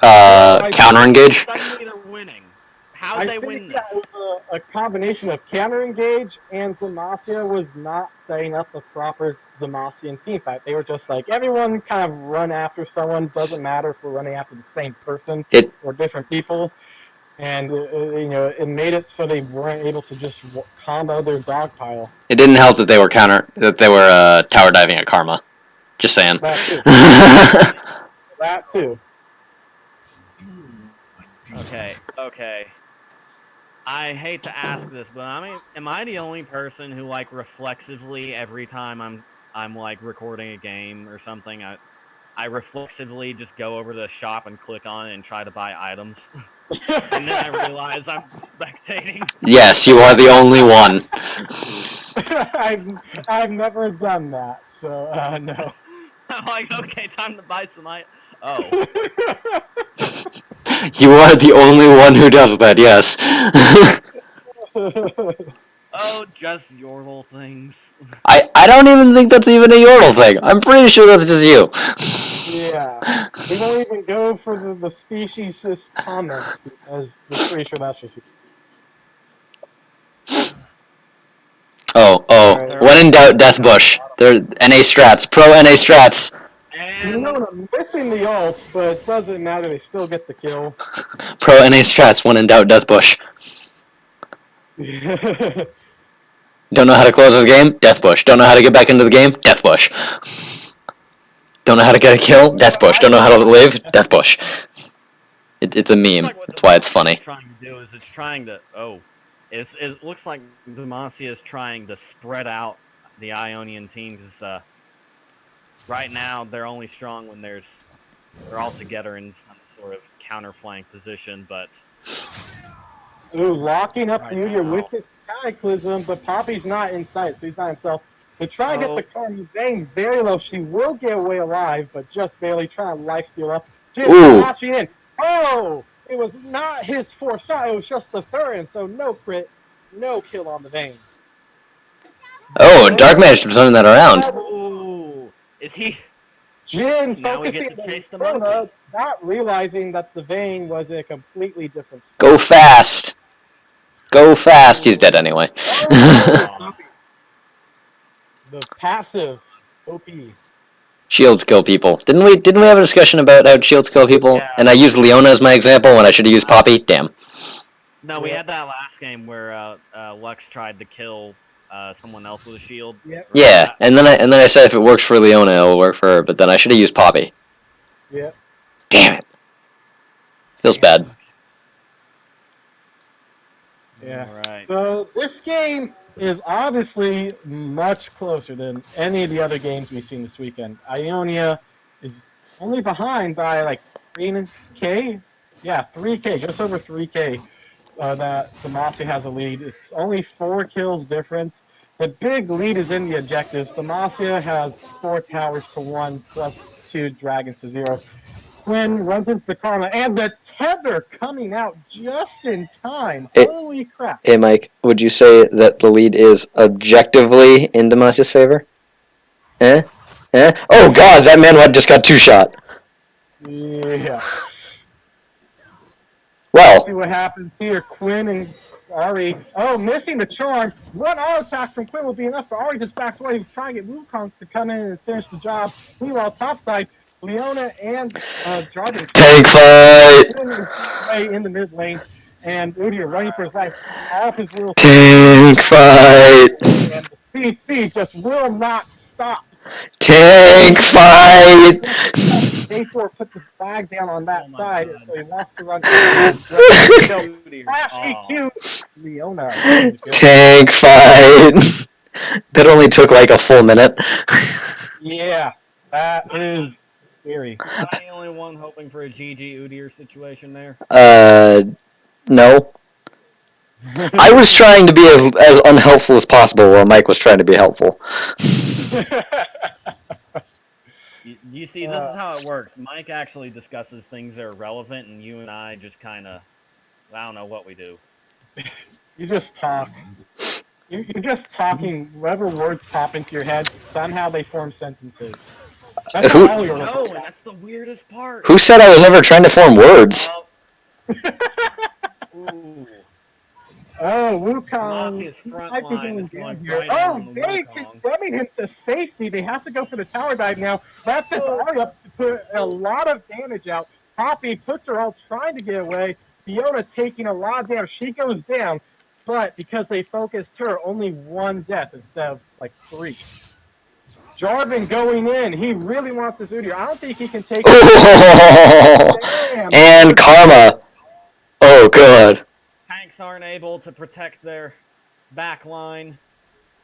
Counter engage. Suddenly they're winning. How'd I they think win that this? was a combination of counter engage and Demacia was not setting up the proper Demacian team fight. They were just like, everyone kind of run after someone. Doesn't matter if we're running after the same person or different people. And it made it so they weren't able to just combo their dog pile. It didn't help that they were tower diving at Karma. Just saying. That too. That too. Okay. I hate to ask this, but am I the only person who reflexively every time I'm recording a game or something, I reflexively just go over to the shop and click on it and try to buy items, and then I realize I'm spectating. Yes, you are the only one. I've never done that, so no. I'm like, okay, time to buy some items. Oh. You are the only one who does that, yes. Oh, just Yordle things. I don't even think that's even a Yordle thing. I'm pretty sure that's just you. Yeah. We won't even go for the speciesist comments because we're pretty sure that's just you. Oh. Right. When in doubt, Death Bush. They're NA strats. Pro NA strats. And I'm missing the ult, but it doesn't matter. They still get the kill. Pro NA strats. When in doubt, Death Bush. Don't know how to close the game? Death Bush. Don't know how to get back into the game? Death Bush. Don't know how to get a kill? Death Bush. Don't know how to live? Death Bush. It's a meme. That's why it's funny. Trying to do is it's trying to it looks like Demacia is trying to spread out the Ionian team because right now they're only strong when they're all together in some sort of counter flank position, but Ooh, locking up Right Udyr now. with his Cataclysm, but Poppy's not in sight, so he's not himself. They try to get the Karma Bane very low. She will get away alive, but just barely trying to lifesteal up. Jin flashing in. Oh! It was not his fourth shot, it was just the third, and so no crit, no kill on the Bane. Oh, Dark managed to turn that around. Ooh, is he? Jin Now we focusing get to on chase the Inferno, monkey. not realizing that the Vayne was in a completely different spot. Go fast. Go fast. He's dead anyway. Oh, the passive OP. Shields kill people. Didn't we have a discussion about how shields kill people? Yeah. And I used Leona as my example when I should have used Poppy? Damn. No, we had that last game where Lux tried to kill someone else with a shield. Yep. Yeah, and then I said if it works for Leona, it'll work for her, but then I should have used Poppy. Yep. Damn it. Feels bad. Yeah. Alright. So this game is obviously much closer than any of the other games we've seen this weekend. Ionia is only behind by like 3K. Yeah, 3K, just over 3K. That Demacia has a lead. It's only 4 kills difference. The big lead is in the objectives. Demacia has 4 towers to 1 plus 2 dragons to 0. Quinn runs into the Karma, and the tether coming out just in time. Holy crap. Hey, Mike, would you say that the lead is objectively in Demacia's favor? Eh? Oh, God, that man just got 2-shot. Yeah. Well. See what happens here. Quinn and Ari. Oh, missing the charm. One auto attack from Quinn will be enough, but Ari just backs away. He's trying to get Wukong to come in and finish the job. Meanwhile, topside, Leona and Jarvan. Tank fight! In the mid lane. And Udyr running for his life. All of his little tank fight! And the CC just will not stop. Tank fight! Day 4 put the flag down on that Oh my side, God. so he wants to run kill Udyr. Flash Oh. EQ Leona. getting the kill. Tank fight! That only took like a full minute. Yeah, that is scary. Was I the only one hoping for a GG Udyr situation there? No. I was trying to be as unhelpful as possible while Mike was trying to be helpful. You see, this is how it works. Mike actually discusses things that are relevant, and you and I just kind of, I don't know what we do. You just talk. You're just talking. Whatever words pop into your head, somehow they form sentences. That's Who- how Elliot No, was. and that's the weirdest part. Who said I was ever trying to form words? Ooh. Oh, Wukong Demacia's front might be line going is going down here. right Oh, on the they Wukong. condemning him to safety. They have to go for the tower dive now. That sets Ari up to put a lot of damage out. Poppy puts her out trying to get away. Fiona taking a lot of damage. She goes down, but because they focused her, only 1 death instead of like 3. Jarvan going in. He really wants this Udyr. I don't think he can take it. Damn. And Karma. Oh, good. Tanks aren't able to protect their back line.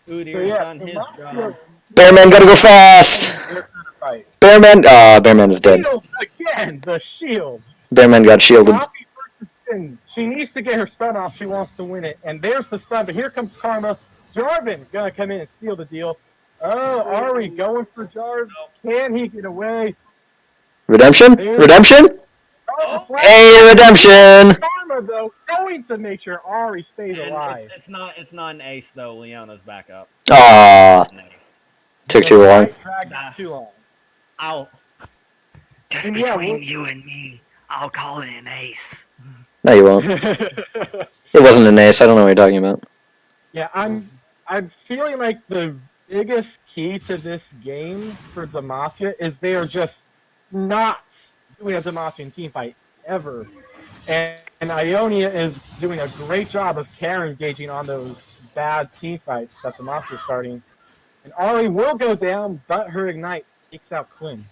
So, Udyr's yeah, done his job. Bearman gotta go fast. Bearman. Bearman is dead. Shield again. The shield. Bearman got shielded. Poppy versus Finn. She needs to get her stun off. She wants to win it. And there's the stun. But here comes Karma. Jarvan gonna come in and seal the deal. Oh, Ari going for Jarvan. Can he get away? Redemption? Redemption? Oh, Hey, redemption! Karma though going to make sure Ari stays And alive. it's not an ace though. Leona's back up. Aw, An ace. took too long. Dragged too long. I'll Just And yeah, between we'll- you and me, I'll call it an ace. No, you won't. It wasn't an ace. I don't know what you're talking about. Yeah, I'm feeling like the biggest key to this game for Demacia is they are just not doing a Demacian team fight ever. And Ionia is doing a great job of Karen engaging on those bad team fights that Demacia is starting. And Ari will go down, but her Ignite takes out Quinn.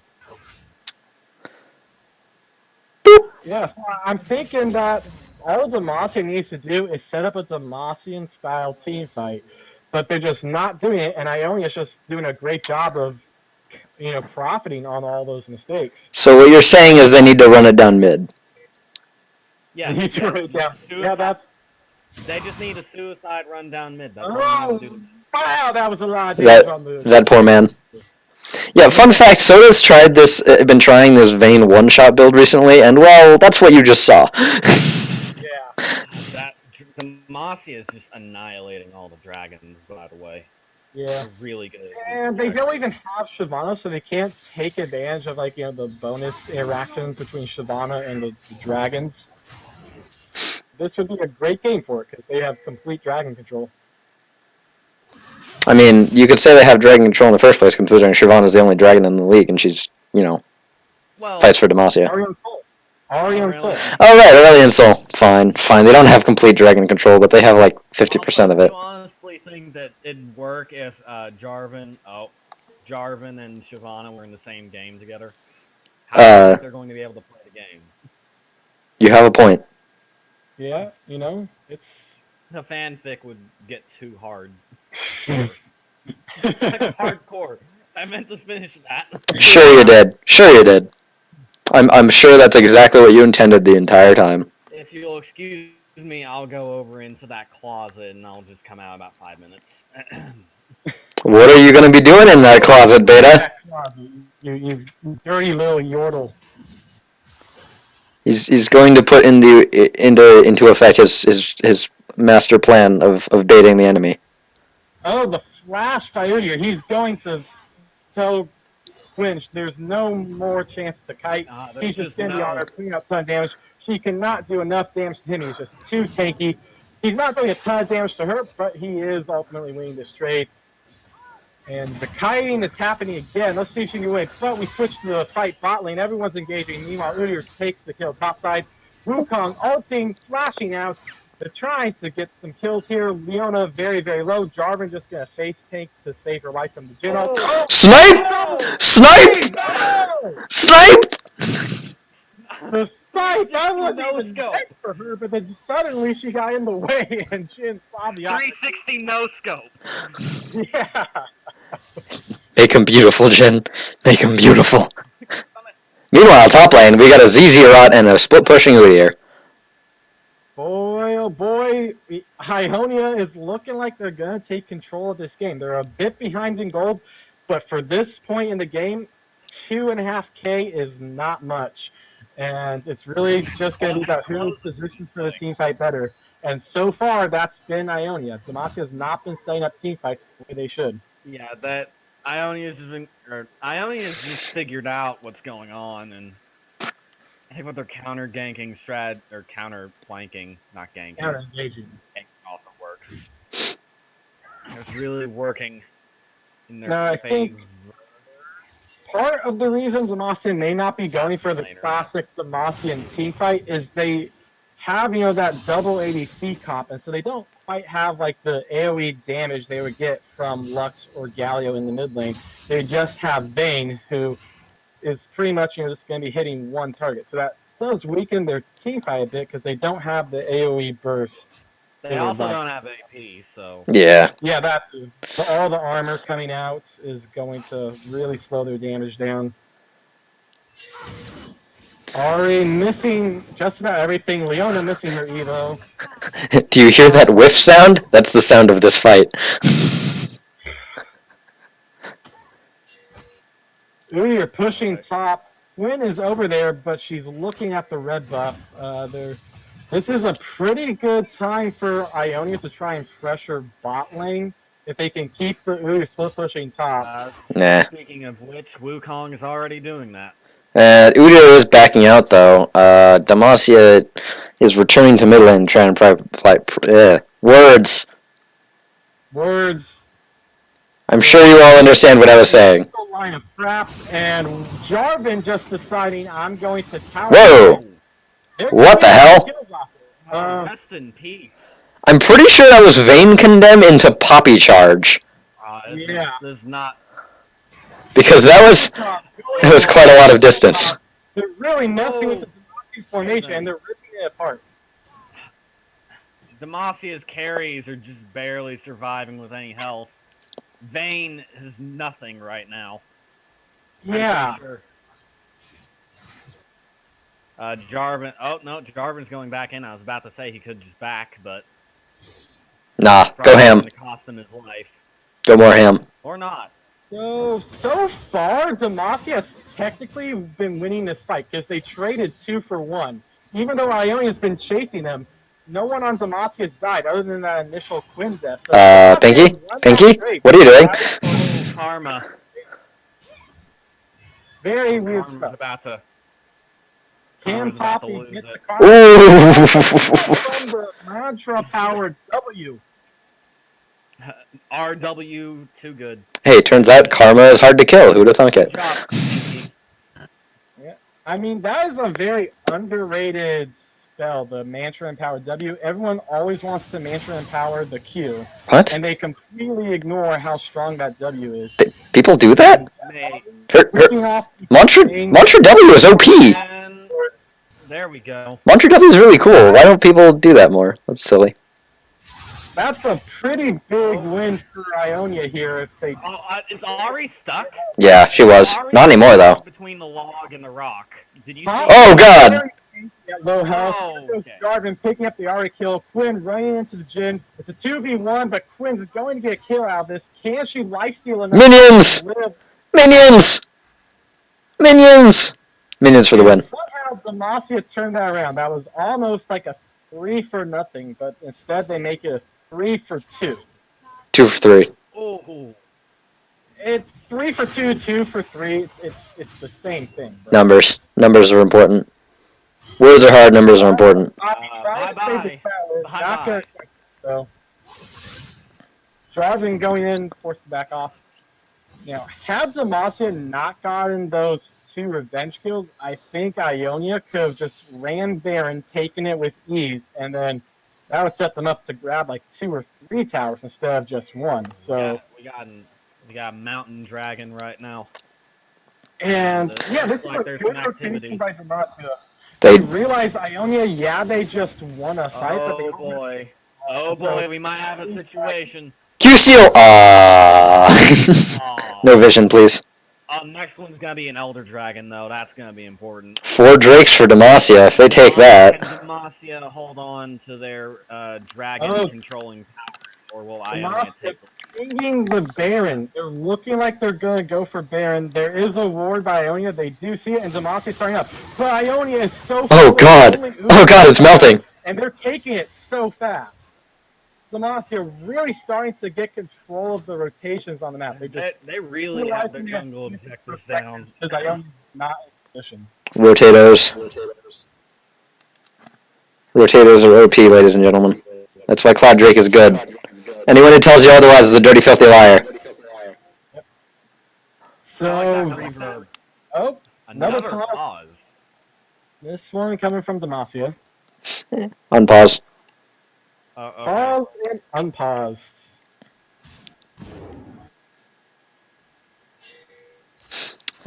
Yeah, so I'm thinking that all Demacia needs to do is set up a Demacian style team fight, but they're just not doing it, and Ionia's just doing a great job of, profiting on all those mistakes. So what you're saying is they need to run it down mid. yes, They need to run it down. Yeah, that's. They just need a suicide run down mid. That's all they have Oh, to do. wow, that was a lot of damage on the. That poor man. Yeah, fun fact, Soda's been trying this Vayne one-shot build recently, and well, that's what you just saw. Yeah. That Demacia is just annihilating all the dragons. By the way, Yeah. they're really good. And they don't even have Shyvana, so they can't take advantage of the bonus interactions between Shyvana and the dragons. This would be a great game for it because they have complete dragon control. I mean, you could say they have dragon control in the first place, considering Shyvana's the only dragon in the league, and she's, Well, fights for Demacia. Arian Soul. Oh, right, Aurelion Soul. Fine. They don't have complete dragon control, but they have like 50% of it. Do you honestly think that it'd work if Jarvan and Shyvana were in the same game together? How do you think they're going to be able to play the game? You have a point. Yeah, it's. The fanfic would get too hard. Hardcore. I meant to finish that. Sure you did. I'm sure that's exactly what you intended the entire time. If you'll excuse me, I'll go over into that closet and I'll just come out in about 5 minutes. What are you going to be doing in that closet, Beta? You dirty little yordle. He's going to put into effect his master plan of baiting the enemy. Oh, the flash by Udyr. He's going to tell Quinch there's no more chance to kite. He's just going to be on her, putting out a ton of damage. She cannot do enough damage to him. He's just too tanky. He's not doing a ton of damage to her, but he is ultimately winning this trade. And the kiting is happening again. Let's see if she can win. But we switch to the fight bot lane. Everyone's engaging. Meanwhile, Udyr takes the kill topside. Wukong ulting, flashing out. They're trying to get some kills here. Leona very, very low. Jarvan just gonna face tank to save her life from the Jin ult. Oh, Snipe! no! Sniped! No! Sniped! The snipe! That 360 wasn't no even scope. meant for her, but then suddenly she got in the way and Jin saw the opportunity. 360 no scope. Yeah. Make him beautiful, Jin. Make him beautiful. Meanwhile, top lane, we got a ZZ Rot and a split pushing Udyr. Boy, oh boy, Ionia is looking like they're going to take control of this game. They're a bit behind in gold, but for this point in the game, 2.5K is not much. And it's really just going to be about who positions for the team fight better. And so far, that's been Ionia. Demacia has not been setting up team fights the way they should. Yeah, that Ionia's just figured out what's going on, and I think with their counter ganking strat or counter flanking, not ganking, Counter engaging. ganking also works. It's really working in their No, I favor. think part of the reason Demacia may not be going for the Later. classic Demacian team fight is they have, that double ADC comp, and so they don't quite have like the AoE damage they would get from Lux or Galio in the mid lane. They just have Vayne, who is pretty much just going to be hitting one target. So that does weaken their team fight a bit because they don't have the AoE burst. They also don't have AP, so Yeah. Yeah, that too. But all the armor coming out is going to really slow their damage down. Ari missing just about everything. Leona missing her Evo. Do you hear that whiff sound? That's the sound of this fight. Ooh, you're pushing top. Quinn is over there, but she's looking at the red buff. This is a pretty good time for Ionia to try and pressure bot lane. If they can keep the split pushing top. Nah. Speaking of which, Wukong is already doing that. Udyr is backing out though. Demacia is returning to mid lane trying to words. Words. I'm sure you all understand what I was saying. Line of traps, and Jarvan just deciding I'm going to tower. Whoa! What the hell? Rest in peace. I'm pretty sure that was Vayne Condemn into Poppy Charge. Yeah. This is not. Because that was quite a lot of distance. They're really messing with the Demacia formation, and they're ripping it apart. Demacia's carries are just barely surviving with any health. Vayne is nothing right now. Yeah. Sure. Jarvan. Oh no, Jarvan's going back in. I was about to say he could just back, but Nah, go ham. to cost him his life. Go more ham. Or not. So far, Demacia has technically been winning this fight because they traded 2 for 1. Even though Ionia's been chasing them, no one on Demacia has died other than that initial Quinn death. So Pinky? Pinky? What are you doing? Oh, Karma. Very weird Karma's stuff. about to. Can Karma's about to Poppy lose get it. the Karma Ooh! from the mantra-powered W? RW, too good. Hey, turns out karma is hard to kill. Who'd have thunk Good it? job, Pinky. I mean, that is a very underrated spell, the Mantra Empowered W. Everyone always wants to Mantra Empower the Q, What? and they completely ignore how strong that W is. People do that? Mate. Looking off the Mantra W is OP! And there we go. Mantra W is really cool. Why don't people do that more? That's silly. That's a pretty big win for Ionia here if they... Oh, is Ari stuck? Yeah, she was. Ari Not anymore, though. Between the log and the rock. Did you see? Oh, God! At low health. Oh, okay. Jarvan picking up the Ari kill. Quinn running into the Jin. It's a 2v1, but Quinn's going to get a kill out of this. Can she lifesteal enough? Minions! To live? Minions! Minions! Minions for the win. Somehow Demacia turned that around. That was almost like a 3 for nothing, but instead they make it a 3 for 2. 2 for 3. Oh. It's 3 for 2, 2 for 3. It's the same thing. Bro. Numbers. Numbers are important. Words are hard, numbers are important. Bye-bye. Bye-bye. So, Jarvan going in, forced to back off. Had Demacia not gotten those 2 revenge kills, I think Ionia could have just ran there and taken it with ease, and then that would set them up to grab like 2 or 3 towers instead of just one. So we got a mountain dragon right now. and It yeah, looks this is like a there's good some rotation activity. by Demacia. They They realize Ionia, yeah, they just won a fight, but they Oh don't boy. Oh So- boy, we might have a situation. QCO. No vision, please. Next one's gonna be an Elder Dragon, though. That's gonna be important. 4 drakes for Demacia if they take Can that. Demacia hold on to their Oh. dragon controlling powers, or will Ionia Demacia take them? pinging the Baron. They're looking like they're gonna go for Baron. There is a ward by Ionia. They do see it, and Demacia's starting up. But Ionia is so Oh forward, god. only Oh god, it's melting. and they're taking it so fast. Demacia really starting to get control of the rotations on the map. They really have their jungle objectives down. Because Ionia's not in position. Rotatos. Rotatos are OP, ladies and gentlemen. That's why Cloud Drake is good. Anyone who tells you otherwise is a dirty, filthy liar. So, I like that reverb. oh, Another another pause. This one coming from Demacia. Unpause. Okay. Paused and unpaused.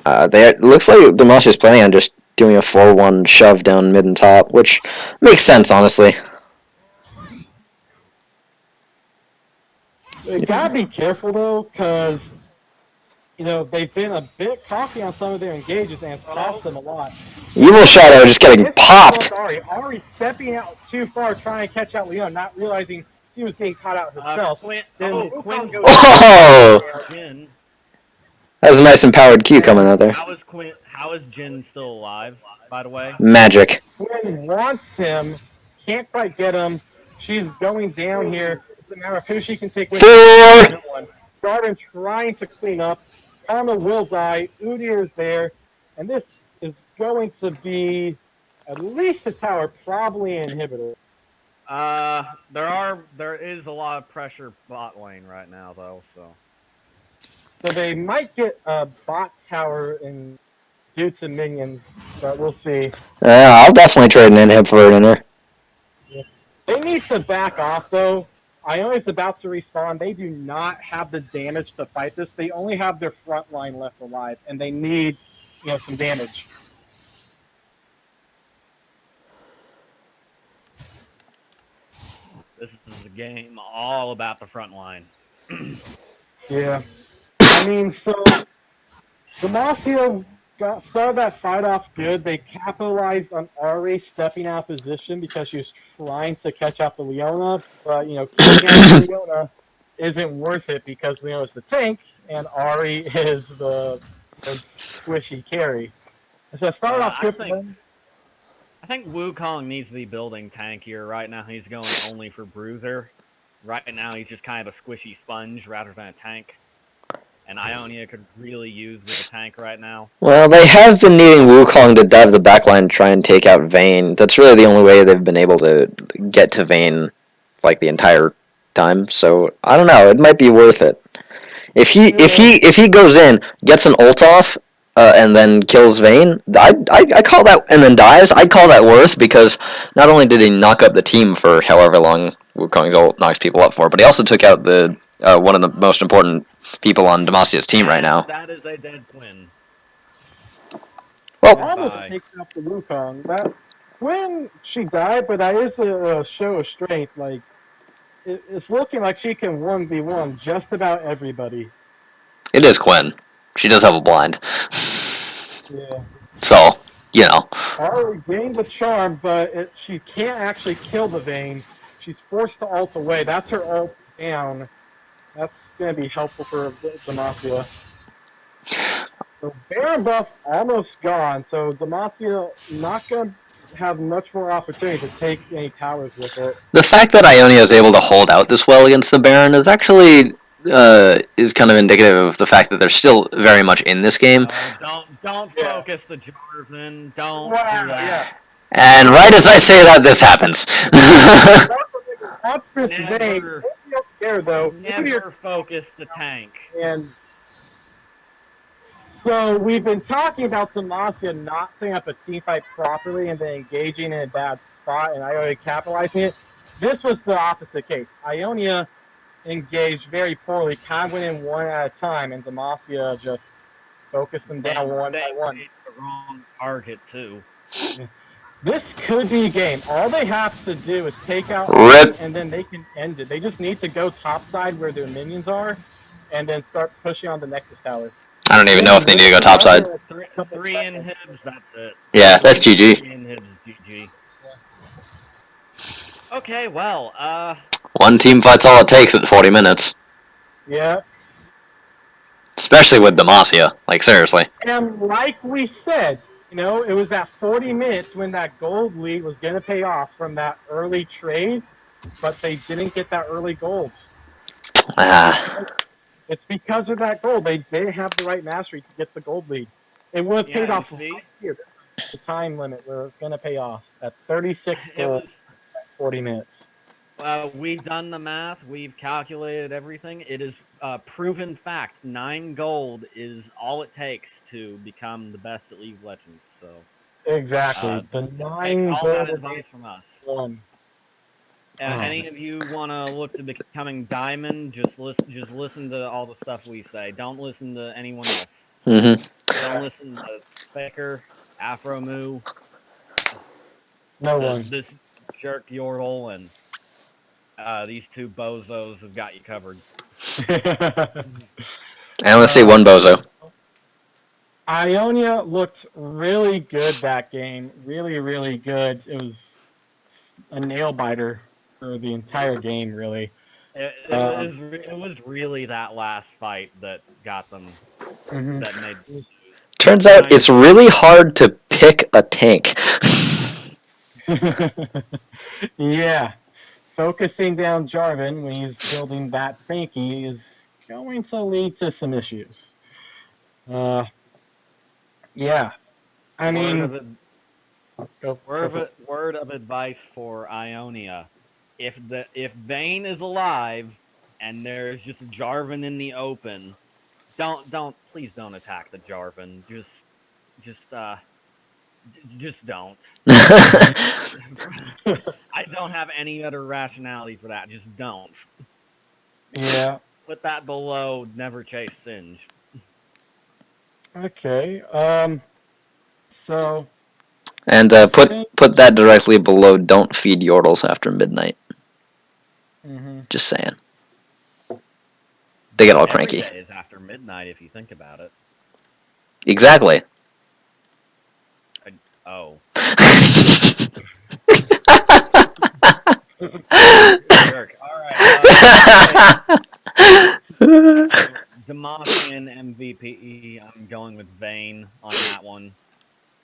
It looks like Demacia's planning on just doing a 4-1 shove down mid and top, which makes sense, honestly. You gotta be careful though, because they've been a bit cocky on some of their engages, and it's cost them a lot. Evil Shadow just getting popped. Ari stepping out too far, trying to catch out Leon, not realizing he was being caught out herself. Quinn's Oh! Jin. That was a nice empowered Q coming out there. How is Jin still alive, by the way? Magic. Quinn wants him, can't quite get him. She's going down here. It's a matter of who she can take with her. 4! Garden trying to clean up. Karma will die. Udyr is there. And this is going to be at least a tower, probably an inhibitor. There is a lot of pressure bot lane right now, though, so. So they might get a bot tower due to minions, but we'll see. Yeah, I'll definitely trade an inhib for an inner. They need to back off, though. Ionia's about to respawn. They do not have the damage to fight this. They only have their front line left alive, and they need, some damage. This is a game all about the front line. Yeah. I mean, so Demacia started that fight off good. They capitalized on Ari stepping out of position because she was trying to catch up to Leona, but keeping out Leona isn't worth it because Leona's the tank and Ari is the squishy carry. And so it started off good for them. I think Wukong needs to be building tankier. Right now he's going only for bruiser. Right now he's just kind of a squishy sponge rather than a tank. And Ionia could really use with a tank right now. Well, they have been needing Wukong to dive the backline and try and take out Vayne. That's really the only way they've been able to get to Vayne, like, the entire time. So, I don't know. It might be worth it. If he goes in, gets an ult off, and then kills Vayne, I call that, and then dies, I'd call that worth, because not only did he knock up the team for however long Wukong's ult knocks people up for, but he also took out the one of the most important people on Demacia's team right now. That is a dead Quinn. Well, Almost taking up the Wukong. That when she died, but that is a show of strength. Like it's looking like she can 1v1 just about everybody. it is Quinn. She does have a blind. Yeah. So, Ari gained the charm, but she can't actually kill the Vayne. She's forced to ult away. That's her ult down. That's going to be helpful for Demacia. So Baron buff almost gone, so Demacia not going to have much more opportunity to take any towers with it. The fact that Ionia is able to hold out this well against the Baron is actually is kind of indicative of the fact that they're still very much in this game. Don't focus the Jarvan. Don't do that. Yeah. And right as I say that, this happens. Never focus the tank. And so we've been talking about Demacia not setting up a team fight properly and then engaging in a bad spot and Ionia capitalizing it. this was the opposite case. Ionia engaged very poorly, kind of went in one at a time, and Demacia just focused them down one by one. They the wrong target too. This could be a game. All they have to do is take out Rip. and then they can end it. They just need to go topside where their minions are, and then start pushing on the Nexus towers. I don't even know if they need to go topside. Three inhibs, that's it. Yeah, that's GG. 3 inhibs, GG. Okay, well, One team fight's all it takes at 40 minutes. Yeah. Especially with Demacia. Like, seriously. And like we said, it was at 40 minutes when that gold lead was going to pay off from that early trade, but they didn't get that early gold. Ah. It's because of that gold. They didn't have the right mastery to get the gold lead. It would have paid off right here. The time limit where it's going to pay off at 36 gold at 40 minutes. We've done the math. We've calculated everything. It is proven fact. 9 gold is all it takes to become the best at League of Legends. So exactly, the 9 all gold that advice from us. Any of you want to look to becoming diamond? Just listen to all the stuff we say. Don't listen to anyone else. Mm-hmm. Don't listen to Faker, Afro Moo. No one. This jerk Yordle and these 2 bozos have got you covered. I only see one bozo. Ionia looked really good that game. Really, really good. It was a nail biter for the entire game, really. It was really that last fight that got them. Mm-hmm. That made them lose. Turns out it's really hard to pick a tank. Yeah. Focusing down Jarvan when he's building that tanky is going to lead to some issues. Yeah. I mean, word of advice for Ionia: if Vayne is alive and there's just a Jarvan in the open, please don't attack the Jarvan. Just don't. I don't have any other rationality for that. Just don't. Yeah. Put that below never chase Singe. Okay. So. And put that directly below don't feed Yordles after midnight. Mm-hmm. Just saying. They get all cranky. Every day is after midnight if you think about it. Exactly. Oh. Jerk. Alright. Demacia and MVP, I'm going with Vayne on that one.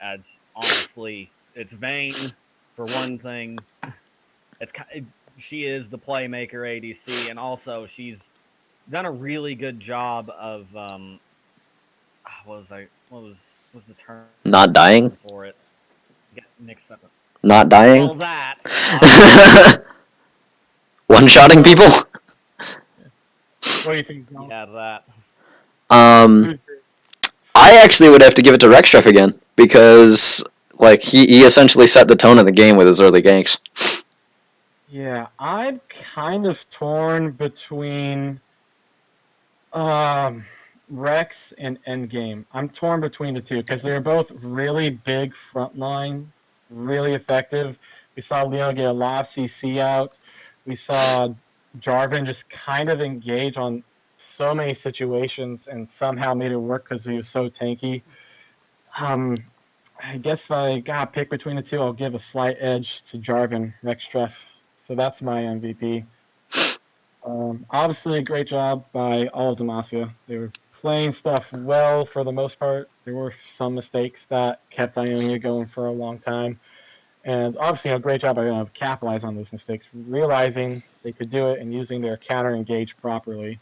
As honestly, it's Vayne for one thing. She is the playmaker ADC, and also she's done a really good job of what was the term? Not dying? For it. Get mixed up. Not dying? Well, that. One-shotting people? What do you think, John? Yeah, that. I actually would have to give it to Rextreff again, because like he essentially set the tone of the game with his early ganks. Yeah, I'm kind of torn between Rex and Endgame. I'm torn between the two because they're both really big frontline, really effective. We saw Leon get a lot of CC out. We saw Jarvan just kind of engage on so many situations and somehow made it work because he was so tanky. I guess if I got to pick between the two, I'll give a slight edge to Jarvan Rextreff. So that's my MVP. Obviously, a great job by all of Demacia. They were playing stuff well for the most part. There were some mistakes that kept Ionia going for a long time. And obviously, a great job by capitalizing on those mistakes, realizing they could do it and using their counter engage properly.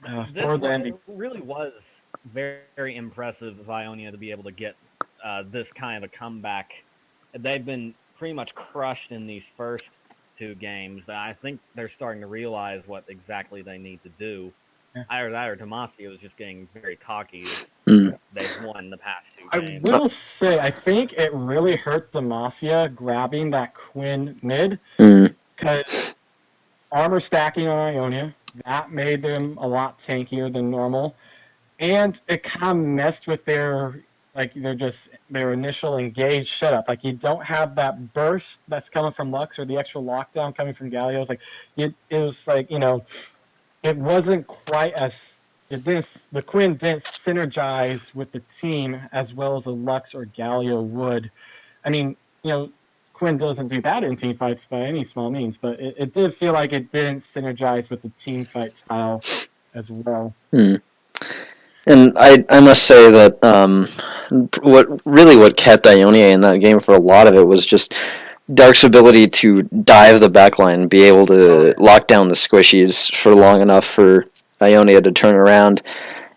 It really was very, very impressive of Ionia to be able to get this kind of a comeback. They've been pretty much crushed in these first 2 games. That I think they're starting to realize what exactly they need to do. Yeah. Either that or Demacia was just getting very cocky as they've won the past 2 games. I will say, I think it really hurt Demacia grabbing that Quinn mid. because armor stacking on Ionia, that made them a lot tankier than normal. And it kind of messed with their their initial engaged setup. Like you don't have that burst that's coming from Lux or the extra lockdown coming from Galio. Like it was like, it wasn't quite as the Quinn didn't synergize with the team as well as a Lux or Galio would. I mean, Quinn doesn't do that in team fights by any small means, but it did feel like it didn't synergize with the team fight style as well. And I must say that what kept Ionia in that game for a lot of it was just Dark's ability to dive the backline, be able to lock down the squishies for long enough for Ionia to turn around.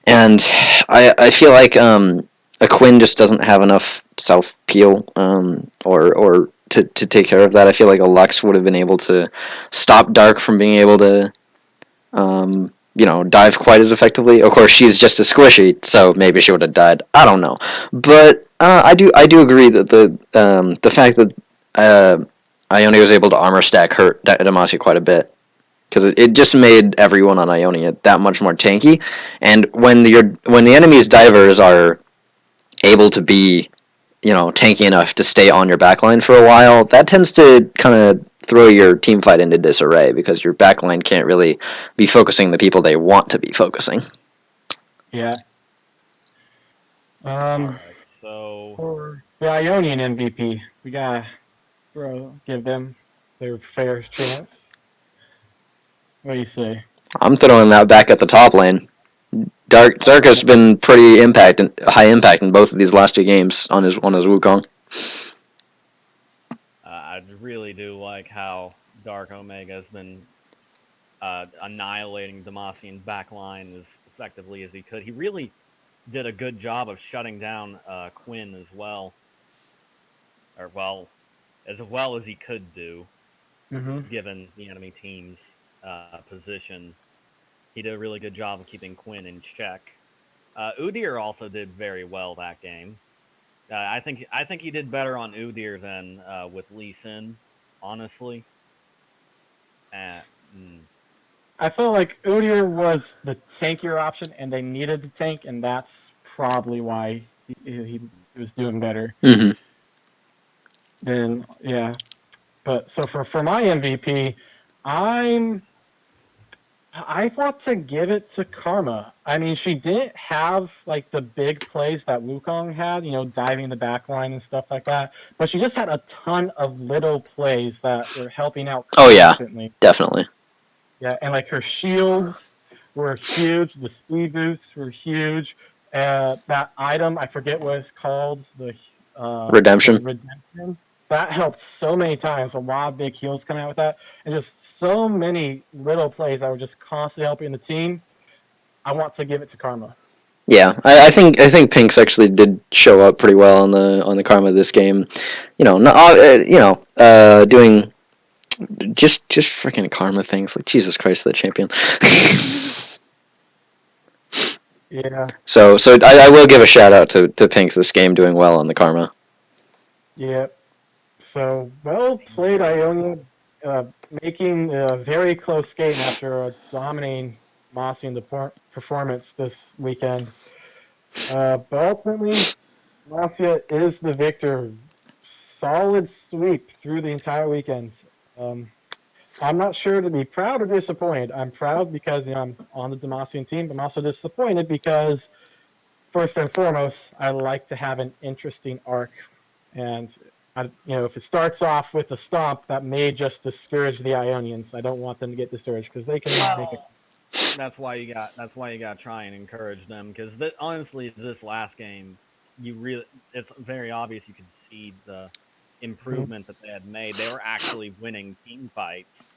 And I feel like a Quinn just doesn't have enough self peel or to take care of that. I feel like a Lux would have been able to stop Dark from being able to dive quite as effectively. Of course, she's just a squishy, so maybe she would have died. I don't know, but I do agree that the fact that Ionia was able to armor stack hurt Demacia quite a bit, because it just made everyone on Ionia that much more tanky. And when the enemy's divers are able to be tanky enough to stay on your backline for a while, that tends to kind of throw your team fight into disarray because your backline can't really be focusing the people they want to be focusing. Yeah. Alright, so For the Ionian MVP, we gotta give them their fair chance. What do you say? I'm throwing that back at the top lane. Xalk has been pretty high impact in both of these last two games on his Wukong. I really do like how Dark Omega has been annihilating Demacian backline as effectively as he could. He really did a good job of shutting down Quinn as well. Or, as well as he could do, given the enemy team's position. He did a really good job of keeping Quinn in check. Udyr also did very well that game. I think he did better on Udyr than with Lee Sin, honestly. I felt like Udyr was the tankier option, and they needed the tank, and that's probably why he was doing better. Mm-hmm. Then yeah, but so for my MVP, I want to give it to Karma. I mean, she didn't have like the big plays that Wukong had, diving the backline and stuff like that. But she just had a ton of little plays that were helping out constantly. Oh yeah, definitely. Yeah, and like her shields were huge. The speed boosts were huge. That item, I forget what it's called, the Redemption. redemption. That helped so many times. A lot of big heals coming out with that, and just so many little plays that were just constantly helping the team. I want to give it to Karma. Yeah, I think Pinks actually did show up pretty well on the Karma of this game. Doing just freaking Karma things like Jesus Christ, the champion. Yeah. So I will give a shout out to Pinks this game doing well on the Karma. Yeah. So well played, Ionia, making a very close game after dominating Mossy in the performance this weekend. But ultimately, Demacia is the victor. Solid sweep through the entire weekend. I'm not sure to be proud or disappointed. I'm proud because I'm on the Demacian team, but I'm also disappointed because, first and foremost, I like to have an interesting arc. And if it starts off with a stomp, that may just discourage the Ionians. I don't want them to get discouraged because they can make it. That's why you got to try and encourage them, because honestly, this last game, it's very obvious you could see the improvement that they had made. They were actually winning team fights,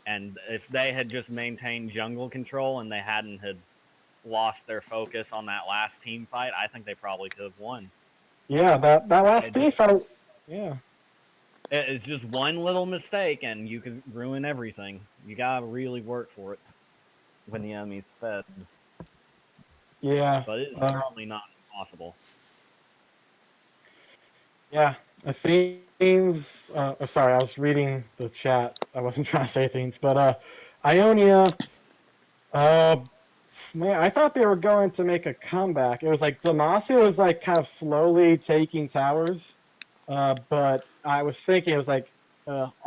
and if they had just maintained jungle control and they hadn't had lost their focus on that last team fight, I think they probably could have won. Yeah, that last team fight. Yeah. It's just one little mistake and you could ruin everything. You gotta really work for it when the enemy's fed. Yeah. But it's certainly not impossible. Yeah. Athens. Sorry, I was reading the chat. I wasn't trying to say Athens, but Ionia. Uh, Man, I thought they were going to make a comeback. It was like Demacia was like kind of slowly taking towers, but I was thinking it was like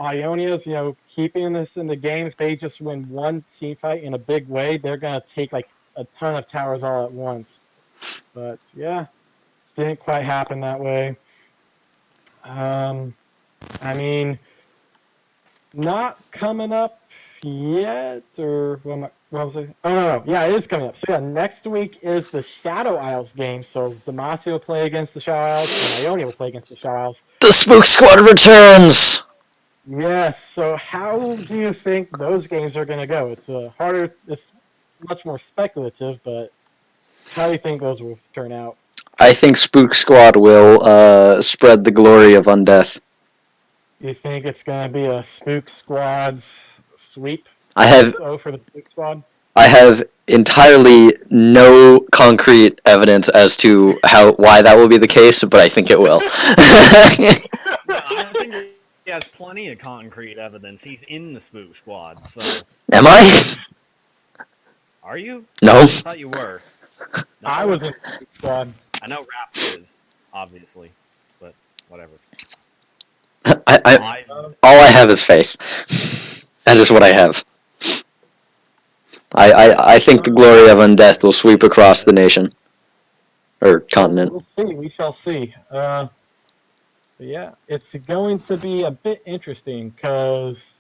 Ionia's, keeping this in the game. If they just win one team fight in a big way, they're gonna take like a ton of towers all at once. But yeah, didn't quite happen that way. Um, I mean, not coming up yet, or what was it? Oh no, yeah, it is coming up. So yeah, next week is the Shadow Isles game. So Demacia will play against the Shadow Isles, and Ionia will play against the Shadow Isles. The Spook Squad returns. Yes. So how do you think those games are going to go? It's harder. It's much more speculative, but how do you think those will turn out? I think Spook Squad will spread the glory of undeath. You think it's going to be a Spook Squad's sweep? I have 6-0 for the Spook Squad. I have entirely no concrete evidence as to why that will be the case, but I think it will. No, I think he has plenty of concrete evidence. He's in the Spook Squad, so Am I? are you? No. I thought you were. No? I was in the Spook Squad. I know Rap is, obviously, but whatever. I all I have is faith. That is what I have. I think the glory of undeath will sweep across the nation or continent. We'll see. We shall see. Yeah, it's going to be a bit interesting because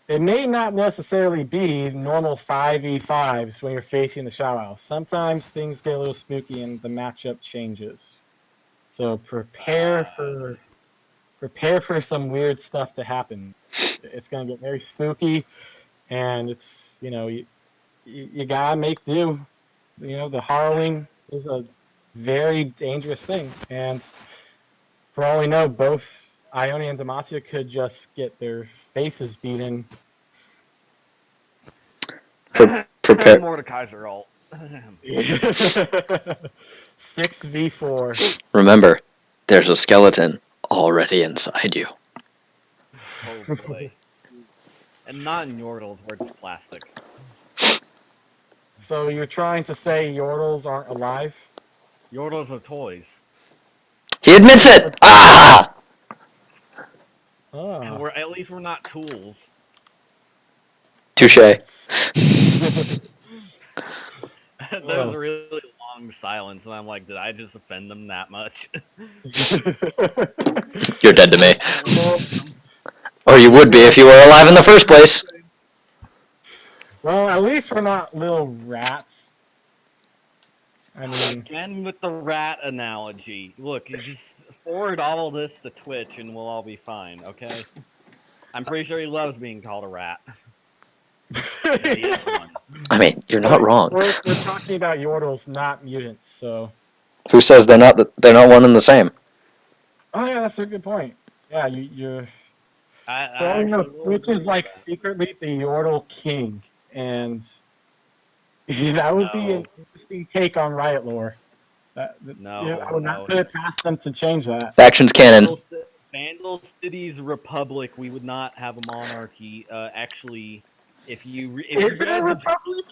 it may not necessarily be normal 5v5s when you're facing the Shadow Isles. Sometimes things get a little spooky and the matchup changes. So prepare for some weird stuff to happen. It's going to get very spooky, and it's you gotta make do. The harrowing is a very dangerous thing, and for all we know, both Ionia and Demacia could just get their faces beaten. Prepare. Mordekaiser ult. 6v4. Remember, there's a skeleton already inside you. Oh boy. And not in Yordles where it's plastic. So you're trying to say Yordles aren't alive? Yordles are toys. He admits it. Ah! Oh, At least we're not tools. Touche. There was a really long silence, and I'm like, did I just offend them that much? You're dead to me. Or you would be if you were alive in the first place. Well, at least we're not little rats. I mean, Again with the rat analogy. Look, you just forward all this to Twitch and we'll all be fine, okay? I'm pretty sure he loves being called a rat. Yeah, he is one. I mean, you're not wrong. We're talking about Yordles, not mutants. So. Who says they're not one and the same? Oh yeah, that's a good point. Yeah, you're. I Well, actually will Twitch agree is with like that. secretly the Yordle king, and that would be an interesting take on Riot lore. I would not put it past them to change that. Factions canon. Vandal City's republic. We would not have a monarchy. Actually, if you Is it a republic?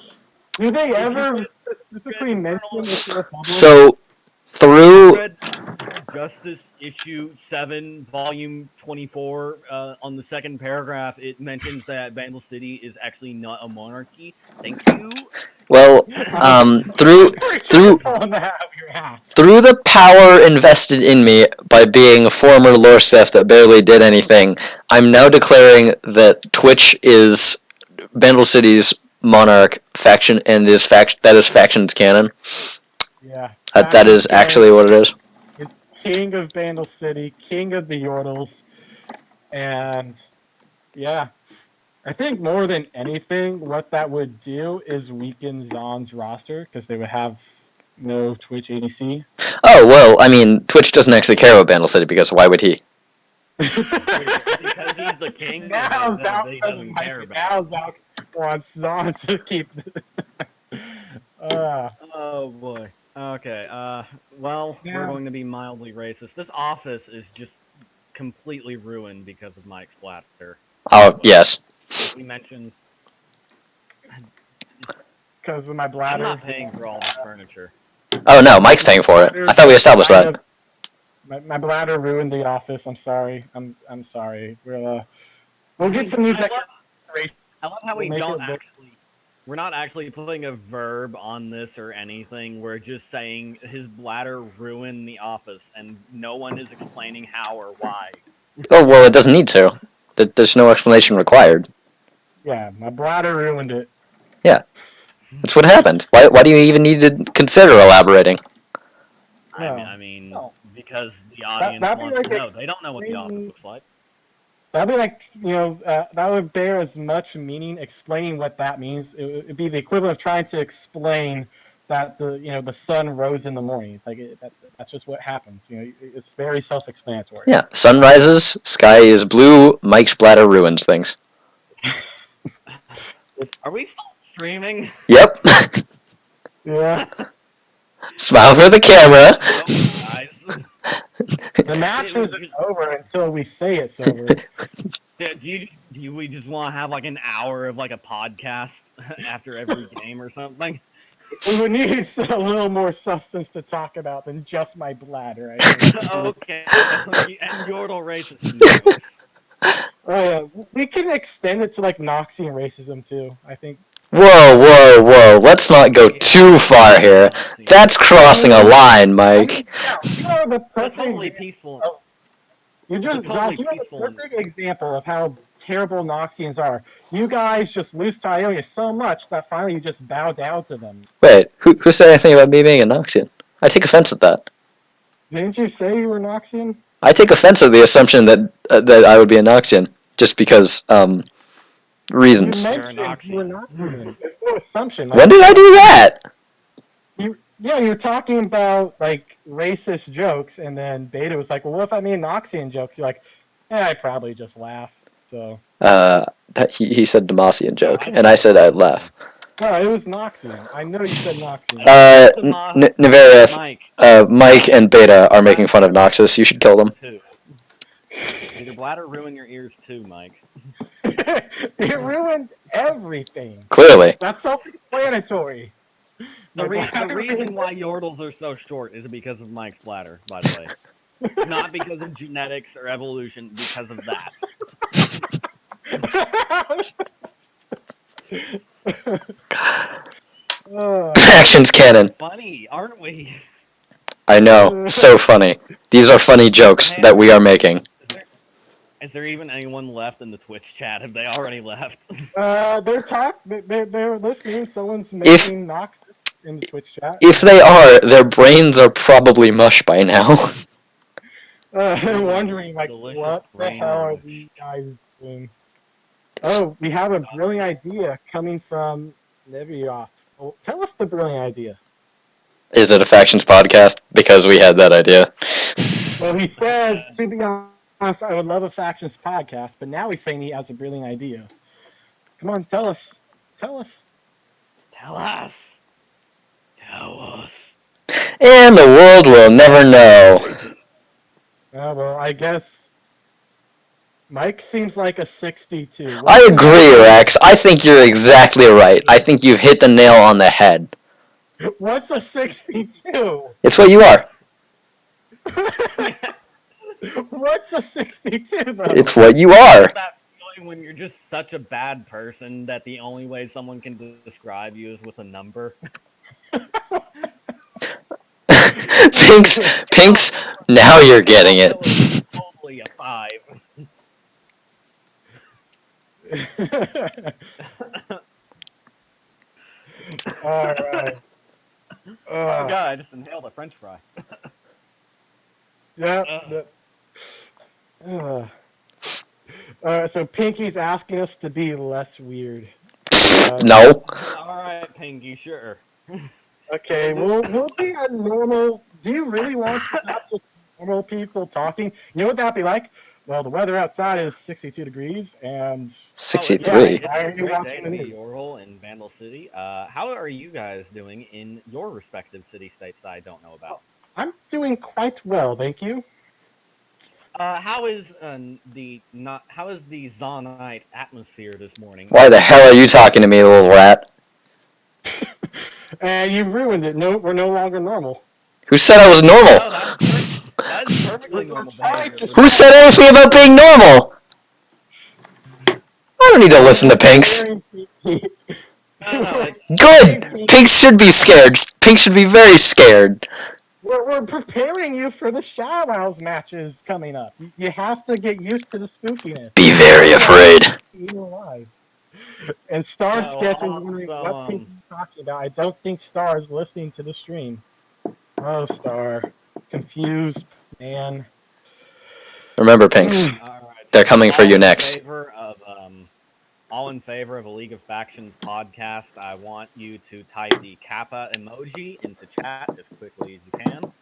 Do they ever specifically mention it's a republic? So through Justice issue 7, volume 24, on the second paragraph, it mentions that Vandal City is actually not a monarchy. Thank you. well, through the power invested in me by being a former lore staff that barely did anything, I'm now declaring that Twitch is Vandal City's monarch faction and that is factions canon. Yeah. That is actually what it is. King of Vandal City, king of the Yordles, and yeah, I think more than anything, what that would do is weaken Zaun's roster because they would have no Twitch ADC. Oh well, I mean, Twitch doesn't actually care about Vandal City because why would he? Because he's the king. Now Xalk wants Zaun to keep. Oh boy. Okay. Well, we're going to be mildly racist. This office is just completely ruined because of Mike's bladder. Oh, yes. We mentioned Because of my I'm bladder. not paying for all this furniture. Oh, no, Mike's paying for it. I thought we established that. My bladder ruined the office. I'm sorry. I'm sorry. We'll get some new decorations. I love how We'll we make don't it look- actually. We're not actually putting a verb on this or anything. We're just saying his bladder ruined the office, and no one is explaining how or why. Oh, well, it doesn't need to. There's no explanation required. Yeah, my bladder ruined it. That's what happened. Why do you even need to consider elaborating? I mean, No. because the audience that'd be wants like to know. They don't know what the office explaining- looks like. That'd be like, that would bear as much meaning explaining what that means. It'd be the equivalent of trying to explain that the sun rose in the morning. It's like that's just what happens. It's very self-explanatory. Yeah, sun rises, sky is blue, Mike's bladder ruins things. Are we still streaming? Yep. Yeah. Smile for the camera. Guys. The match isn't over until we say it's over. Do we just want to have like an hour of like a podcast after every game or something? We would need a little more substance to talk about than just my bladder. I think. Okay. And Yordle racist jokes. Oh yeah, we can extend it to like Noxian racism too. I think. Whoa. Let's not go too far here. That's crossing a line, Mike. You are the A perfect totally example. peaceful. You just totally Xalk, you are the peaceful. perfect example of how terrible Noxians are. You guys just lose to Ionia so much that finally you just bow down to them. Wait, who said anything about me being a Noxian? I take offense at that. Didn't you say you were Noxian? I take offense at the assumption that I would be a Noxian just because reasons. You You're a mentioned you were Noxian. There's no assumption. When did I do that? You're talking about like racist jokes, and then Beta was like, "Well, what if I made an Noxian joke?" You're like, "Yeah, I'd probably just laugh." So. He said Demacian joke, and I said I'd laugh. No, it was Noxian. I know you said Noxian. Nevareth, Mike and Beta are making fun of Noxus. You should kill them. Did your bladder ruin your ears too, Mike? It ruined everything. Clearly. That's self-explanatory. The reason why Yordles are so short is because of Mike's bladder, by the way. Not because of genetics or evolution, because of that. Actions canon. Funny, aren't we? I know. So funny. These are funny jokes that we are making. Is there even anyone left in the Twitch chat? Have they already left? They're listening. Someone's making Noxus in the Twitch chat. If they are, their brains are probably mush by now. Wondering like, Delicious what the brain hell are mush. these guys doing? Oh, we have a brilliant idea coming from Nevioff. Well, tell us the brilliant idea. Is it a Factions podcast? Because we had that idea. Well, he said, to be honest, I would love a Factions podcast, but now he's saying he has a brilliant idea. Come on, tell us. Tell us. Tell us. Tell us. And the world will never know. Well, I guess Mike seems like a 62. I agree, Rex. I think you're exactly right. I think you've hit the nail on the head. What's a 62? It's what you are. What's a 62, though? It's what you are. That feeling when you're just such a bad person that the only way someone can describe you is with a number. Pinks, now you're getting it. Totally a 5. Alright. Oh god, I just inhaled a french fry. Yeah. So Pinky's asking us to be less weird. No. Alright, Pinky, sure. Okay, we'll be a normal. Do you really want to have just normal people talking? You know what that'd be like? Well, the weather outside is 62 degrees, and 63. It's Why are a you great watching day the to be news? Yorl in Vandal City. How are you guys doing in your respective city states that I don't know about? I'm doing quite well, thank you. How is the Zonite atmosphere this morning? Why the hell are you talking to me, little rat? And you ruined it. No, we're no longer normal. Who said I was normal? No, that's perfectly normal behavior. for Who said anything about being normal? I don't need to listen to Pinks. No, it's Good! Pinks should be scared. Pinks should be very scared. We're preparing you for the Shadow Owls matches coming up. You have to get used to the spookiness. Be very afraid. Even alive. And Star's So, sketch is wondering so, what Pink is talking about. I don't think Star is listening to the stream. Oh, Star. Confused, man. Remember, Pinks. all right, They're so coming for all you in next. favor of, all in favor of a League of Factions podcast, I want you to type the Kappa emoji into chat as quickly as you can.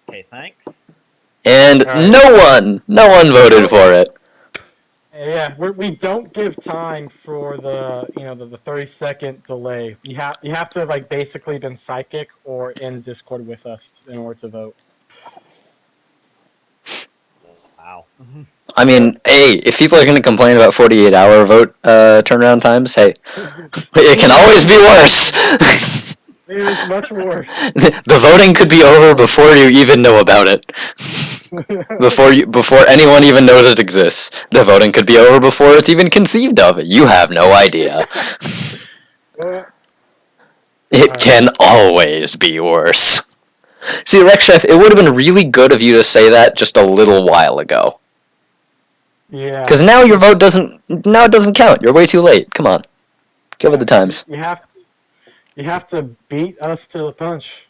Okay, thanks. And Alright. no one voted for it. Yeah, we don't give time for the 30-second delay. You have to like basically been psychic or in Discord with us in order to vote. Wow. I mean, hey, if people are going to complain about 48-hour vote turnaround times, hey, it can always be worse. It is much worse. The voting could be over before you even know about it. Before anyone even knows it exists. The voting could be over before it's even conceived of. You have no idea. It can always be worse. See, Rex Chef, it would have been really good of you to say that just a little while ago. Yeah. Because now your vote doesn't count. You're way too late. Come on. Get with the times. You have to beat us to the punch.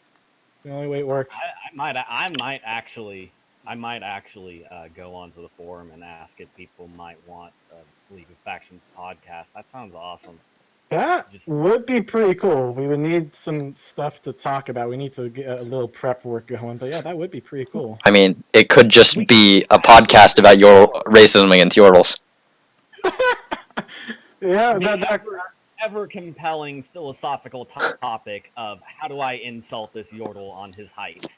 The only way it works. I might actually go onto the forum and ask if people might want a League of Factions podcast. That sounds awesome. That would be pretty cool. We would need some stuff to talk about. We need to get a little prep work going. But yeah, that would be pretty cool. I mean, it could just be a podcast about your racism against Yordles. Yeah, that ever compelling philosophical topic of how do I insult this Yordle on his height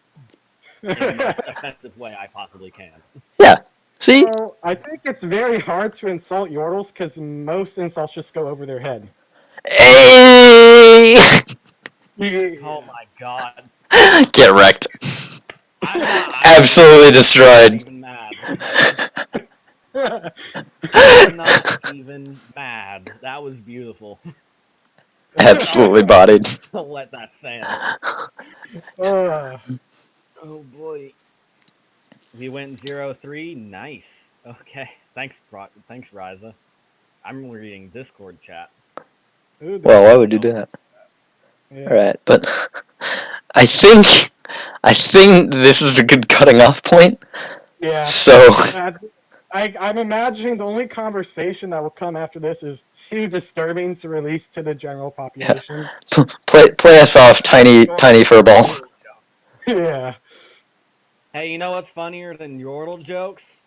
in the most offensive way I possibly can. Yeah. See? So, I think it's very hard to insult Yordles because most insults just go over their head. Hey! Oh my god. Get wrecked. Absolutely destroyed. Even mad. I'm not even mad. That was beautiful. Absolutely bodied. I'll let that stand. Oh boy. We went 0-3. Nice. Okay. Thanks, Ryza. I'm reading Discord chat. Well, why would you do that? Yeah. Alright, but I think this is a good cutting off point. Yeah. So I'm imagining the only conversation that will come after this is too disturbing to release to the general population. Yeah. Play us off, tiny furball. Yeah. Hey, you know what's funnier than Yordle jokes?